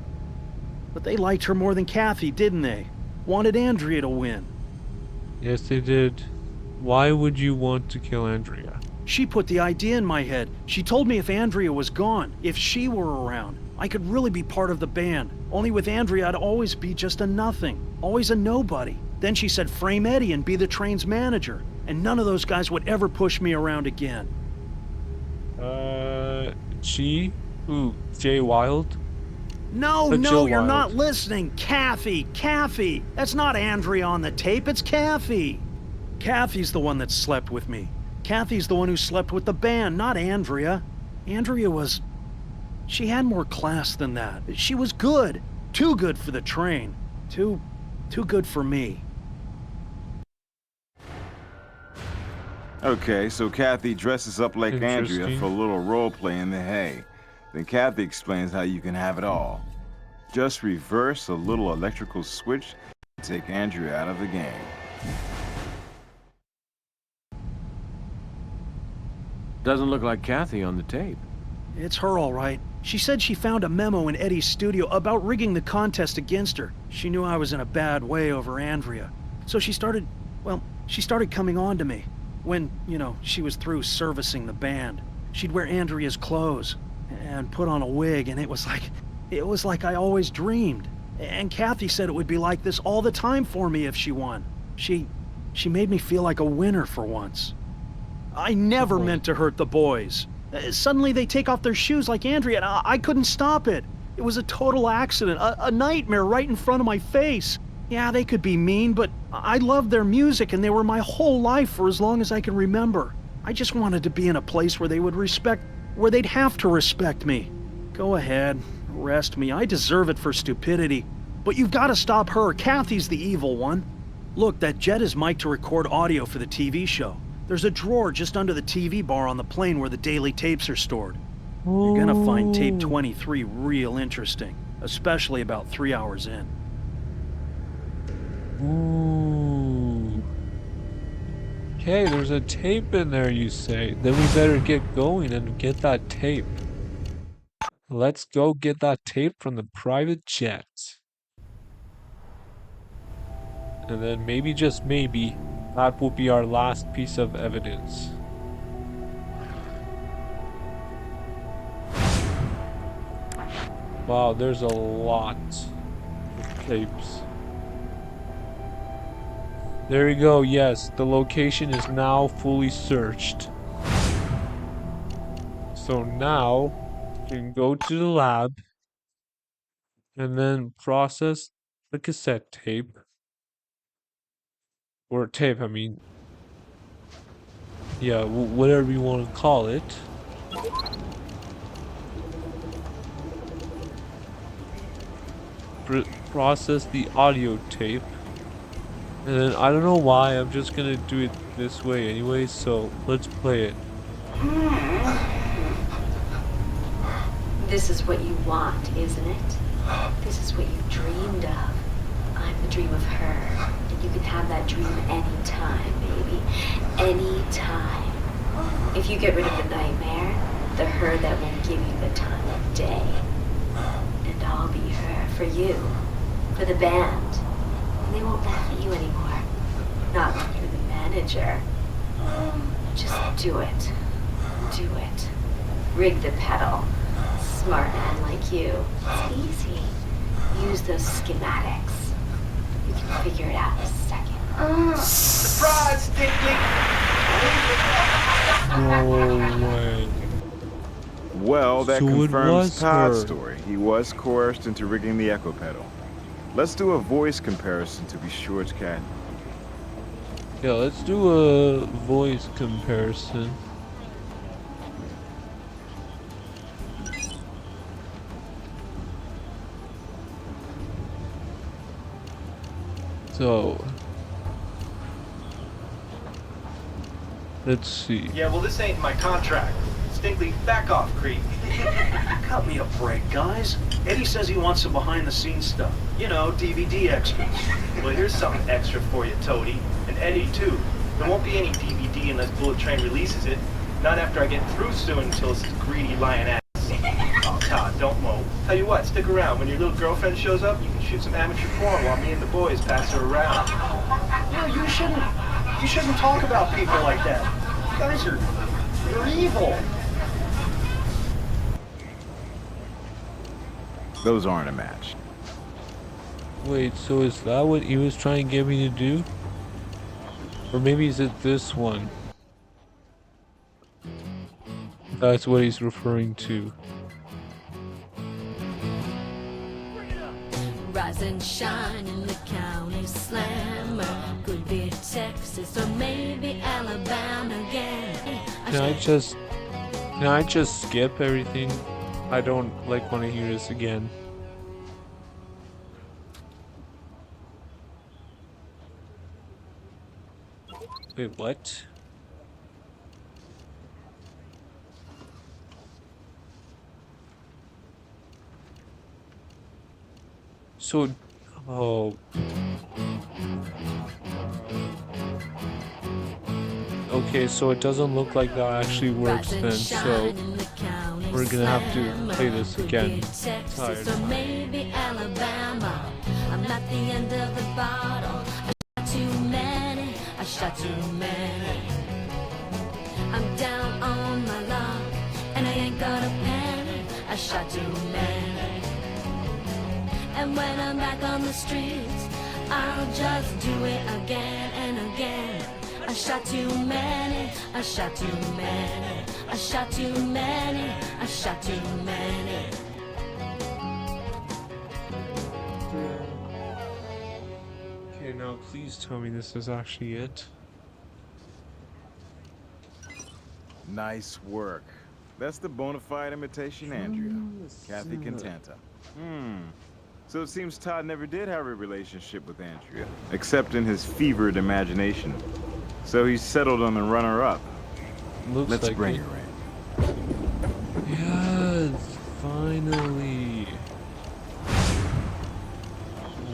S4: But they liked her more than Kathy, didn't they? Wanted Andrea to win.
S1: Yes, they did. Why would you want to kill Andrea?
S4: She put the idea in my head. She told me if Andrea was gone, if she were around, I could really be part of the band. Only with Andrea, I'd always be just a nothing, always a nobody. Then she said frame Eddie and be the train's manager, and none of those guys would ever push me around again.
S1: She? Who? Jay Wild?
S4: No, you're not listening. Kathy. That's not Andrea on the tape, it's Kathy. Kathy's the one that slept with me. Kathy's the one who slept with the band, not Andrea. Andrea was... She had more class than that. She was good. Too good for the train. Too good for me.
S3: Okay, so Kathy dresses up like Andrea for a little role play in the hay. Then Kathy explains how you can have it all. Just reverse a little electrical switch and take Andrea out of the game.
S5: Doesn't look like Kathy on the tape.
S4: It's her, all right. She said she found a memo in Eddie's studio about rigging the contest against her. She knew I was in a bad way over Andrea. So she started coming on to me. When, she was through servicing the band. She'd wear Andrea's clothes and put on a wig, and it was like I always dreamed. And Kathy said it would be like this all the time for me if she won. She made me feel like a winner for once. I never meant to hurt the boys. Suddenly they take off their shoes like Andrea, and I couldn't stop it. It was a total accident, a nightmare right in front of my face. Yeah, they could be mean, but I loved their music, and they were my whole life for as long as I can remember. I just wanted to be in a place where where they'd have to respect me. Go ahead, arrest me. I deserve it for stupidity. But you've got to stop her. Kathy's the evil one. Look, that jet is mic'd to record audio for the TV show. There's a drawer just under the TV bar on the plane where the daily tapes are stored. You're gonna find tape 23 real interesting, especially about 3 hours in.
S1: Ooh. Okay, there's a tape in there, you say. Then we better get going and get that tape. Let's go get that tape from the private jet. And then maybe, just maybe, that will be our last piece of evidence. Wow, there's a lot of tapes. There we go, yes, the location is now fully searched. So now, we can go to the lab and then process the cassette tape. Or tape, I mean. Yeah, whatever you want to call it. Process the audio tape. And then, I don't know why, I'm just gonna do it this way anyway, so let's play it.
S7: This is what you want, isn't it? This is what you dreamed of. I'm the dream of her, and you can have that dream anytime, baby. Anytime. If you get rid of the nightmare, the her that won't give you the time of day. And I'll be her for you, for the band. And they won't laugh at you anymore. Not when you're the manager. Just do it. Do it. Rig the pedal. Smart man like you. It's easy. Use those schematics. You can figure it out in a second.
S11: Surprise, Dick!
S1: No way.
S3: Well, that
S1: So
S3: confirms Todd's
S1: her.
S3: story. He was coerced into rigging the echo pedal. Let's do a voice comparison to be sure it's Cat.
S1: Yeah, let's do a voice comparison. So, let's see.
S11: Yeah, well, this ain't my contract. Distinctly, back off, creep.
S4: Cut me a break, guys. Eddie says he wants some behind-the-scenes stuff. You know, DVD extras.
S11: Well, here's something extra for you, Toady. And Eddie, too. There won't be any DVD unless Bullet Train releases it. Not after I get through suing Tillis' greedy lion ass. Oh, Todd, don't moan. Tell you what, stick around. When your little girlfriend shows up, you can shoot some amateur porn while me and the boys pass her around.
S4: Yeah, you shouldn't talk about people like that. You guys are
S11: You're evil!
S3: Those aren't a match.
S1: Wait, so is that what he was trying to get me to do? Or maybe is it this one? That's what he's referring to.
S10: Rise and shine in the county slammer. Could be Texas or maybe Alabama again.
S1: Can I just skip everything? I don't want to hear this again. Wait, what? So, oh. Okay, so it doesn't look like that actually works then, so we're gonna have to play this again. Tired.
S10: Maybe Alabama. I'm at the end of the bottle. I shot too many. I shot too many. I'm down on my luck, and I ain't got a penny. I shot too many. And when I'm back on the streets, I'll just do it again and again. I shot too many, I shot too many, I shot too many, I shot too many.
S1: Okay, now please tell me this is actually it.
S3: Nice work. That's the bona fide imitation Andrea. Kathy Contenta. So it seems Todd never did have a relationship with Andrea, except in his fevered imagination. So he's settled on the runner-up. Let's bring her in.
S1: Yes, finally.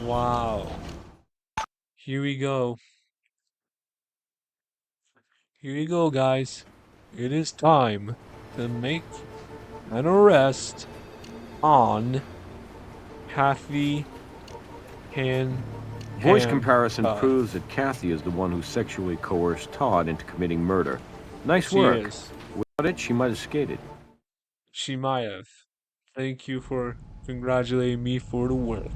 S1: Wow. Here we go. Here you go, guys. It is time to make an arrest on Kathy
S5: Voice comparison proves that Kathy is the one who sexually coerced Todd into committing murder. Nice work. Without it, she might have skated.
S1: She might have. Thank you for congratulating me for the work.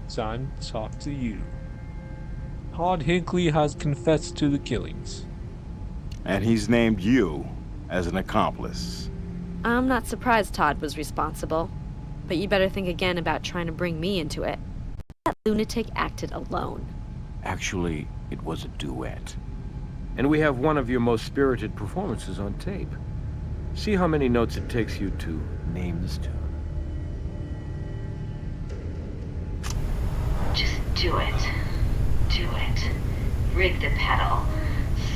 S1: Son, talk to you. Todd Hinckley has confessed to the killings.
S3: And he's named you as an accomplice.
S7: I'm not surprised Todd was responsible. But you better think again about trying to bring me into it. That lunatic acted alone.
S5: Actually, it was a duet. And we have one of your most spirited performances on tape. See how many notes it takes you to name this tune.
S12: Just do it. Do it. Rig the pedal.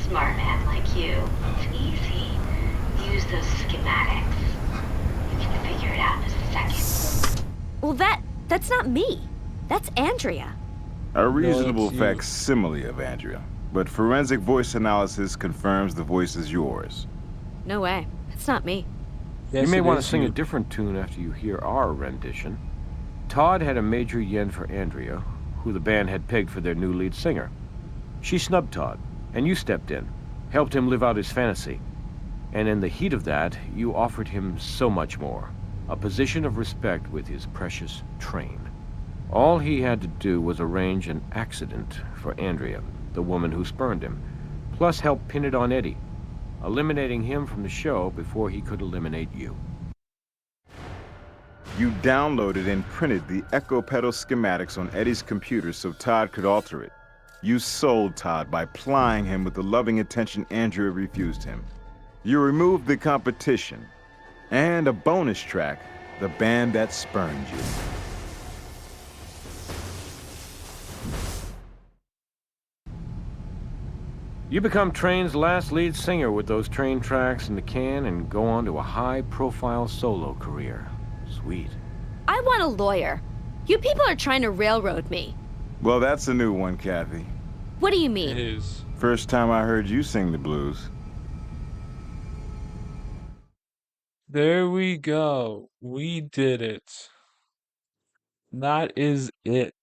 S12: Smart man like you. It's easy. Use those schematics. You can figure it out in a second.
S7: Well, that's not me. That's Andrea.
S3: A reasonable facsimile of Andrea, but forensic voice analysis confirms the voice is yours.
S7: No way. It's not me.
S5: Yes, you may want to sing a different tune after you hear our rendition. Todd had a major yen for Andrea, who the band had pegged for their new lead singer. She snubbed Todd, and you stepped in, helped him live out his fantasy. And in the heat of that, you offered him so much more. A position of respect with his precious train. All he had to do was arrange an accident for Andrea, the woman who spurned him, plus help pin it on Eddie, eliminating him from the show before he could eliminate you.
S3: You downloaded and printed the Echo Pedal schematics on Eddie's computer so Todd could alter it. You sold Todd by plying him with the loving attention Andrea refused him. You removed the competition, and a bonus track, the band that spurned you.
S5: You become Train's last lead singer with those Train tracks in the can and go on to a high-profile solo career. Sweet.
S7: I want a lawyer. You people are trying to railroad me.
S3: Well, that's a new one, Kathy.
S7: What do you mean?
S1: It is.
S3: First time I heard you sing the blues.
S1: There we go. We did it. That is it.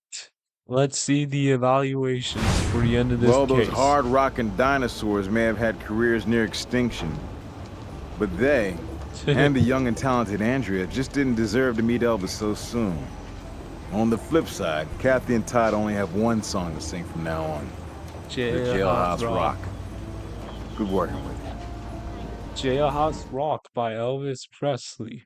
S1: Let's see the evaluations for the end of this case.
S3: Well, those hard-rocking dinosaurs may have had careers near extinction, But they, and the young and talented Andrea, just didn't deserve to meet Elvis so soon. On the flip side, Kathy and Todd only have one song to sing from now on. The Jailhouse Rock. Good working with you.
S1: Jailhouse Rock by Elvis Presley.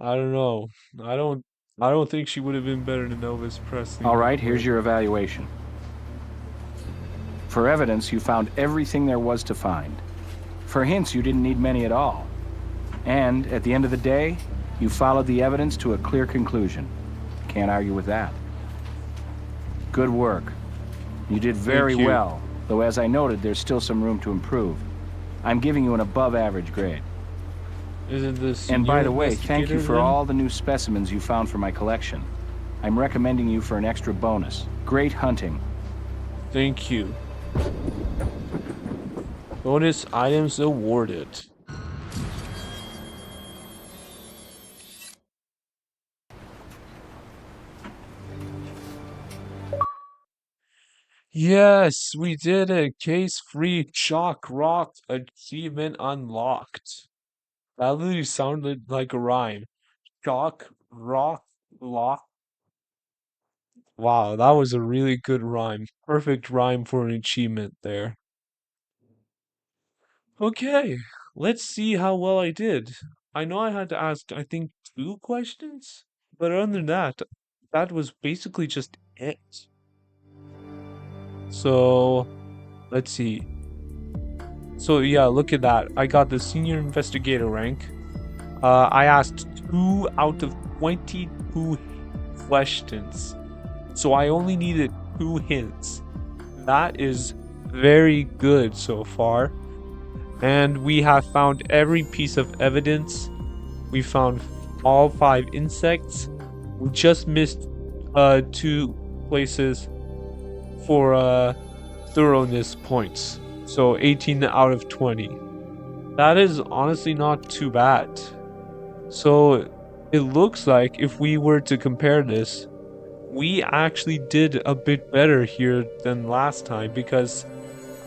S1: I don't know. I don't think she would have been better than Elvis Presley.
S2: All right, here's your evaluation. For evidence, you found everything there was to find. For hints, you didn't need many at all. And at the end of the day, you followed the evidence to a clear conclusion. Can't argue with that. Good work. You did very well, though as I noted, there's still some room to improve. I'm giving you an above-average grade.
S1: Isn't this?
S2: And by the way, thank you for all the new specimens you found for my collection. I'm recommending you for an extra bonus. Great hunting.
S1: Thank you. Bonus items awarded. Yes, we did it. Case-free shock rock achievement unlocked. That literally sounded like a rhyme. Shock rock lock. Wow, that was a really good rhyme. Perfect rhyme for an achievement there. Okay, let's see how well I did. I know I had to ask, I think, 2 questions, but other than that, that was basically just it. So, let's see. So yeah, look at that. I got the senior investigator rank. I asked 2 out of 22 questions. So I only needed 2 hints. That is very good so far. And we have found every piece of evidence. We found all 5 insects. We just missed 2 places for thoroughness points. So 18 out of 20. That is honestly not too bad. So it looks like if we were to compare this, we actually did a bit better here than last time, because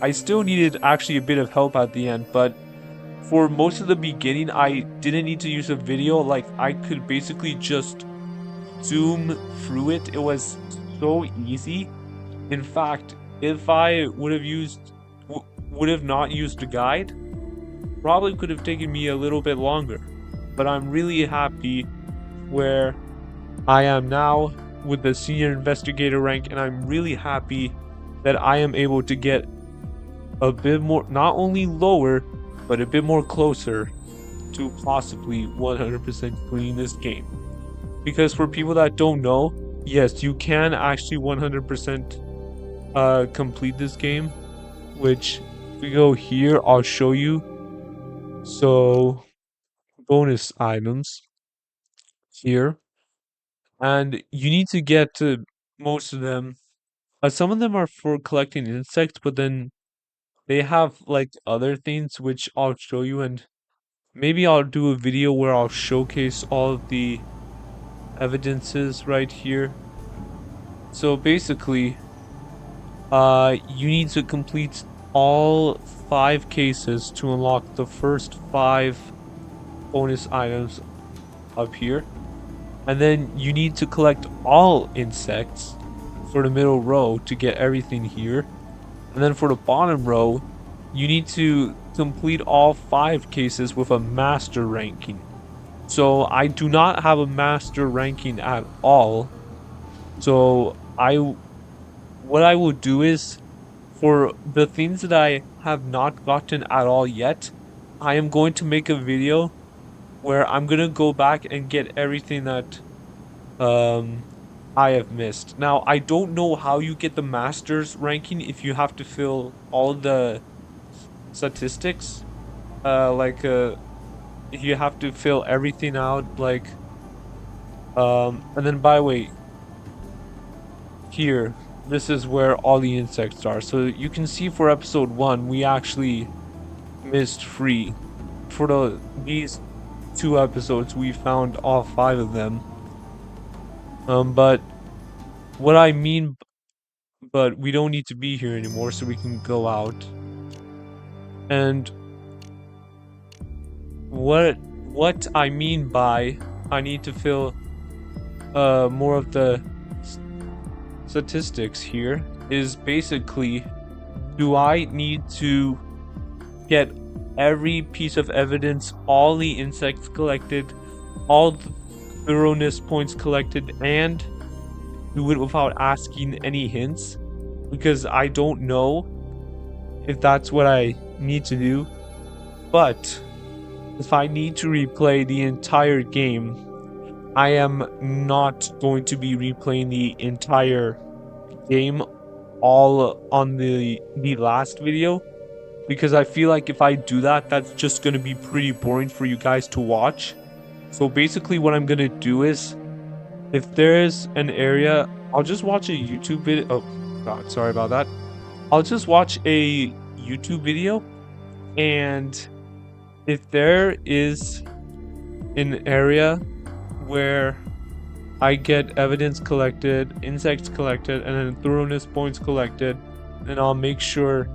S1: I still needed actually a bit of help at the end, but for most of the beginning I didn't need to use a video. Like, I could basically just zoom through it. It was so easy. In fact, if I would have not used a guide, probably could have taken me a little bit longer. But I'm really happy where I am now with the senior investigator rank, and I'm really happy that I am able to get a bit more, not only lower, but a bit more closer to possibly 100% cleaning this game. Because for people that don't know, yes, you can actually 100% complete this game, which if we go here, I'll show you. So bonus items here, and you need to get to most of them. Some of them are for collecting insects, but then they have like other things which I'll show you, and maybe I'll do a video where I'll showcase all of the evidences right here. So basically, you need to complete all 5 cases to unlock the first 5 bonus items up here. And then you need to collect all insects for the middle row to get everything here. And then for the bottom row, you need to complete all 5 cases with a master ranking. So I do not have a master ranking at all. So what I will do is, for the things that I have not gotten at all yet, I am going to make a video where I'm gonna go back and get everything that I have missed. Now, I don't know how you get the master's ranking if you have to fill all the statistics. If you have to fill everything out, like, and then by the way, here, this is where all the insects are. So you can see for episode 1, we actually missed 3. For these 2 episodes, we found all 5 of them. But what I mean, but we don't need to be here anymore, so we can go out. And what I mean by I need to fill more of the statistics here is basically, do I need to get every piece of evidence, all the insects collected, all the thoroughness points collected, and do it without asking any hints? Because I don't know if that's what I need to do. But if I need to replay the entire game, I am not going to be replaying the entire game all on the last video, because I feel like if I do that, that's just going to be pretty boring for you guys to watch. So basically what I'm going to do is, if there's an area, I'll just watch a YouTube video. Oh god, sorry about that. I'll just watch a YouTube video, and if there is an area where I get evidence collected, insects collected, and then thoroughness points collected, then I'll make sure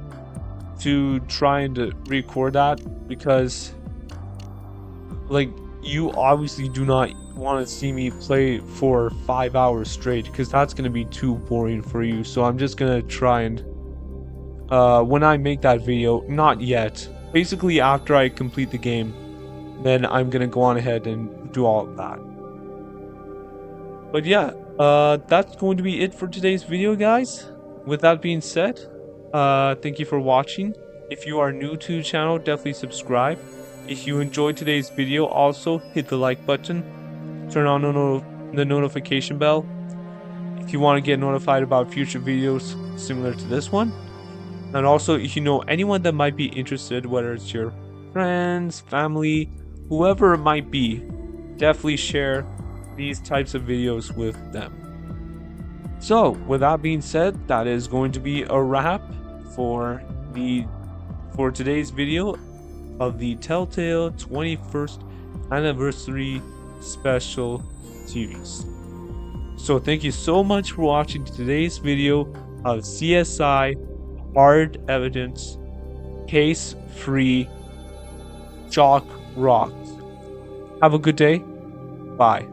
S1: to try and record that, because like, you obviously do not want to see me play for 5 hours straight, because that's going to be too boring for you. So I'm just going to try and when I make that video, not yet, basically after I complete the game, then I'm going to go on ahead and do all of that. But yeah, that's going to be it for today's video, guys. With that being said, thank you for watching. If you are new to the channel, definitely subscribe. If you enjoyed today's video, also hit the like button, turn on the notification bell if you want to get notified about future videos similar to this one. And also, if you know anyone that might be interested, whether it's your friends, family, whoever it might be, definitely share these types of videos with them. So with that being said, that is going to be a wrap for today's video of the Telltale 21st anniversary special series. So thank you so much for watching today's video of CSI Hard Evidence Case Free Chalk Rocks. Have a good day. Bye.